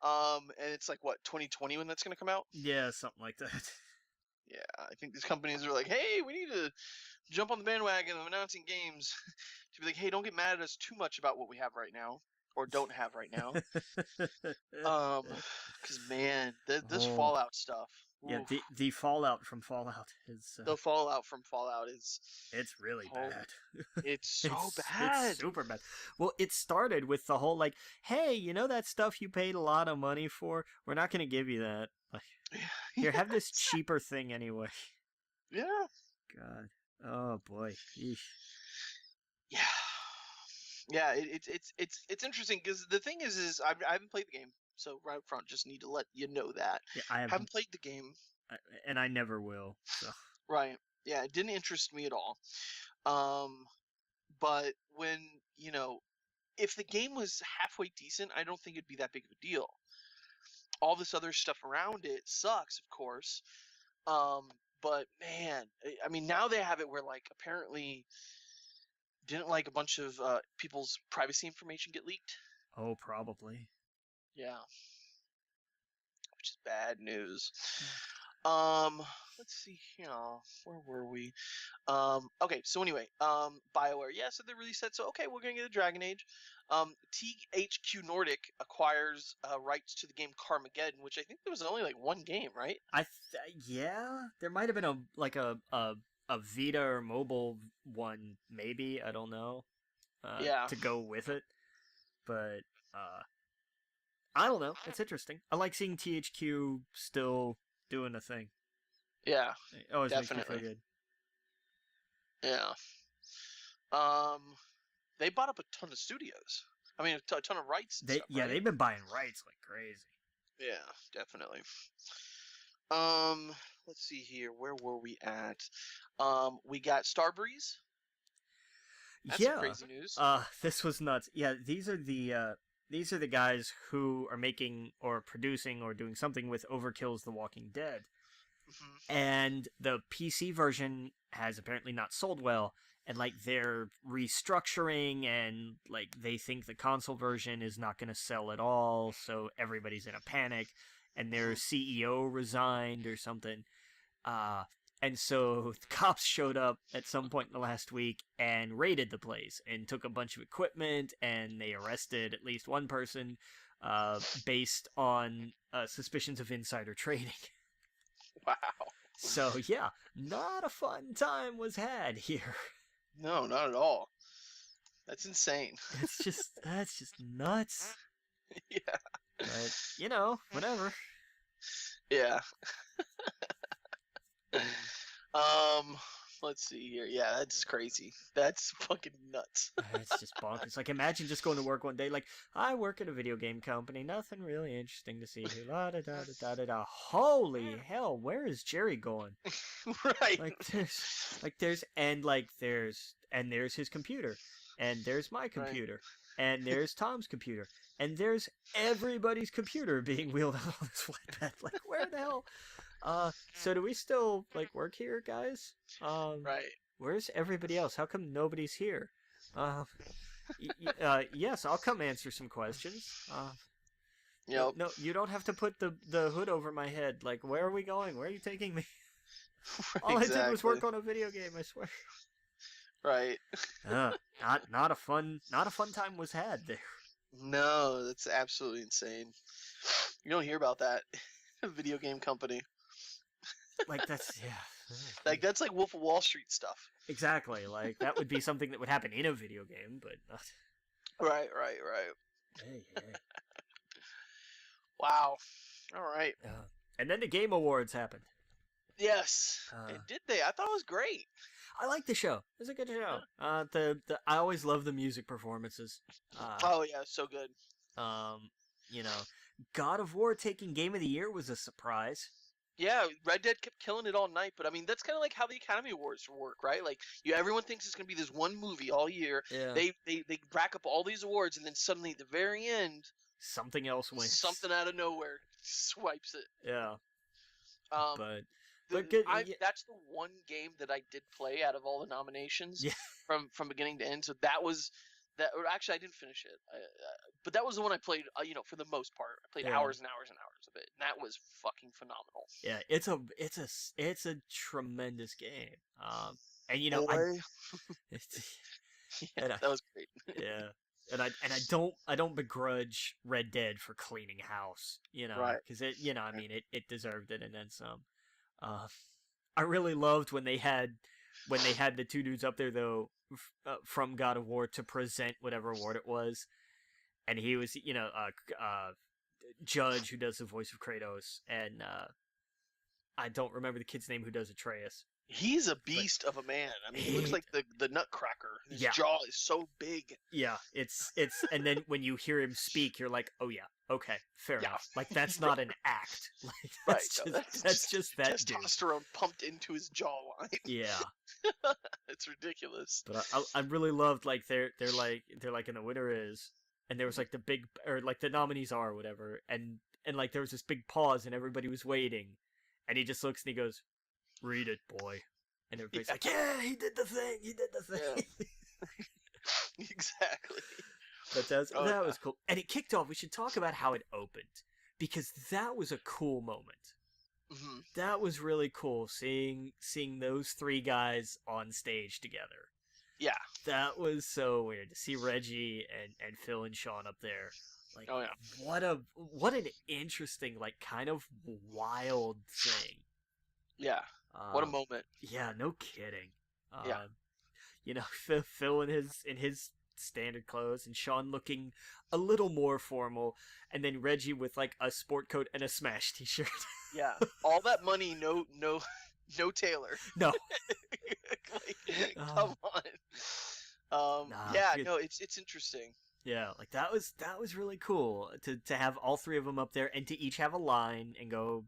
And it's 2020 when that's going to come out? Yeah, something like that. Yeah, I think these companies are like, hey, we need to jump on the bandwagon of announcing games to be like, hey, don't get mad at us too much about what we have right now. or don't have right now. Because man, this Oh, Fallout stuff. yeah, Oof, the fallout from Fallout is the Fallout from Fallout is it's really holy. bad. It's so It's bad. super bad. Well, it started with the whole like, hey, you know that stuff you paid a lot of money for? We're not gonna give you that. Like, here, have this cheaper thing anyway. Yeah. God. Oh boy. Eesh. Yeah. Yeah. It's interesting because the thing is I haven't played the game, so right up front, just need to let you know that Yeah, I haven't played the game. and I never will. So. Right. Yeah, it didn't interest me at all. But when if the game was halfway decent, I don't think it'd be that big of a deal. All this other stuff around it sucks, of course. But man, I mean, now they have it where like apparently didn't like a bunch of people's privacy information get leaked. Oh, probably. Yeah, which is bad news. Let's see here. Where were we? Okay, so anyway, BioWare, yeah, so they really said so. Okay, we're gonna get a Dragon Age. THQ Nordic acquires rights to the game Carmageddon, which I think there was only like one game, right? Yeah, there might have been a Vita or mobile one, maybe, I don't know. Yeah. To go with it, but I don't know. It's interesting. I like seeing THQ still doing a thing. Yeah. It always definitely. makes me feel good. Yeah. They bought up a ton of studios. I mean, a ton of rights. And stuff, right? They've been buying rights like crazy. Yeah, definitely. Let's see here. Where were we at? We got Starbreeze. That's some crazy news. This was nuts. Yeah, these are the guys who are making or producing or doing something with Overkill's The Walking Dead. Mm-hmm. And the PC version has apparently not sold well, and like they're restructuring, and like they think the console version is not going to sell at all, so everybody's in a panic, and their CEO resigned or something. And so the cops showed up at some point in the last week and raided the place and took a bunch of equipment, and they arrested at least one person based on suspicions of insider trading. Wow. So yeah, not a fun time was had here. No, not at all. That's insane. That's just nuts. Yeah. But whatever. Yeah. Let's see here. Yeah, that's crazy. That's fucking nuts. It's just bonkers. Like, imagine just going to work one day, like, I work at a video game company, nothing really interesting to see here. La da da da da da. Holy hell, where is Jerry going? Right. There's his computer, and there's my computer, and there's Tom's computer, and there's everybody's computer being wheeled out on this flatbed. Like, where the hell? So do we still work here, guys? Right. Where's everybody else? How come nobody's here? Yes, I'll come answer some questions. Yep. No, you don't have to put the hood over my head. Like, where are we going? Where are you taking me? All I did was work on a video game, I swear. Right. Not a fun time was had there. No, that's absolutely insane. You don't hear about that. A video game company. That's that's like Wolf of Wall Street stuff. Exactly. Like, that would be something that would happen in a video game, but not. Right. Hey. Wow. All right. And then the Game Awards happened. Yes. Did they? I thought it was great. I like the show. It was a good show. I always love the music performances. Oh yeah, so good. God of War taking Game of the Year was a surprise. Yeah, Red Dead kept killing it all night, but I mean that's kind of like how the Academy Awards work, right? Like everyone thinks it's gonna be this one movie all year. Yeah. They rack up all these awards, and then suddenly at the very end, something else wins. Something out of nowhere swipes it. Yeah. But good. That's the one game that I did play out of all the nominations. Yeah. From beginning to end. So that was that. Or actually, I didn't finish it. But that was the one I played. For the most part, I played hours and hours and hours of it. And that was fucking phenomenal. Yeah, it's a tremendous game. And that was great. Yeah. And I don't begrudge Red Dead for cleaning house, you know, Right. because I mean, it deserved it and then some. Uh, I really loved when they had the two dudes up there though from God of War to present whatever award it was, and he was Judge who does the voice of Kratos, and I don't remember the kid's name who does Atreus. He's a beast of a man. I mean, he looks like the Nutcracker. His jaw is so big. Yeah, it's and then when you hear him speak, you're like, oh yeah, okay, fair enough. Like that's not an act. Like that's just that testosterone pumped into his jawline. Yeah, it's ridiculous. But I really loved like they're like and the winner is, and there was like the big or like the nominees are or whatever, and like there was this big pause and everybody was waiting, and he just looks and he goes, "Read it, boy," and everybody's like, "Yeah, he did the thing. He did the thing." Yeah. Exactly. But that was cool, and it kicked off. We should talk about how it opened because that was a cool moment. Mm-hmm. That was really cool seeing those three guys on stage together. Yeah, that was so weird to see Reggie and Phil and Sean up there. Like, oh yeah, what an interesting, like, kind of wild thing. Yeah, what a moment. Yeah, no kidding. Yeah, you know, Phil in his standard clothes and Sean looking a little more formal, and then Reggie with like a sport coat and a Smash t-shirt. Yeah, all that money, no tailor. No. Like, come on. No, it's interesting. Yeah, like that was really cool to have all three of them up there and to each have a line and go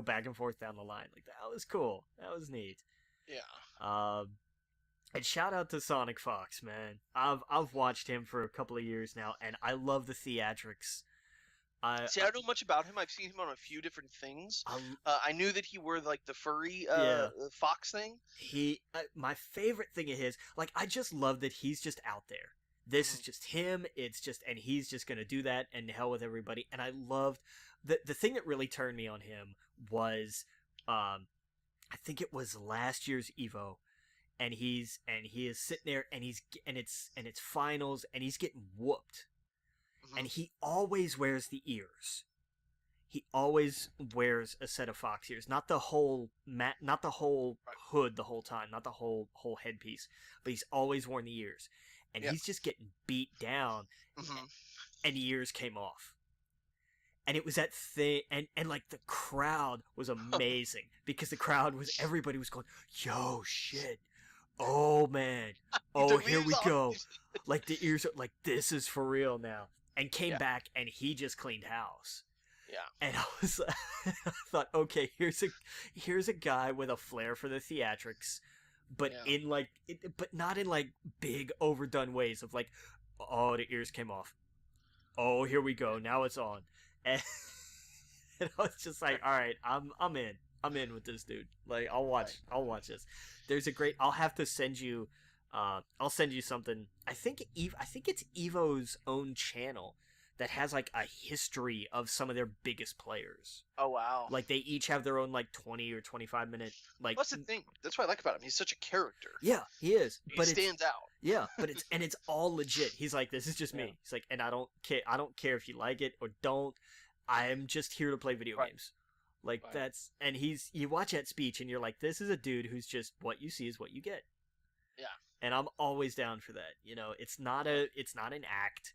back and forth down the line. Like that was cool. That was neat. Yeah. And shout out to Sonic Fox, man. I've watched him for a couple of years now, and I love the theatrics. I don't know much about him. I've seen him on a few different things. I knew that he wore like the furry fox thing. My favorite thing of his, like I just love that he's just out there. This is just him. It's just, and he's just gonna do that and hell with everybody. And I loved the thing that really turned me on him was, I think it was last year's Evo. And he is sitting there, and it's finals, and he's getting whooped, and he always wears the ears. He always wears a set of fox ears, not the whole hood the whole time, not the whole headpiece, but he's always worn the ears, and he's just getting beat down, and the ears came off. And it was that thing, and like the crowd was amazing because everybody was going, yo, shit. Oh man! Oh, here we go! Like the ears are like, this is for real now. And came back, and he just cleaned house. Yeah. And I thought, okay, here's a guy with a flair for the theatrics, but but not in like big overdone ways of like, oh, the ears came off. Oh, here we go. Now it's on. And I was just like, all right, I'm in. I'm in with this dude. Like, I'll watch this. There's a great. I'll have to send you. I'll send you something. I think it's Evo's own channel that has like a history of some of their biggest players. Oh wow! Like they each have their own like 20 or 25 minute like. What's the thing? That's what I like about him. He's such a character. Yeah, he is. He stands out. Yeah, but it's all legit. He's like, this is just me. He's like, and I don't care. I don't care if you like it or don't. I'm just here to play video games. Like that's, and you watch that speech and you're like, this is a dude who's just, what you see is what you get. Yeah. And I'm always down for that. You know, it's not an act.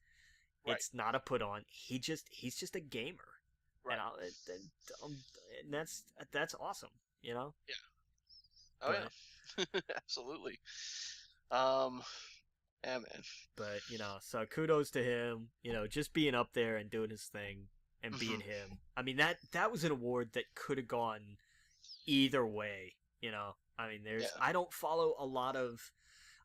Right. It's not a put on. He's just a gamer. Right. And that's awesome. You know? Yeah. Oh yeah. Absolutely. Yeah, man. But, you know, so kudos to him, you know, just being up there and doing his thing. And being him. I mean, that was an award that could have gone either way, you know. I mean, I don't follow a lot of,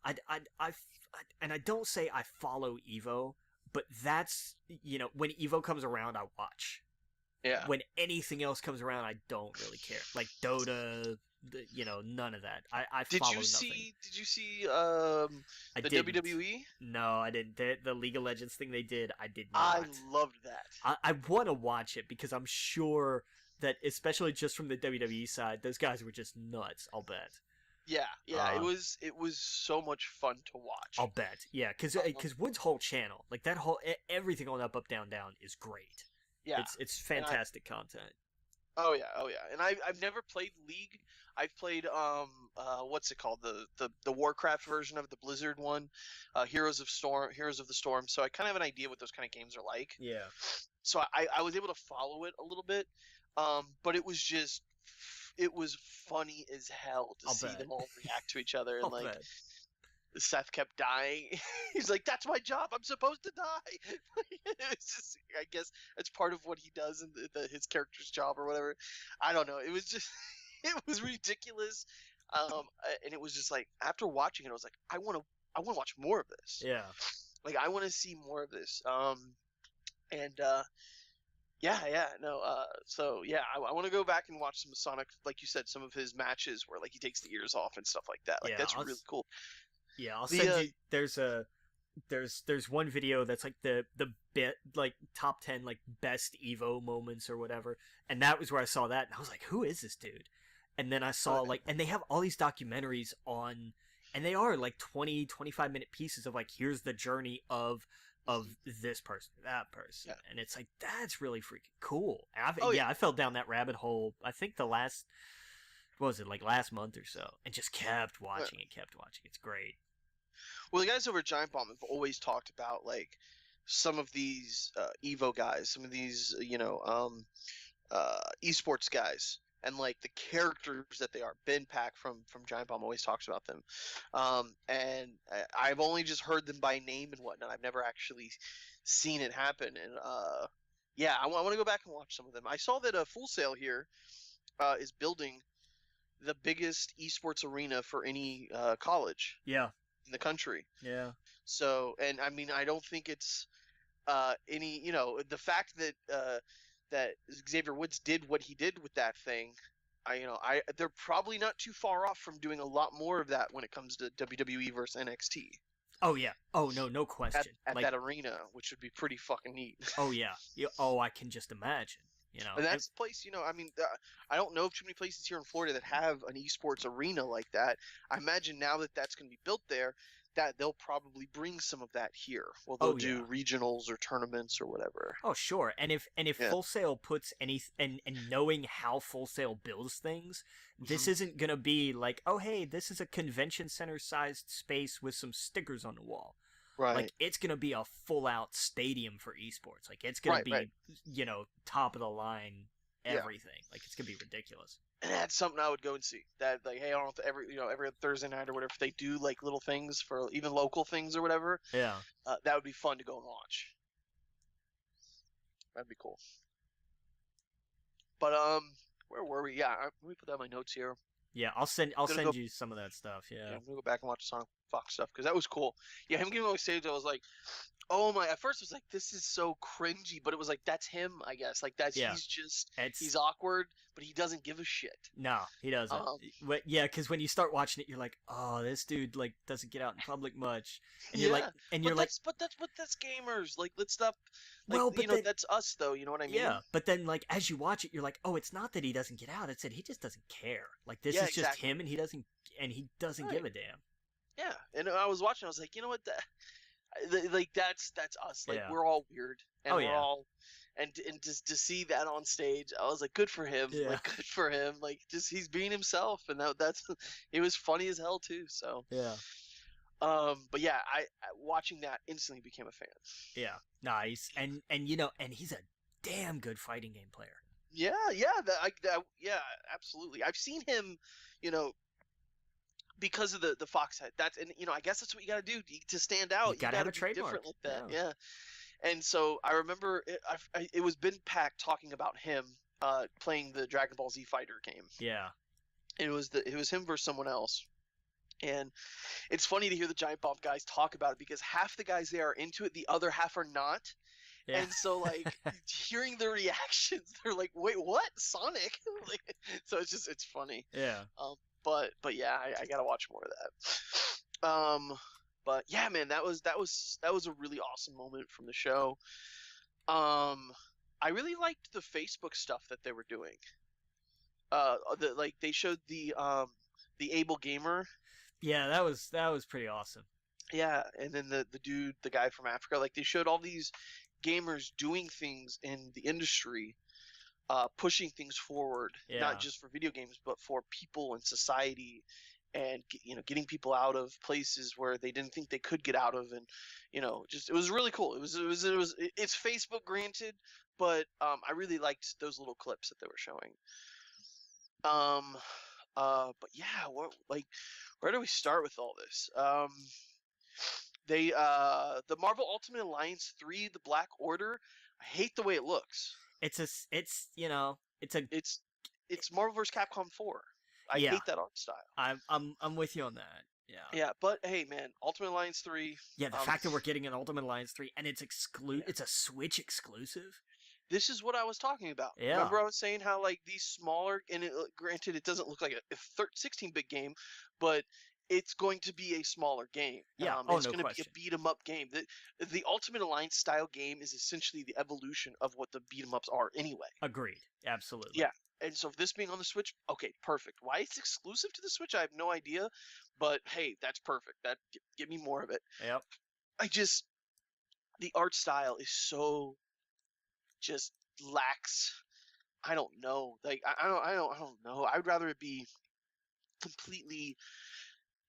and I don't say I follow Evo, but that's, you know, when Evo comes around, I watch. Yeah. When anything else comes around, I don't really care. Like Dota, you know, none of that. I follow nothing. Did you see the WWE? No, I didn't. The League of Legends thing they did, I did not. I loved that. I want to watch it because I'm sure that, especially just from the WWE side, those guys were just nuts. I'll bet. Yeah. It was so much fun to watch. I'll bet. Yeah, because Wood's whole channel, like that whole everything on up down down is great. Yeah, it's fantastic content. Oh yeah. And I've never played League. I've played what's it called, the Warcraft version of the Blizzard one, Heroes of the Storm. So I kind of have an idea what those kind of games are like. Yeah. So I was able to follow it a little bit, but it was funny as hell to see them all react to each other, and like Seth kept dying. He's like, "That's my job. I'm supposed to die." It's just, I guess it's part of what he does in his character's job or whatever. I don't know. It was just, it was ridiculous, and it was just like, after watching it, I was like, I want to watch more of this. Yeah. Like, I want to see more of this. So yeah, I want to go back and watch some of Sonic, like you said, some of his matches where like he takes the ears off and stuff like that. Like that's really cool. Yeah, I'll send you. There's one video that's like the bit like top 10 like best Evo moments or whatever, and that was where I saw that, and I was like, who is this dude? And then I saw like, and they have all these documentaries on, and they are like 20-25 minute pieces of like, here's the journey of this person, that person, and it's like, that's really freaking cool. And I fell down that rabbit hole. I think last month or so, and just kept watching it. It's great. Well, the guys over at Giant Bomb have always talked about like some of these Evo guys, some of these esports guys, and like the characters that they are. Ben Pack from Giant Bomb always talks about them, and I've only just heard them by name and whatnot. I've never actually seen it happen, and I want to go back and watch some of them. I saw that Full Sail here is building the biggest esports arena for any college. Yeah. In the country. Yeah. So, and I mean, I don't think it's the fact that that Xavier Woods did what he did with that thing. They're probably not too far off from doing a lot more of that when it comes to WWE versus NXT. Oh yeah. Oh no question. At that arena, which would be pretty fucking neat. Oh yeah. Oh, I can just imagine. And that's the place, I mean, I don't know of too many places here in Florida that have an esports arena like that. I imagine now that that's going to be built there, that they'll probably bring some of that here. Well, they'll do regionals or tournaments or whatever. Oh, sure. And if Full Sail puts and knowing how Full Sail builds things, this isn't going to be like, oh, hey, this is a convention center sized space with some stickers on the wall. Right. Like, it's going to be a full-out stadium for esports. Like, it's going to be, top of the line everything. Yeah. Like, it's going to be ridiculous. And that's something I would go and see. That, like, hey, I don't know if every Thursday night or whatever, if they do, like, little things for even local things or whatever. Yeah. That would be fun to go and watch. That'd be cool. But, where were we? Yeah, let me put that in my notes here. Yeah, I'll send you some of that stuff. Yeah, I'm gonna go back and watch the Sonic Fox stuff because that was cool. Yeah, him getting on stage, I was like, oh my! At first, I was like, this is so cringy, but it was like, that's him, I guess. Like he's awkward, but he doesn't give a shit. No, he doesn't. Because when you start watching it, you're like, oh, this dude like doesn't get out in public much, and you're like, but that's gamers. Like, let's stop. Like, that's us though. You know what I mean? Yeah, but then like as you watch it, you're like, oh, it's not that he doesn't get out. It's that he just doesn't care. Like this is just him, and he doesn't give a damn. Yeah, and I was watching. I was like, you know what? Like that's us. Like we're all weird, and we're all, and just to see that on stage, I was like, good for him. Yeah. Like good for him. Like just he's being himself, and that's it was funny as hell too. So yeah. But yeah, I watching that instantly became a fan. Yeah, nice, and he's a damn good fighting game player. Yeah, absolutely. I've seen him, because of the fox head. I guess that's what you got to do to stand out. You got to have a trademark. Different like that. Yeah. And so I remember it was Ben Pack talking about him playing the Dragon Ball Z Fighter game. Yeah. It was him versus someone else. And it's funny to hear the Giant Bomb guys talk about it because half the guys there are into it, the other half are not. Yeah. And so, like, hearing the reactions, they're like, "Wait, what? Sonic?" So it's funny. Yeah. But yeah, I gotta watch more of that. But yeah, man, that was a really awesome moment from the show. I really liked the Facebook stuff that they were doing. They showed the the Able Gamer. Yeah, that was pretty awesome. Yeah, and then the guy from Africa, like they showed all these gamers doing things in the industry, pushing things forward, not Yeah. just for video games, but for people and society, and getting people out of places where they didn't think they could get out of, and just it was really cool. It's Facebook, granted, but I really liked those little clips that they were showing. But yeah, where do we start with all this? The Marvel Ultimate Alliance 3, the Black Order. I hate the way it looks. It's It's Marvel vs. Capcom 4. I Yeah. hate that art style. I'm with you on that. Yeah. Yeah, but hey, man, Ultimate Alliance 3. Yeah, the fact that we're getting an Ultimate Alliance 3 and it's it's a Switch exclusive. This is what I was talking about. Yeah. Remember I was saying how like these smaller, and granted it doesn't look like a 16-bit game, but it's going to be a smaller game. Yeah, it's no going to question. be a beat 'em up game. The Ultimate Alliance style game is essentially the evolution of what the beat 'em ups are anyway. Agreed. Absolutely. Yeah. And so this being on the Switch, okay, perfect. Why it's exclusive to the Switch, I have no idea. But hey, that's perfect. Give me more of it. Yep. The art style is so just lacks. I don't know. Like I don't know. I'd rather it be completely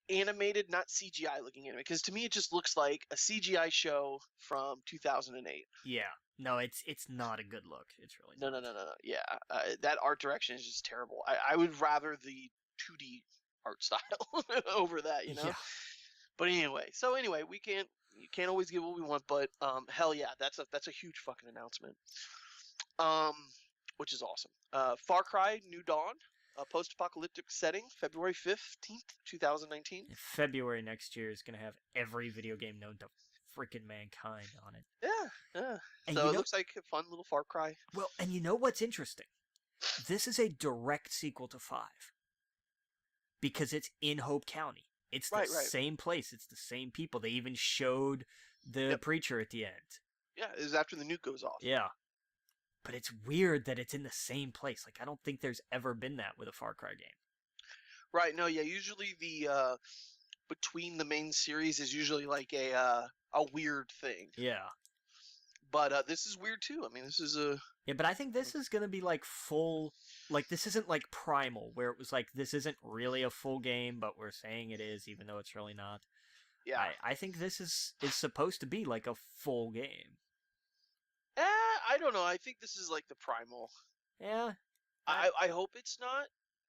animated, not CGI looking anime, because to me it just looks like a CGI show from 2008. Yeah. No, it's not a good look. It's really not. No. Yeah, that art direction is just terrible. I would rather the 2D art style over that, Yeah. But anyway, you can't always get what we want, but hell yeah, that's a huge fucking announcement. Which is awesome. Far Cry New Dawn, a post-apocalyptic setting, February 15th, 2019. February next year is going to have every video game known to freaking mankind on it. Yeah. And so it looks like a fun little Far Cry. Well, and you know what's interesting? This is a direct sequel to 5. Because it's in Hope County. It's the same place. It's the same people. They even showed the preacher at the end. Yeah, it was after the nuke goes off. Yeah. But it's weird that it's in the same place. Like, I don't think there's ever been that with a Far Cry game. Right, no, yeah, usually the, between the main series is usually like a weird thing. Yeah. But this is weird too. I mean, this is a... Yeah, but I think this is going to be like full... Like, this isn't like Primal, where it was like, this isn't really a full game, but we're saying it is, even though it's really not. Yeah. I think this is supposed to be like a full game. I don't know. I think this is like the Primal. Yeah. I hope it's not.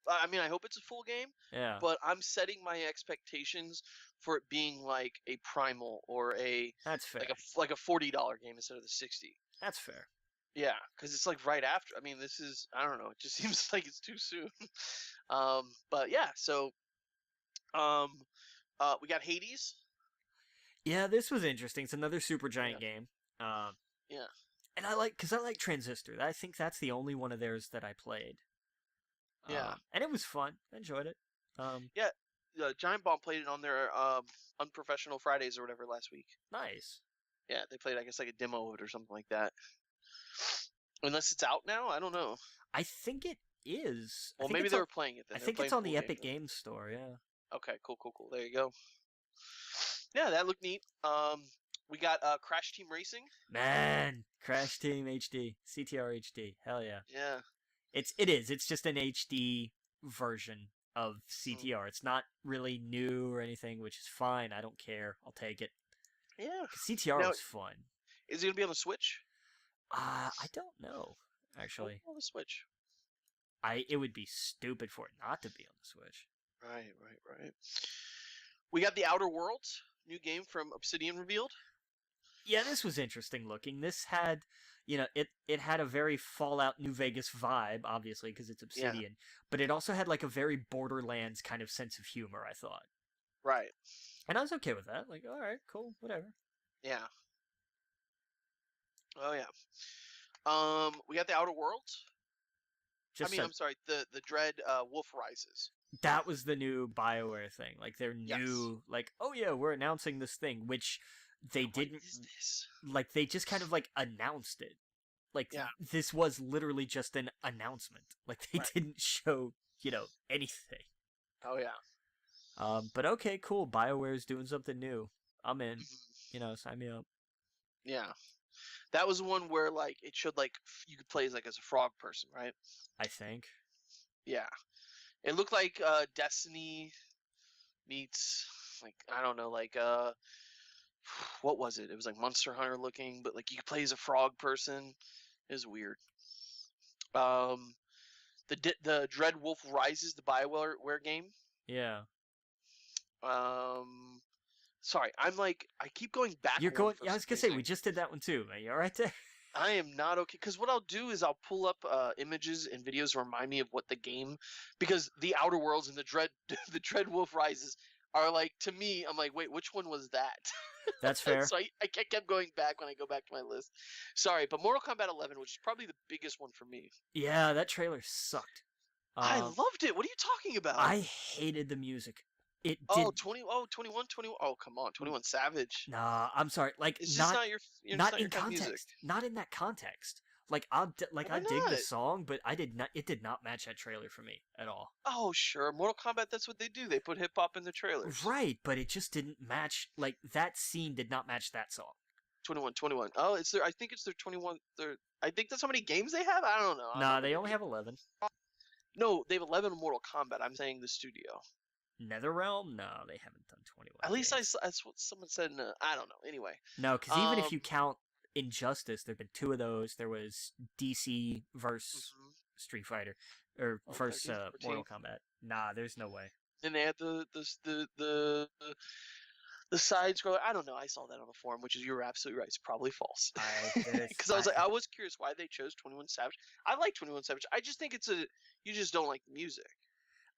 I mean, I hope it's a full game. Yeah. But I'm setting my expectations for it being like a Primal or a... That's fair. Like a $40 game instead of the $60. That's fair. Yeah, because it's like right after. I mean, this is... I don't know. It just seems like it's too soon. But yeah, so... we got Hades. Yeah, this was interesting. It's another Supergiant game. Yeah. And I like Transistor. I think that's the only one of theirs that I played. Yeah. And it was fun. I enjoyed it. Yeah, Giant Bomb played it on their Unprofessional Fridays or whatever last week. Nice. Yeah, they played, I guess, like a demo of it or something like that. Unless it's out now, I don't know. I think it is. Well, maybe they were playing it then. I think it's on the Epic Games Store, yeah. Okay, cool. There you go. Yeah, that looked neat. We got Crash Team Racing. Man, Crash Team HD, CTR HD, hell yeah. Yeah. It is. It's just an HD version of CTR. It's not really new or anything, which is fine. I don't care. I'll take it. Yeah. CTR was fun. Is it gonna be on the Switch? I don't know, actually. On the Switch. It would be stupid for it not to be on the Switch. Right. We got The Outer Worlds, new game from Obsidian revealed. Yeah, this was interesting looking. This had, it had a very Fallout New Vegas vibe, obviously, because it's Obsidian. But it also had like a very Borderlands kind of sense of humor, I thought. Right. And I was okay with that. Like, all right, cool, whatever. Yeah. Oh yeah. We got The Outer Worlds. I'm sorry, the Dread Wolf Rises. That was the new BioWare thing. Like, their new, like, oh yeah, we're announcing this thing, which they didn't... What is this? Like, they just kind of, like, announced it. Like, this was literally just an announcement. Like, they didn't show, anything. Oh yeah. But okay, cool. BioWare's doing something new. I'm in. Mhm. You know, sign me up. Yeah, that was one where like it showed like you could play as a frog person, right? I think. Yeah, it looked like Destiny meets like I don't know what was it? It was like Monster Hunter looking, but like you could play as a frog person. It was weird. Um, the Dread Wolf Rises, the BioWare game. Yeah. Um, sorry, I keep going back You're one going. for Yeah, I some was gonna say reason. we just did that one too, man. You all right there? I am not okay because what I'll do is I'll pull up images and videos to remind me of what the game, because the Outer Worlds and the Dread the Dread Wolf Rises are like to me. I'm like, wait, which one was that? That's fair. So I kept going back when I go back to my list. Sorry, but Mortal Kombat 11, which is probably the biggest one for me. Yeah, that trailer sucked. I Um, loved it. What are you talking about? I hated the music. It Oh, did. 21, 21. Oh, come on, 21 Savage. Nah, I'm sorry. Like It's just not not your. It's not not your in kind of music. context. Not in that context. Like Why I dig the not? song, but I did not. It did not match that trailer for me at all. Oh, sure. Mortal Kombat. That's what they do. They put hip hop in the trailers. Right, but it just didn't match. Like that scene did not match that song. 21, 21. Oh, it's their. I think it's their 21. I think that's how many games they have. I don't know. I'm Nah, not they really only have 11. No, they have 11 Mortal Kombat. I'm saying the studio. NetherRealm? No, they haven't done 21 At least games. that's what someone said. I don't know. Anyway. No, because even if Um. you count Injustice, there've been 2 of those. There was DC versus Mhm. Street Fighter, or Oh, versus 13, Mortal 14. Kombat. Nah, there's no way. Then they had the side scroller. I don't know. I saw that on the forum, which is you're absolutely right. It's probably false. There's Because I was curious why they chose 21 Savage. I like 21 Savage. I just think you just don't like the music.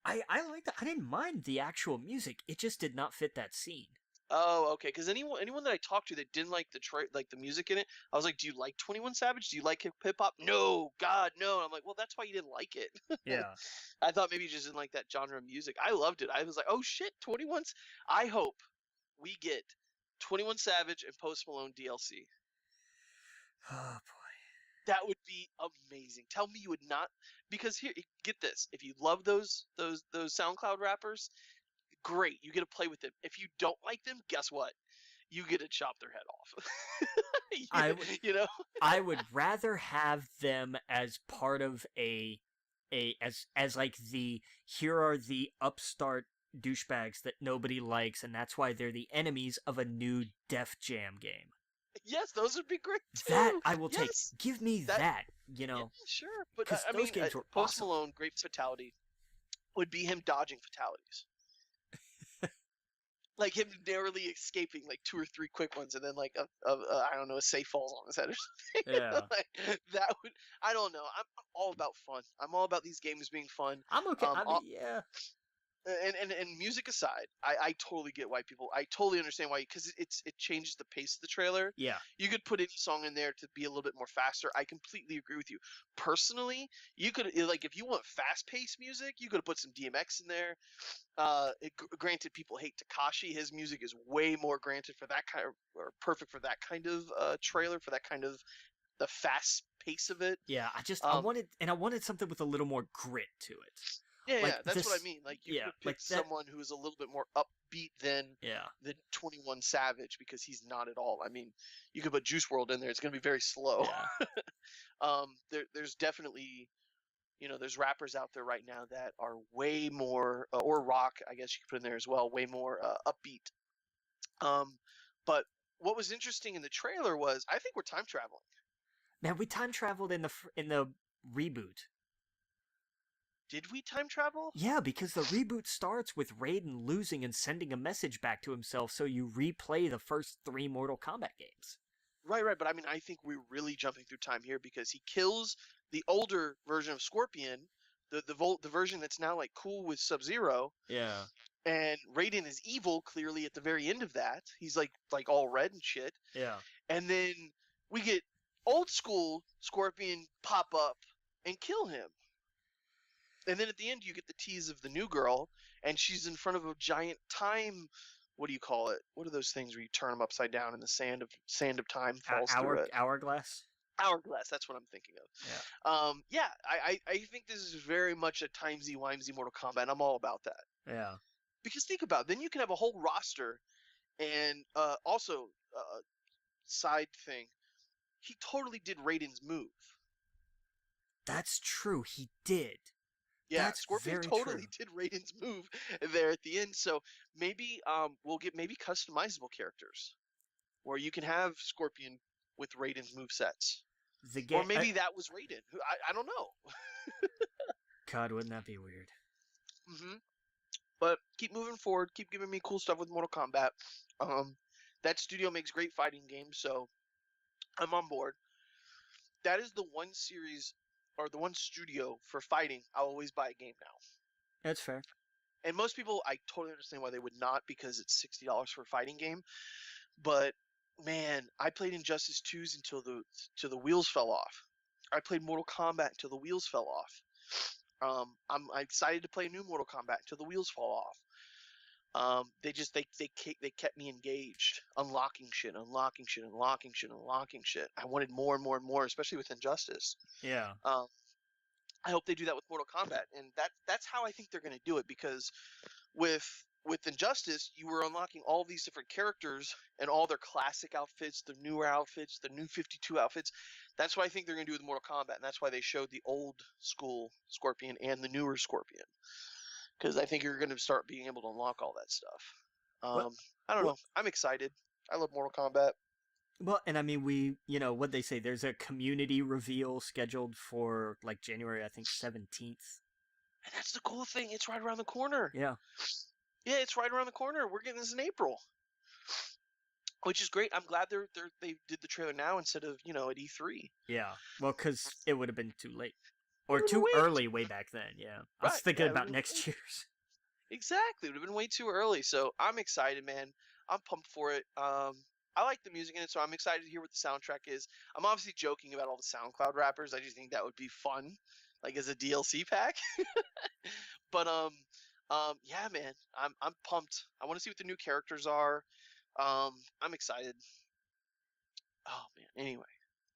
I like that. I didn't mind the actual music. It just did not fit that scene. Oh, okay. Because anyone that I talked to that didn't like the music in it, I was like, do you like 21 Savage? Do you like hip hop? No, God, no. And I'm like, well, that's why you didn't like it. Yeah. I thought maybe you just didn't like that genre of music. I loved it. I was like, oh shit, 21's. I hope we get 21 Savage and Post Malone DLC. Oh boy. That would be amazing. Tell me you would not, because here, get this: if you love those SoundCloud rappers, great, you get to play with them. If you don't like them, guess what? You get to chop their head off. I you know? I would rather have them as part of as like the here are the upstart douchebags that nobody likes, and that's why they're the enemies of a new Def Jam game. Yes, those would be great too. That I will take. Yes, Give me that, you know. yeah, sure. But 'Cause I those mean, games were Post awesome. Malone, great fatality would be him dodging fatalities. Like him narrowly escaping like 2 or 3 quick ones, and then like I don't know, a safe falls on his head or something. Yeah. Like, that would, I don't know. I'm all about fun. I'm all about these games being fun. I'm okay. I mean, All, yeah. and music aside, I totally get why people. I totally understand why, because it changes the pace of the trailer. Yeah. You could put any song in there to be a little bit more faster. I completely agree with you. Personally, you could like if you want fast-paced music, you could have put some DMX in there. Granted, people hate Takashi. His music is way more granted for that kind of, or perfect for that kind of trailer, for that kind of the fast pace of it. Yeah. I wanted something with a little more grit to it. Yeah, Like yeah, that's what this- I mean. Like you yeah, could pick like that- someone who is a little bit more upbeat than Yeah. 21 Savage, because he's not at all. I mean, you could put Juice World in there; it's gonna be very slow. Yeah. There's definitely, there's rappers out there right now that are way more, or rock, I guess you could put in there as well, way more upbeat. But what was interesting in the trailer was, I think we're time traveling. Man, we time traveled in the reboot. Did we time travel? Yeah, because the reboot starts with Raiden losing and sending a message back to himself, so you replay the first 3 Mortal Kombat games. Right. But I mean, I think we're really jumping through time here, because he kills the older version of Scorpion, the version that's now like cool with Sub-Zero, Yeah. and Raiden is evil clearly at the very end of that. He's like all red and shit. Yeah. And then we get old school Scorpion pop up and kill him. And then at the end, you get the tease of the new girl, and she's in front of a giant time. What do you call it? What are those things where you turn them upside down and the sand of time falls through it? Hourglass. Hourglass. That's what I'm thinking of. Yeah. I think this is very much a timesy-wimesy Mortal Kombat. I'm all about that. Yeah. Because think about it, then you can have a whole roster, and also side thing, he totally did Raiden's move. That's true. He did. Yeah, That's Scorpion very totally true. did Raiden's move there at the end. So maybe we'll get maybe customizable characters where you can have Scorpion with Raiden's move sets. The Or game. maybe that was Raiden. I don't know. God, wouldn't that be weird? hmm But keep moving forward. Keep giving me cool stuff with Mortal Kombat. That studio makes great fighting games, so I'm on board. That is the one series or the one studio for fighting I'll always buy a game now. That's fair. And most people, I totally understand why they would not, because it's $60 for a fighting game. But man, I played Injustice 2s until the wheels fell off. I played Mortal Kombat until the wheels fell off. I'm excited to play new Mortal Kombat until the wheels fall off. They kept me engaged, unlocking shit. I wanted more and more and more, especially with Injustice. Yeah. I hope they do that with Mortal Kombat, and that's how I think they're going to do it, because with Injustice, you were unlocking all these different characters and all their classic outfits, the newer outfits, the new 52 outfits. That's what I think they're going to do with Mortal Kombat, and that's why they showed the old school Scorpion and the newer Scorpion, because I think you're going to start being able to unlock all that stuff. What? I don't know. I'm excited. I love Mortal Kombat. Well, and I mean, what they say, there's a community reveal scheduled for, like, January, I think, 17th. And that's the cool thing. It's right around the corner. Yeah. Yeah, it's right around the corner. We're getting this in April, which is great. I'm glad they did the trailer now instead of, at E3. Yeah. Well, because it would have been too late. Or too early way back then, yeah. I was thinking about next year's. Exactly. It would have been way too early. So I'm excited, man. I'm pumped for it. I like the music in it, so I'm excited to hear what the soundtrack is. I'm obviously joking about all the SoundCloud rappers. I just think that would be fun, like as a DLC pack. But yeah, man, I'm pumped. I want to see what the new characters are. I'm excited. Oh man. Anyway,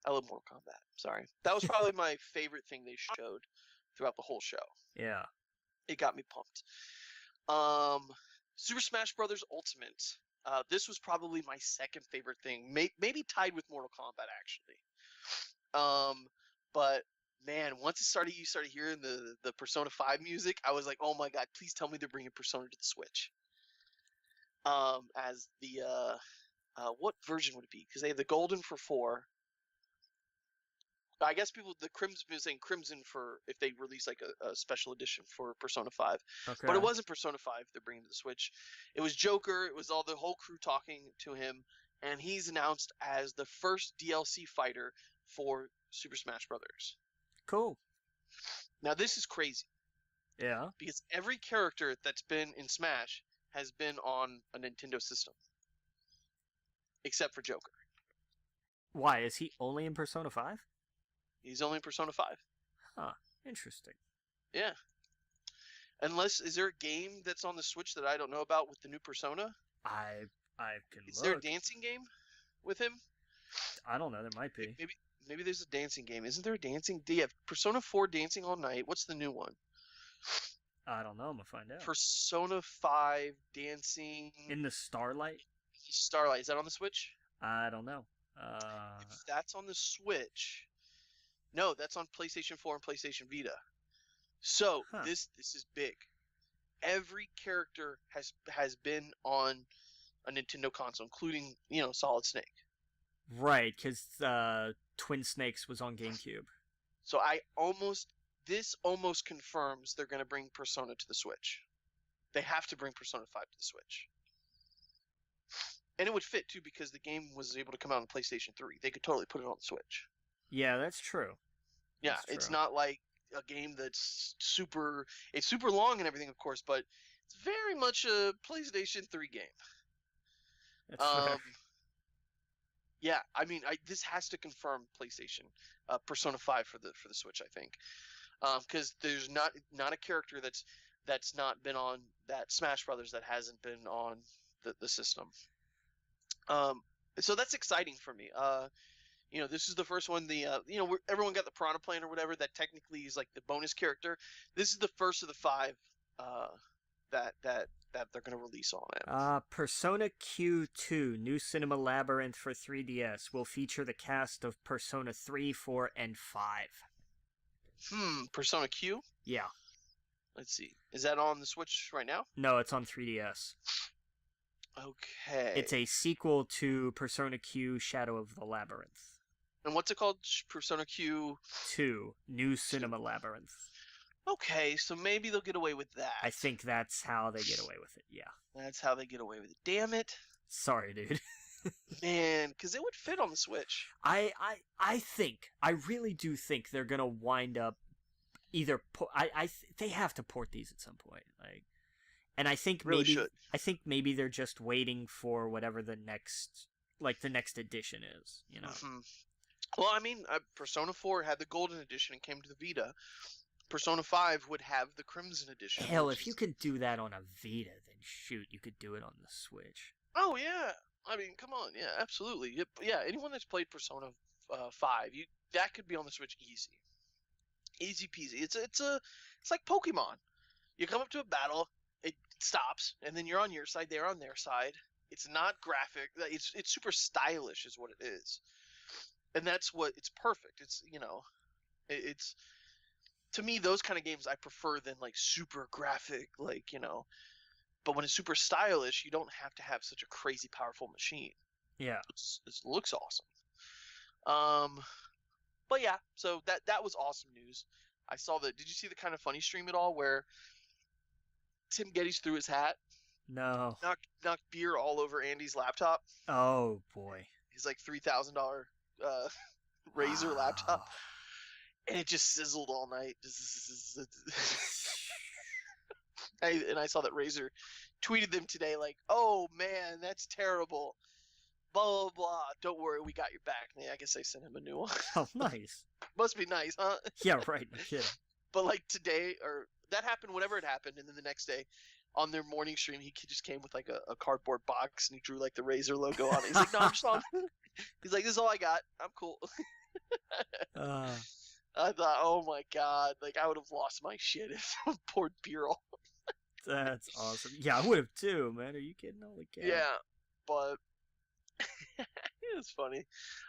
I love Mortal Kombat. Sorry, that was probably my favorite thing they showed throughout the whole show. Yeah. It got me pumped. Super Smash Bros. Ultimate. This was probably my second favorite thing, maybe tied with Mortal Kombat actually. But man, once you started hearing the Persona 5 music, I was like, oh my god, please tell me they're bringing Persona to the Switch. As the what version would it be? Because they have the Golden for 4. I guess the Crimson been saying Crimson for if they release like a special edition for Persona 5. Okay. But it wasn't Persona 5 they're bringing to the Switch. It was Joker. It was all the whole crew talking to him, and he's announced as the first DLC fighter for Super Smash Brothers. Cool. Now this is crazy. Yeah. Because every character that's been in Smash has been on a Nintendo system, except for Joker. Why is he only in Persona 5? He's only in Persona 5. Huh. Interesting. Yeah. Is there a game that's on the Switch that I don't know about with the new Persona? I can look. Is there a dancing game with him? I don't know. There might be. Maybe there's a dancing game. Isn't there a dancing? Do you have Persona 4 Dancing All Night? What's the new one? I don't know. I'm gonna find out. Persona 5 Dancing in the Starlight. Starlight. Is that on the Switch? I don't know. If that's on the Switch. No, that's on PlayStation 4 and PlayStation Vita. So this is big. Every character has been on a Nintendo console, including Solid Snake. Right, because Twin Snakes was on GameCube. So this almost confirms they're going to bring Persona to the Switch. They have to bring Persona 5 to the Switch. And it would fit too, because the game was able to come out on PlayStation 3. They could totally put it on the Switch. Yeah, that's true. Yeah, it's not like a game that's it's super long and everything, of course, but it's very much a PlayStation 3 game. That's fair. Yeah, I mean, this has to confirm PlayStation Persona 5 for the Switch, I think, because there's not a character that's not been on that Smash Brothers that hasn't been on the system. So that's exciting for me. This is the first one. Everyone got the Piranha Plant or whatever. That technically is like the bonus character. This is the first of the 5 that that they're going to release on it. Persona Q2 New Cinema Labyrinth for 3DS will feature the cast of Persona 3, 4, and 5. Persona Q? Yeah. Let's see. Is that on the Switch right now? No, it's on 3DS. Okay. It's a sequel to Persona Q Shadow of the Labyrinth. And what's it called? Persona Q 2 New Cinema Labyrinth. Okay, so maybe they'll get away with that. I think that's how they get away with it, yeah. That's how they get away with it. Damn it. Sorry, dude. Man, because it would fit on the Switch. I really do think they're gonna wind up either. They have to port these at some point, like, and I think maybe they're just waiting for whatever the next edition is, you know. Mm-hmm. Well, I mean, Persona 4 had the Golden Edition and came to the Vita. Persona 5 would have the Crimson Edition. Hell, if you can do that on a Vita, then shoot, you could do it on the Switch. Oh, yeah. I mean, come on. Yeah, absolutely. Yeah, anyone that's played Persona 5, that could be on the Switch easy. Easy peasy. It's like Pokemon. You come up to a battle, it stops, and then you're on your side, they're on their side. It's not graphic. It's super stylish is what it is. And that's what, it's perfect. It's, you know, it's, to me, those kind of games I prefer than, like, super graphic, like, you know. But when it's super stylish, you don't have to have such a crazy powerful machine. Yeah. It looks awesome. But yeah, so that was awesome news. Did you see the Kind of Funny stream at all where Tim Geddes threw his hat? No. Knocked beer all over Andy's laptop. Oh, boy. His, like, $3,000 Razer laptop. And it just sizzled all night. And I saw that Razer tweeted them today like, oh, man, that's terrible. Blah, blah, blah. Don't worry, we got your back. And I guess I sent him a new one. Oh, nice. Must be nice, huh? Yeah, right. No kidding. But, like, today, or that happened whenever it happened, and then the next day, on their morning stream, he just came with, like, a cardboard box, and he drew, like, the Razer logo on it. He's like, no, I'm just on. He's like, this is all I got. I'm cool. I thought, oh my god, like, I would have lost my shit if someone poured beer all. That's awesome. Yeah, I would have too, man. Are you kidding? Holy cow. Yeah, but it was funny.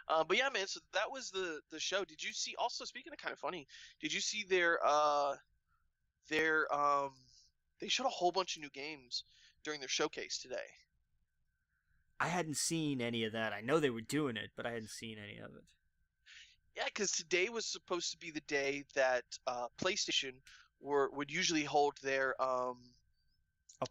But yeah, man. So that was the show. Did you see? Also, speaking of Kind of Funny, did you see they showed a whole bunch of new games during their showcase today? I hadn't seen any of that. I know they were doing it, but I hadn't seen any of it. Yeah, because today was supposed to be the day that PlayStation would usually hold their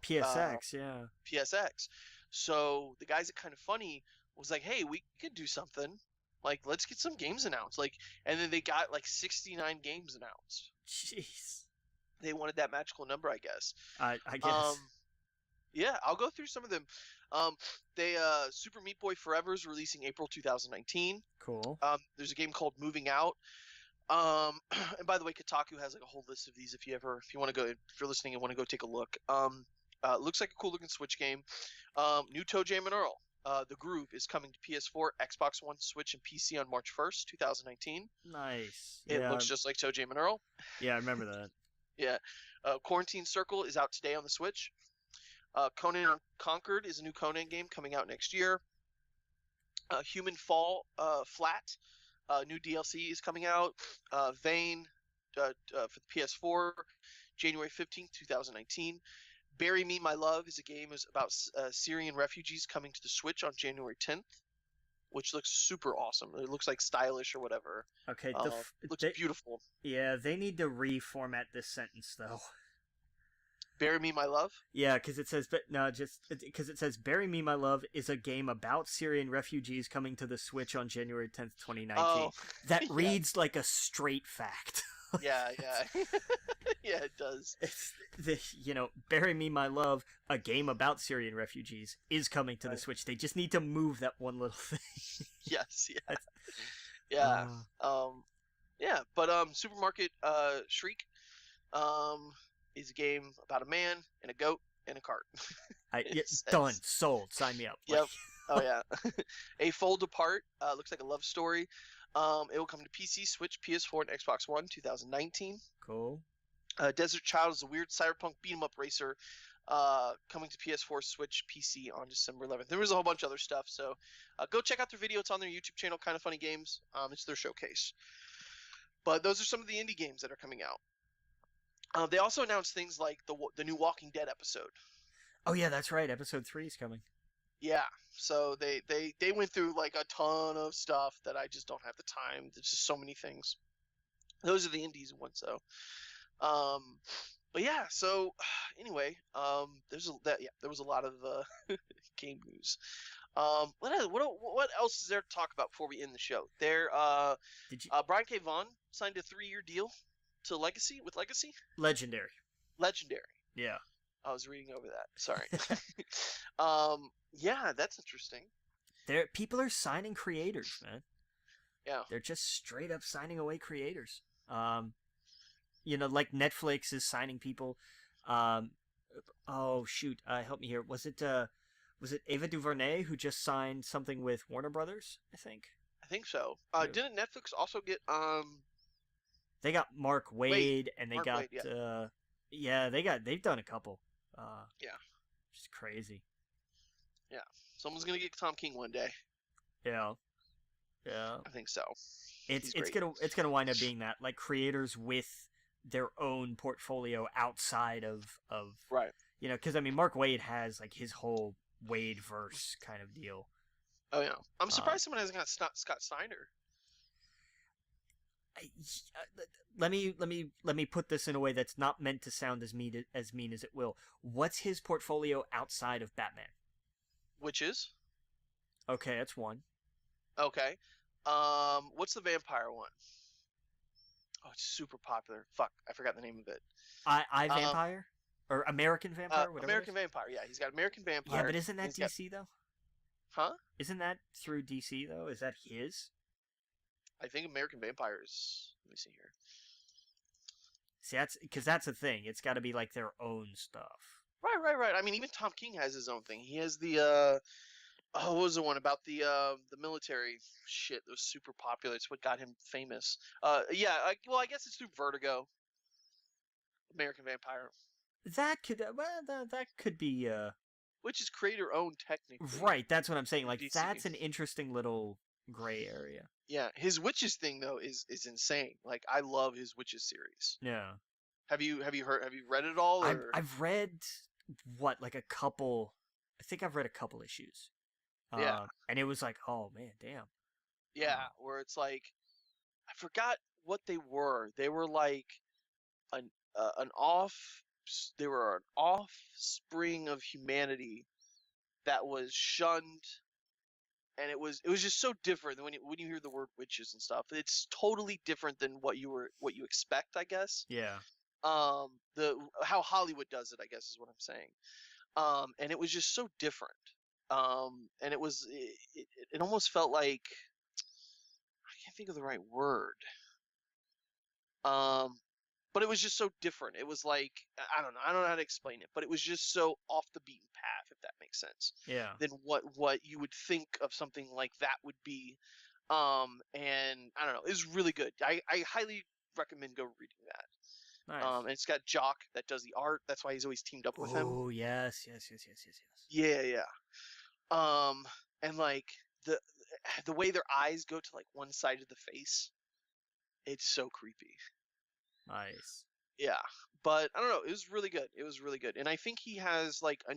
PSX, yeah. PSX. So the guys at Kind of Funny was like, hey, we could do something. Like, let's get some games announced. Like, and then they got like 69 games announced. Jeez. They wanted that magical number, I guess. I guess. Yeah, I'll go through some of them. Super Meat Boy Forever is releasing April 2019. Cool. There's a game called Moving Out. And by the way, Kotaku has like a whole list of these. If you want to go, if you're listening and want to go take a look. Looks like a cool looking Switch game. New Toe Jam and Earl. The Groove is coming to PS4, Xbox One, Switch, and PC on March 1st, 2019. Nice. It looks just like Toe Jam and Earl. Yeah, I remember that. Yeah. Quarantine Circle is out today on the Switch. Conan Conquered is a new Conan game coming out next year. Human Fall Flat, new DLC is coming out. Vane for the PS4, January 15th, 2019. Bury Me, My Love is a game about Syrian refugees coming to the Switch on January 10th, which looks super awesome. It looks like stylish or whatever. Okay, looks beautiful. Yeah, they need to reformat this sentence though. Bury Me, My Love? Yeah, because it says, Bury Me, My Love is a game about Syrian refugees coming to the Switch on January 10th, 2019. Oh, that reads like a straight fact. Yeah. Yeah, it does. Bury Me, My Love, a game about Syrian refugees, is coming to the Switch. They just need to move that one little thing. Yes, yeah. Yeah. Yeah, but Supermarket Shriek is a game about a man and a goat and a cart. Done. Sold. Sign me up. Yep. Oh, yeah. A Fold Apart looks like a love story. It will come to PC, Switch, PS4, and Xbox One 2019. Cool. Desert Child is a weird cyberpunk beat-em-up racer coming to PS4, Switch, PC on December 11th. There was a whole bunch of other stuff, so go check out their video. It's on their YouTube channel, Kind of Funny Games. It's their showcase. But those are some of the indie games that are coming out. They also announced things like the new Walking Dead episode. Oh yeah, that's right. Episode 3 is coming. Yeah, so they went through like a ton of stuff that I just don't have the time. There's just so many things. Those are the indies ones though. But yeah, so anyway, there was a lot of game news. What else is there to talk about before we end the show? Brian K. Vaughan signed a 3-year deal to Legacy. Legendary. Yeah, I was reading over that. Sorry. Yeah, that's interesting. People are signing creators, man. Yeah, they're just straight up signing away creators. Like Netflix is signing people. Oh shoot, help me here. Was it Ava DuVernay who just signed something with Warner Brothers? I think so. Didn't Netflix also get They got Mark Waid, and they Mark got Waid, yeah. they've done a couple. Yeah, just crazy. Yeah, someone's gonna get Tom King one day. Yeah. I think so. It's gonna wind up being that, like, creators with their own portfolio outside of right. Because I mean, Mark Waid has like his whole Waid-verse kind of deal. Oh yeah, I'm surprised someone hasn't got Scott Snyder. Let me put this in a way that's not meant to sound as mean as it will. What's his portfolio outside of Batman? Witches. Okay, that's one. Okay. What's the vampire one? Oh, it's super popular. Fuck, I forgot the name of it. I Vampire? Or American Vampire? Whatever. American Vampire, yeah. He's got American Vampire. Yeah, but isn't that DC, though? Huh? Isn't that through DC, though? Is that his? I think American Vampire is... Let me see here. See, that's the thing. It's got to be, like, their own stuff. Right. I mean, even Tom King has his own thing. He has the, what was the one about the military shit that was super popular? It's what got him famous. I guess it's through Vertigo. American Vampire. That could be which is creator owned technically. Right, that's what I'm saying. Like, DC. That's an interesting little gray area. Yeah, his Witches thing though is insane. Like, I love his Witches series. Yeah. Have you read it all? Or? I've read like a couple. I think I've read a couple issues. Yeah. And it was like, oh man, damn. Yeah, where it's like, I forgot what they were. They were like they were an offspring of humanity that was shunned, and it was just so different than when you hear the word witches and stuff. It's totally different than what you expect, I guess. Yeah. How Hollywood does it, I guess, is what I'm saying. And it was just so different. And it almost felt like, I can't think of the right word. But it was just so different. It was like, I don't know how to explain it, but it was just so off the beaten path, if that makes sense. Yeah. Than what you would think of something like that would be. And I don't know, it was really good. I highly recommend go reading that. Nice. And it's got Jock that does the art. That's why he's always teamed up with him. Oh, yes. Yeah. And like the way their eyes go to like one side of the face, it's so creepy. Nice. Yeah, but I don't know. It was really good. And I think he has like the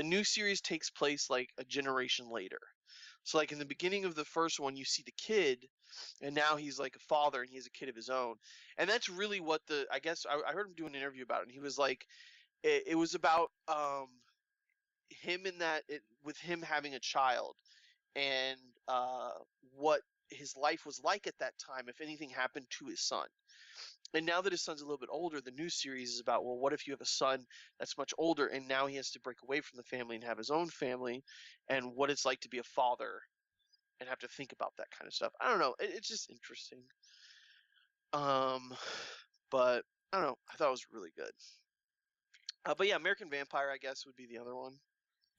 new series takes place like a generation later. So like in the beginning of the first one, you see the kid, and now he's like a father and he has a kid of his own. And that's really what I guess I heard him do an interview about it, and he was like, it was about him with him having a child, and what his life was like at that time if anything happened to his son. And now that his son's a little bit older, the new series is about, well, what if you have a son that's much older and now he has to break away from the family and have his own family, and what it's like to be a father and have to think about that kind of stuff. I don't know. It's just interesting. But I don't know. I thought it was really good. But yeah, American Vampire, I guess, would be the other one.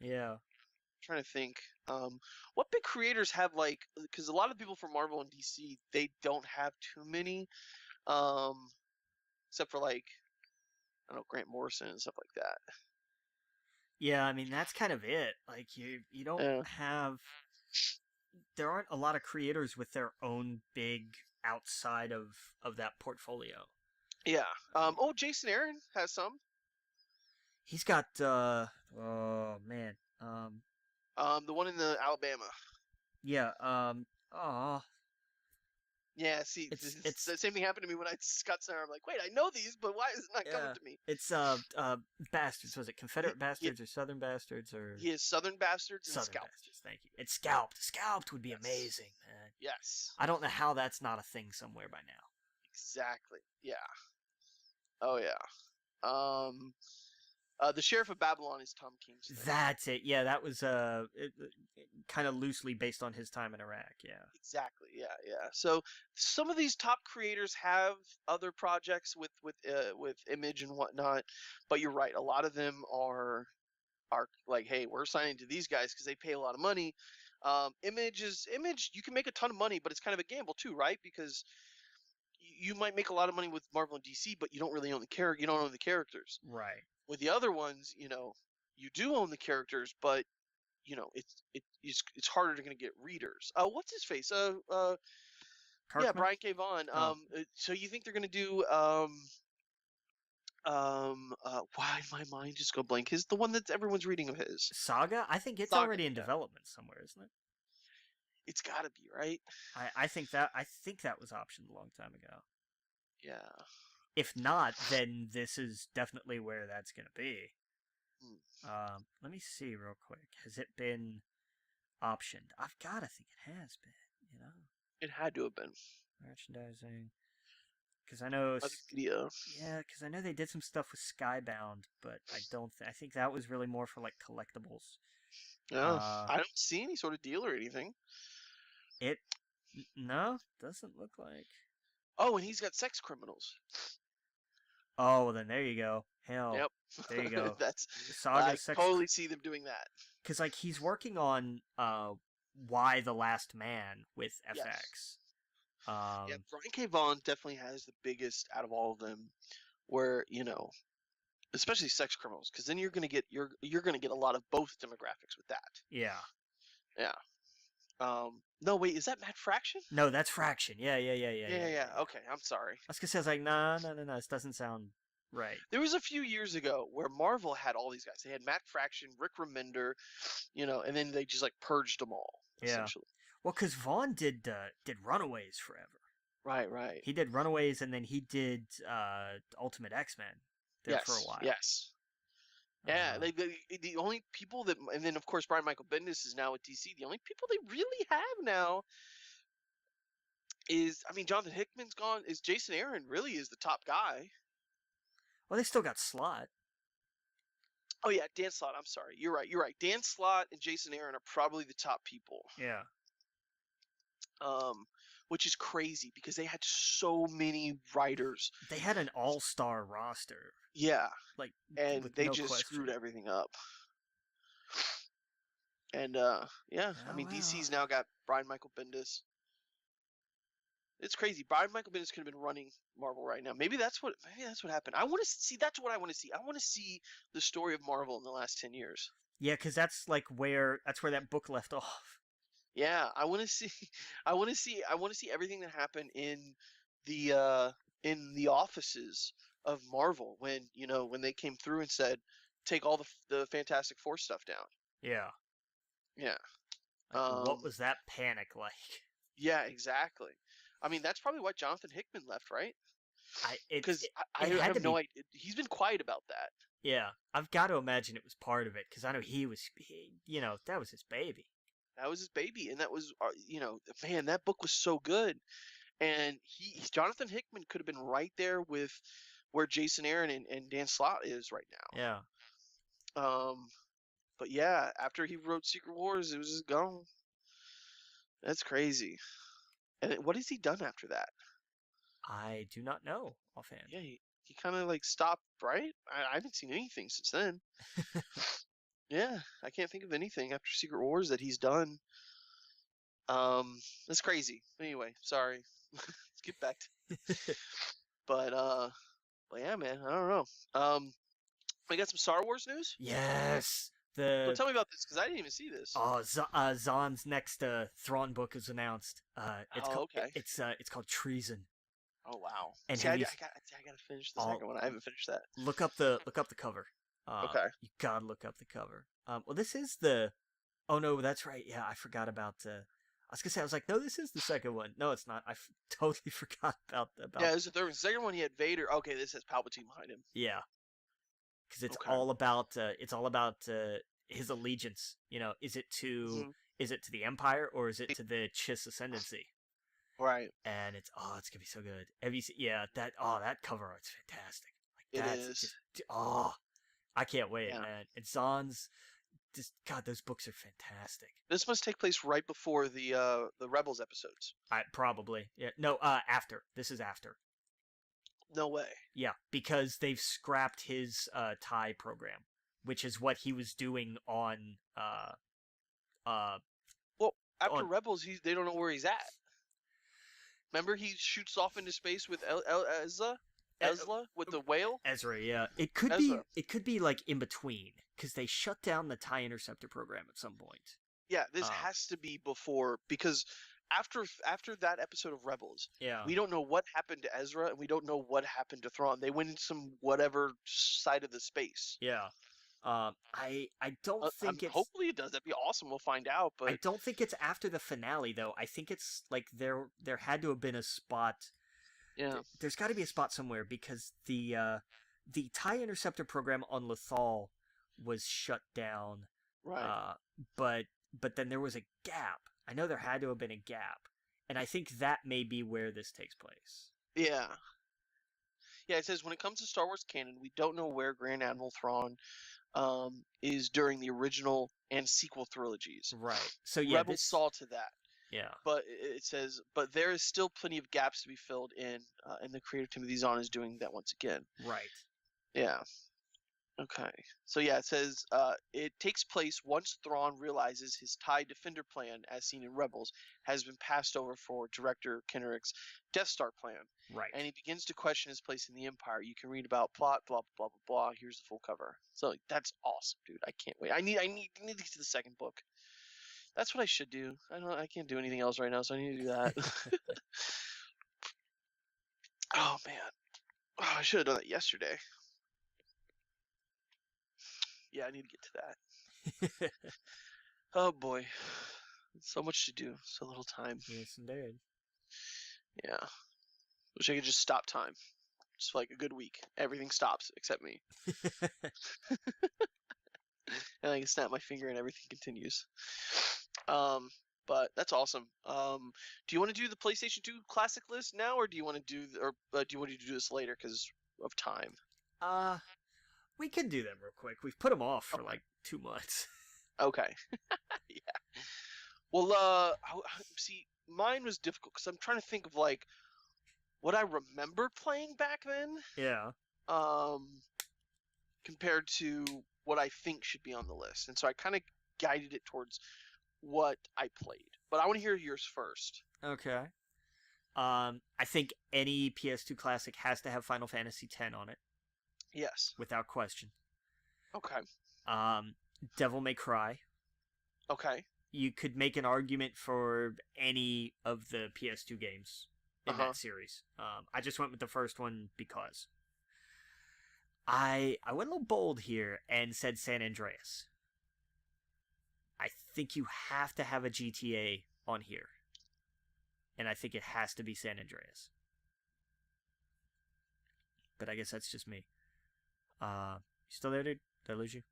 Yeah. I'm trying to think. What big creators have, like, because a lot of people from Marvel and DC, they don't have too many. Except for like, I don't know, Grant Morrison and stuff like that. Yeah, I mean that's kind of it. Like you don't Yeah. have there aren't a lot of creators with their own big outside of that portfolio. Yeah. Like Oh, Jason Aaron has some. he's got oh man. The one in the Alabama. Yeah, oh, Yeah. See, it's the same thing happened to me when I got Center. I'm like, wait, I know these, but why is it not coming yeah. to me? It's bastards. Was it Confederate Yeah, bastards or Southern bastards or he has Southern Bastards and Southern Scalped. bastards? Thank you. It's scalped. Scalped would be Yes. amazing, man. Yes. I don't know how that's not a thing somewhere by now. Exactly. Yeah. Oh yeah. Um. The Sheriff of Babylon is Tom King's thing. That's it. Yeah, that was kind of loosely based on his time in Iraq. Yeah. Exactly. Yeah. Yeah. So some of these top creators have other projects with Image and whatnot, but you're right. A lot of them are like, hey, we're signing to these guys because they pay a lot of money. Image. You can make a ton of money, but it's kind of a gamble too, right? Because you might make a lot of money with Marvel and DC, but you don't really own the character. You don't own the characters. Right. With the other ones, you do own the characters, but it's harder to get readers. What's his face? Yeah, Kirkman. Brian K. Vaughan. Oh, So you think they're gonna do why did my mind just go blank? His the one that everyone's reading of his Saga. I think it's Saga. already in Yeah, development somewhere, isn't it? it's got to be right. I think that was optioned a long time ago. Yeah. If not, then this is definitely where that's gonna be. Hmm. Let me see real quick. Has it been optioned? I've gotta think it has been. You know, It had to have been. merchandising. Because I know, Yeah. yeah, because I know they did some stuff with Skybound, but I don't. I think that was really more for like collectibles. Yeah. Uh, I don't see any sort of deal or anything. it no doesn't look like. Oh, and he's got sex criminals. Oh, well then there you go. Hell, Yep. there you go. That's Saga I sex. totally see them doing that. Because like he's working on Why the Last Man with Yes. FX. Yeah, Brian K. Vaughan definitely has the biggest out of all of them. Where especially sex criminals, because then you're gonna get a lot of both demographics with that. Yeah. Yeah. No, wait, is that Matt Fraction? No, that's Fraction. Yeah. Yeah. Okay, I'm sorry. I was gonna say, I was like, no, this doesn't sound right. There was a few years ago where Marvel had all these guys. They had Matt Fraction, Rick Remender, and then they just like purged them all, essentially. Well, because Vaughn did Runaways forever. Right. He did Runaways, and then he did Ultimate X-Men there for a while. Yes. Yeah, the only people that, and then of course Brian Michael Bendis is now at DC. The only people they really have now is, I mean, Jonathan Hickman's gone. Is Jason Aaron really is the top guy? Well, they still got Slott. Oh yeah, Dan Slott. I'm sorry. You're right. Dan Slott and Jason Aaron are probably the top people. Yeah. Which is crazy because they had so many writers. They had an all-star roster. Yeah. Like, and they no just question. screwed everything up. And yeah, I mean, DC's now got Brian Michael Bendis. It's crazy. Brian Michael Bendis could have been running Marvel right now. Maybe that's what happened. I want to see. That's what I want to see. I want to see the story of Marvel in the last 10 years. Yeah, because that's where that book left off. Yeah, I want to see. I want to see everything that happened in the offices of Marvel when they came through and said, take all the Fantastic Four stuff down. Yeah. Yeah. What was that panic like? Yeah, exactly. I mean, that's probably why Jonathan Hickman left, right? Because I have no idea. He's been quiet about that. Yeah, I've got to imagine it was part of it because I know that was his baby. That was his baby, and that was, man, that book was so good. And Jonathan Hickman could have been right there with where Jason Aaron and Dan Slott is right now. Yeah. But yeah, after he wrote Secret Wars, it was just gone. That's crazy. And what has he done after that? I do not know offhand. Yeah, he kind of like stopped, right? I haven't seen anything since then. Yeah, I can't think of anything after Secret Wars that he's done. That's crazy. Anyway, sorry. Let's get back to but yeah, man, I don't know. We got some Star Wars news. Yes. So tell me about this because I didn't even see this. Zahn's next Thrawn book is announced. Okay. It's called Treason. Oh wow. And see, I gotta finish the second one. I haven't finished that. Look up the cover. Okay. You gotta look up the cover. Well, this is the. Oh no, that's right. Yeah, I forgot about. I was gonna say, I was like, no, this is the second one. No, it's not. I totally forgot about. Yeah, there's the third one. The second one, he had Vader. Okay, this has Palpatine behind him. Yeah. Because it's all about. His allegiance. You know, is it to the Empire or is it to the Chiss Ascendancy? Right. And it's gonna be so good. Have you seen? Yeah, that cover art's fantastic. Like it is. Just, I can't wait, man. And Zahn's, just God, those books are fantastic. This must take place right before the Rebels episodes. Probably. Yeah. No. After. This is after. No way. Yeah, because they've scrapped his TIE program, which is what he was doing on. Well, after Rebels, they don't know where he's at. Remember, he shoots off into space with Ezra with the whale. Ezra, yeah. It could be like in between because they shut down the TIE Interceptor program at some point. Yeah, this has to be before because after that episode of Rebels, we don't know what happened to Ezra and we don't know what happened to Thrawn. They went in some whatever side of the space. Yeah. I don't think it's. Hopefully it does. That'd be awesome. We'll find out. But I don't think it's after the finale though. I think it's like there had to have been a spot. Yeah. There's got to be a spot somewhere because the TIE Interceptor program on Lothal was shut down. Right. But then there was a gap. I know there had to have been a gap, and I think that may be where this takes place. Yeah. Yeah. It says when it comes to Star Wars canon, we don't know where Grand Admiral Thrawn is during the original and sequel trilogies. Right. So yeah, Rebels saw to that. Yeah. But it says, but there is still plenty of gaps to be filled in, and the creator Timothy Zahn is doing that once again. Right. Yeah. Okay. So yeah, it says it takes place once Thrawn realizes his TIE Defender plan, as seen in Rebels, has been passed over for Director Kenneric's Death Star plan. Right. And he begins to question his place in the Empire. You can read about plot, blah blah blah blah blah. Here's the full cover. So that's awesome, dude. I can't wait. I need to get to the second book. That's what I should do. I can't do anything else right now, so I need to do that. Oh man. Oh, I should have done that yesterday. Yeah, I need to get to that. Oh boy. So much to do, so little time. Yes, indeed. Yeah. Wish I could just stop time. Just for like a good week. Everything stops except me. And I can snap my finger and everything continues. But that's awesome. Do you want to do the PlayStation 2 Classic list now, or do you want to do this later because of time? We can do them real quick. We've put them off for like 2 months. Okay. Yeah. Well, see, mine was difficult because I'm trying to think of like what I remember playing back then. Yeah. Compared to what I think should be on the list, and so I kind of guided it towards what I played. But I want to hear yours first. Okay. I think any PS2 Classic has to have Final Fantasy X on it. Yes. Without question. Okay. Devil May Cry. Okay. You could make an argument for any of the PS2 games in that series. I just went with the first one because I went a little bold here and said San Andreas. I think you have to have a GTA on here. And I think it has to be San Andreas. But I guess that's just me. You still there, dude? Did I lose you?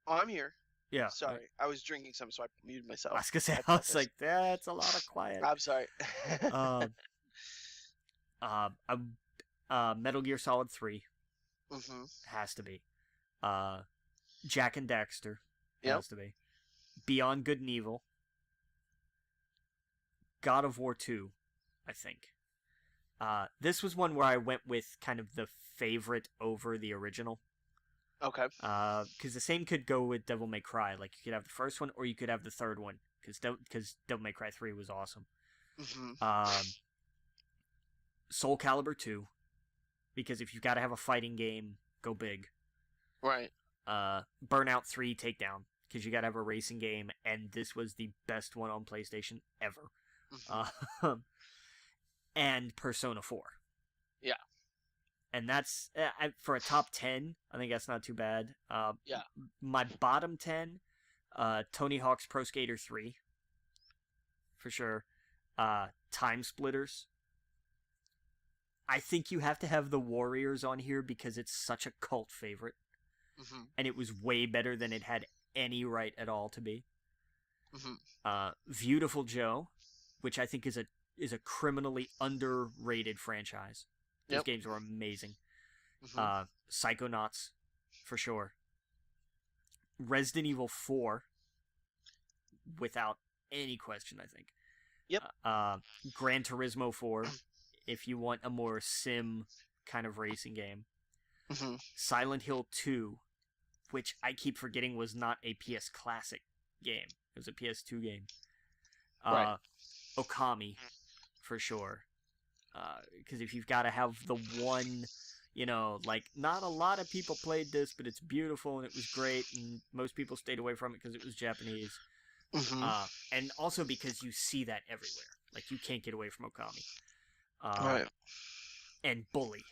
Oh, I'm here. Yeah. Sorry. I was drinking some, so I muted myself. I was gonna say, I was like, that's a lot of quiet. I'm sorry. Metal Gear Solid 3. Mm-hmm. Has to be. Jak and Daxter. Yep. Has to be. Beyond Good and Evil. God of War 2, I think. This was one where I went with kind of the favorite over the original. Okay. Because the same could go with Devil May Cry. Like, you could have the first one, or you could have the third one. Because Devil May Cry 3 was awesome. Mm-hmm. Soul Calibur 2. Because if you've got to have a fighting game, Go big. Right. Burnout 3 Takedown, because you gotta have a racing game, and this was the best one on PlayStation ever. And Persona 4. Yeah. And that's, for a top 10, I think that's not too bad. Yeah. My bottom 10, Tony Hawk's Pro Skater 3, for sure. Time Splitters. I think you have to have the Warriors on here because it's such a cult favorite. And it was way better than it had any right at all to be. Beautiful Joe, which I think is a criminally underrated franchise. Those games were amazing. Psychonauts, for sure. Resident Evil 4, without any question, I think. Gran Turismo 4, if you want a more sim kind of racing game. Silent Hill 2, which I keep forgetting was not a PS Classic game. It was a PS2 game. Right. Okami, for sure. Because if you've got to have the one, like, not a lot of people played this, but it's beautiful and it was great, and most people stayed away from it because it was Japanese. And also because you see that everywhere. Like, you can't get away from Okami. Right. And Bully,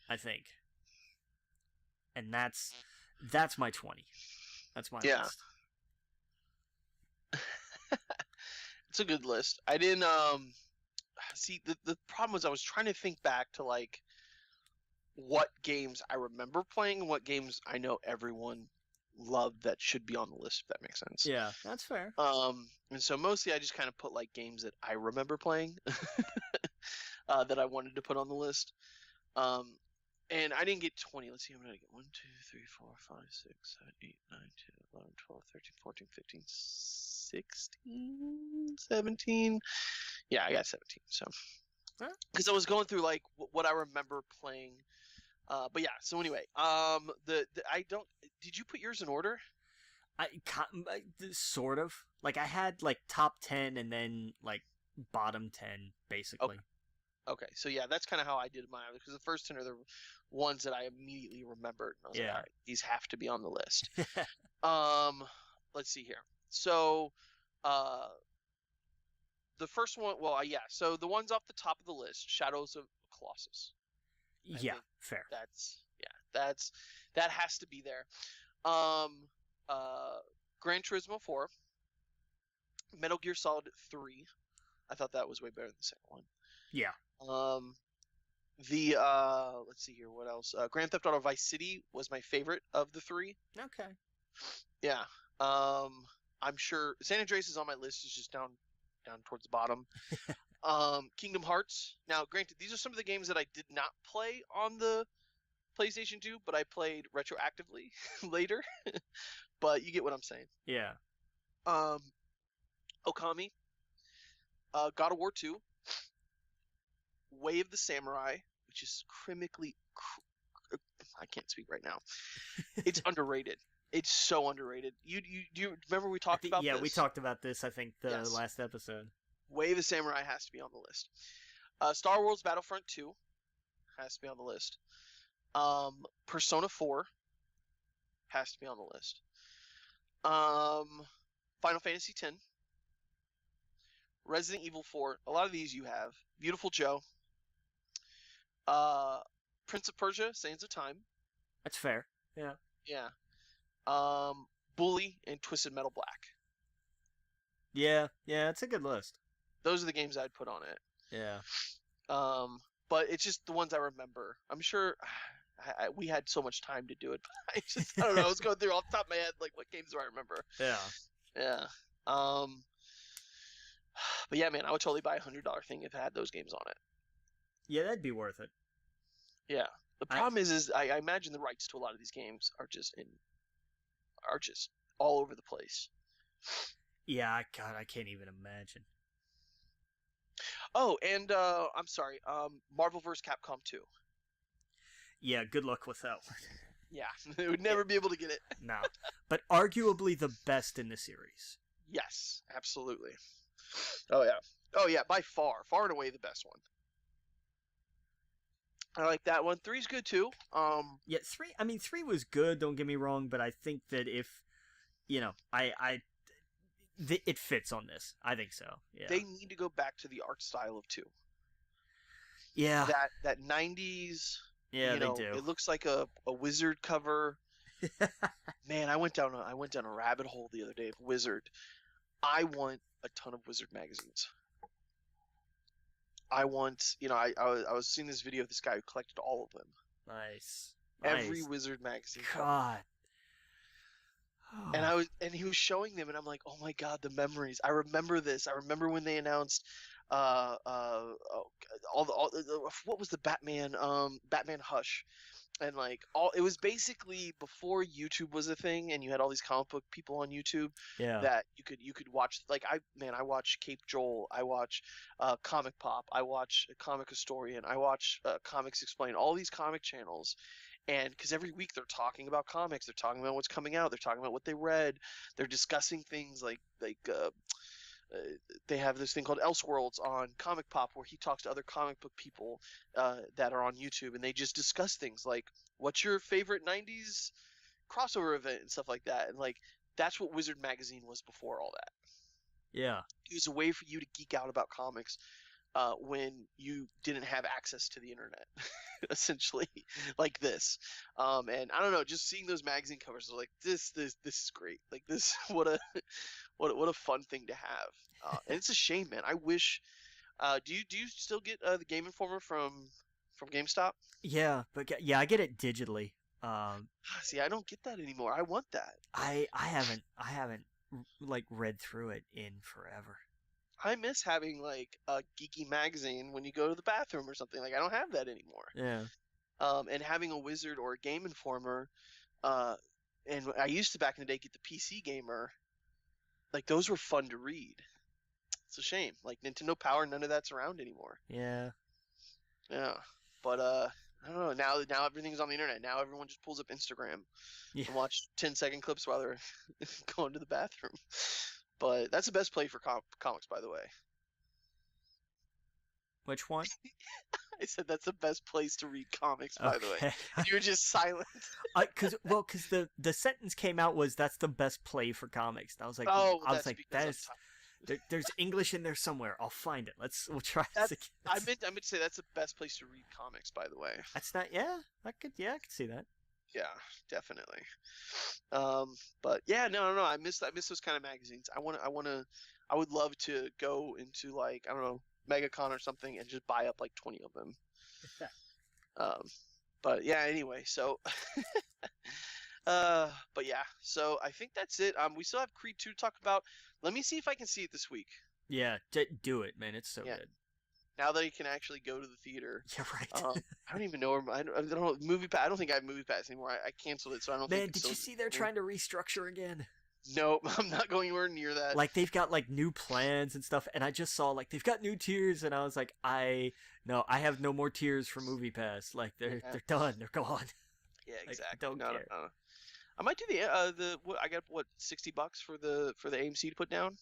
I think. And that's my 20. That's my list. It's a good list. I didn't see the problem was I was trying to think back to like what games I remember playing and what games I know everyone loved that should be on the list, if that makes sense. Yeah, that's fair. And so mostly I just kind of put like games that I remember playing that I wanted to put on the list. And I didn't get 20. Let's see, I'm going to get 1, 2, 3, 4, 5, 6, 7, 8, 9, 10, 11, 12, 13, 14, 15, 16, 17. Yeah, I got 17. So, because I was going through like what I remember playing. But yeah, so anyway, I don't. Did you put yours in order? Sort of. Like, I had like top 10 and then like bottom 10, basically. Okay, so yeah, that's kind of how I did mine, because the first 10 are the ones that I immediately remembered. And I was like, all right, these have to be on the list. Let's see here. So, the first one, so the ones off the top of the list, Shadows of Colossus. Fair. That has to be there. Gran Turismo 4, Metal Gear Solid 3. I thought that was way better than the second one. Yeah. Let's see here, what else? Grand Theft Auto Vice City was my favorite of the 3. Okay. Yeah. I'm sure San Andreas is on my list. It's just down towards the bottom. Kingdom Hearts. Now, granted, these are some of the games that I did not play on the PlayStation 2, but I played retroactively later. But you get what I'm saying. Yeah. Okami. God of War 2. Way of the Samurai, which is I can't speak right now. It's underrated. It's so underrated. Do you remember we talked about this? Yeah, we talked about this, I think, the last episode. Way of the Samurai has to be on the list. Star Wars Battlefront 2 has to be on the list. Persona 4 has to be on the list. Final Fantasy X. Resident Evil 4. A lot of these you have. Beautiful Joe. Prince of Persia, Sands of Time. That's fair. Yeah. Yeah. Bully and Twisted Metal Black. Yeah, it's a good list. Those are the games I'd put on it. Yeah. But it's just the ones I remember. I'm sure we had so much time to do it, but I don't know. I was going through off the top of my head, like, what games do I remember? Yeah. Yeah. But yeah, man, I would totally buy a $100 thing if it had those games on it. Yeah, that'd be worth it. Yeah. The problem is I imagine the rights to a lot of these games are just all over the place. Yeah, God, I can't even imagine. Oh, and I'm sorry, Marvel vs. Capcom 2. Yeah, good luck with that one. Yeah, they would never be able to get it. No, but arguably the best in the series. Yes, absolutely. Oh yeah, by far and away the best one. I like that one. Three's good too. Yeah, three. I mean, three was good. Don't get me wrong, but I think that if it fits on this. I think so. Yeah. They need to go back to the art style of two. Yeah. That 90s. Yeah, they do. It looks like a wizard cover. Man, I went down a rabbit hole the other day of Wizard. I want a ton of Wizard magazines. I want, I was seeing this video of this guy who collected all of them. Nice. Every Wizard magazine. God. And he was showing them, and I'm like, oh my God, the memories. I remember this. I remember when they announced, what was the Batman Hush, and like it was basically before YouTube was a thing, and you had all these comic book people on YouTube. Yeah. That you could watch. Like I watch Cape Joel. I watch Comic Pop. I watch Comic Historian. I watch Comics Explained. All these comic channels. And because every week they're talking about comics, they're talking about what's coming out, they're talking about what they read, they're discussing things like they have this thing called Elseworlds on Comic Pop where he talks to other comic book people that are on YouTube, and they just discuss things like what's your favorite 90s crossover event and stuff like that. And like that's what Wizard Magazine was before all that. Yeah. It was a way for you to geek out about comics when you didn't have access to the internet, essentially, like this. And I don't know, just seeing those magazine covers, I was like, this is great. Like this, what a fun thing to have. And it's a shame, man. I wish. Do you still get the Game Informer from GameStop? Yeah, but I get it digitally. See, I don't get that anymore. I want that. I haven't like read through it in forever. I miss having like a geeky magazine when you go to the bathroom or something. Like I don't have that anymore. Yeah. And having a Wizard or a Game Informer, and I used to back in the day get the PC Gamer. Like those were fun to read. It's a shame. Like Nintendo Power, none of that's around anymore. Yeah. Yeah. But I don't know. Now everything's on the internet. Now everyone just pulls up Instagram and watch 10-second clips while they're going to the bathroom. But that's the best play for comics, by the way. Which one? I said that's the best place to read comics, by the way. You were just silent. Because the sentence came out was that's the best play for comics. And I was like, there's English in there somewhere. I'll find it. We'll try this again. I meant to say that's the best place to read comics, by the way. That's not. Yeah, I could see that. Yeah, definitely. But yeah, no. I miss those kind of magazines. I would love to go into like, I don't know, MegaCon or something and just buy up like 20 of them. But yeah, anyway, so but yeah, so I think that's it. We still have Creed 2 to talk about. Let me see if I can see it this week. Yeah, do it, man. It's so good. Now that you can actually go to the theater. Yeah, right. I don't even know. I don't know. Movie Pass. I don't think I have Movie Pass anymore. I canceled it, so I don't. Man, did you see they're trying to restructure again? Nope, I'm not going anywhere near that. Like they've got like new plans and stuff, and I just saw like they've got new tiers, and I was like, I have no more tiers for Movie Pass. Like they're done. They're gone. Yeah, exactly. Like, don't care. No. I might do the I got $60 for the AMC to put down.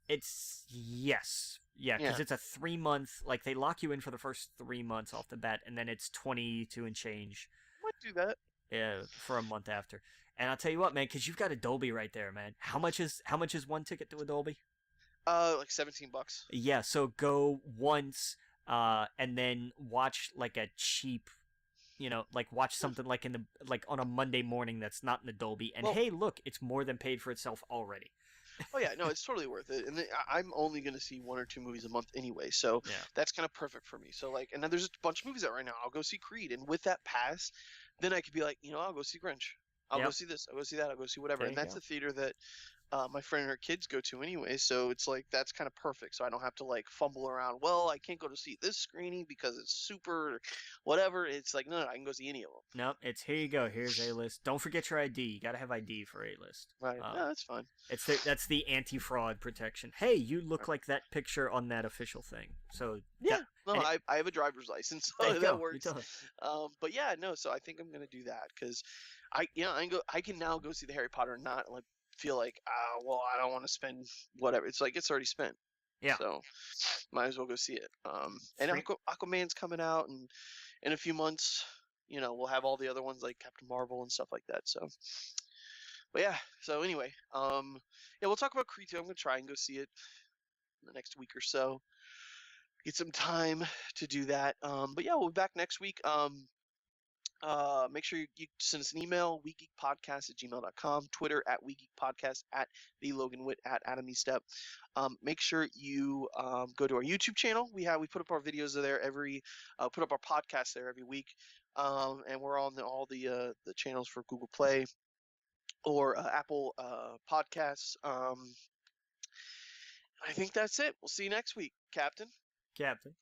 It's yes. Yeah, because it's a 3-month, like they lock you in for the first 3 months off the bat, and then it's 22 and change. I might do that. Yeah, for a month after. And I'll tell you what, man, because you've got a Dolby right there, man. How much is one ticket to a Dolby? Like $17. Yeah, so go once, and then watch like a cheap, like watch something like on a Monday morning that's not in the Dolby, and hey, look, it's more than paid for itself already. Oh yeah, no, it's totally worth it. And I'm only going to see 1 or 2 movies a month anyway, so that's kind of perfect for me. So like, and then there's a bunch of movies out right now. I'll go see Creed, and with that pass, then I could be like, I'll go see Grinch. I'll go see this. I'll go see that. I'll go see whatever. And that's a theater that my friend and her kids go to anyway. So it's like that's kind of perfect. So I don't have to like fumble around. Well, I can't go to see this screening because it's super whatever. It's like no, I can go see any of them. No, it's here you go. Here's A-list. Don't forget your ID. You got to have ID for A-list. Right. No, that's fine. That's the anti-fraud protection. Hey, you look like that picture on that official thing. So yeah. I have a driver's license, so that works. It does. But yeah, no. So I think I'm gonna do that because I can now go see the Harry Potter and not like feel like well I don't want to spend whatever. It's like it's already spent. Yeah. So might as well go see it. And Aquaman's coming out, and in a few months, we'll have all the other ones like Captain Marvel and stuff like that. So, but yeah. So anyway, yeah, we'll talk about Creed 2. I'm gonna try and go see it in the next week or so. Get some time to do that. But yeah, we'll be back next week. Make sure you send us an email, wegeekpodcast@gmail.com, Twitter @wegeekpodcast, the Logan Witt, @AdamEstep. Make sure you go to our YouTube channel. We put up our videos there put up our podcast there every week, and we're on all the channels for Google Play or Apple Podcasts. I think that's it. We'll see you next week, Captain. Captain.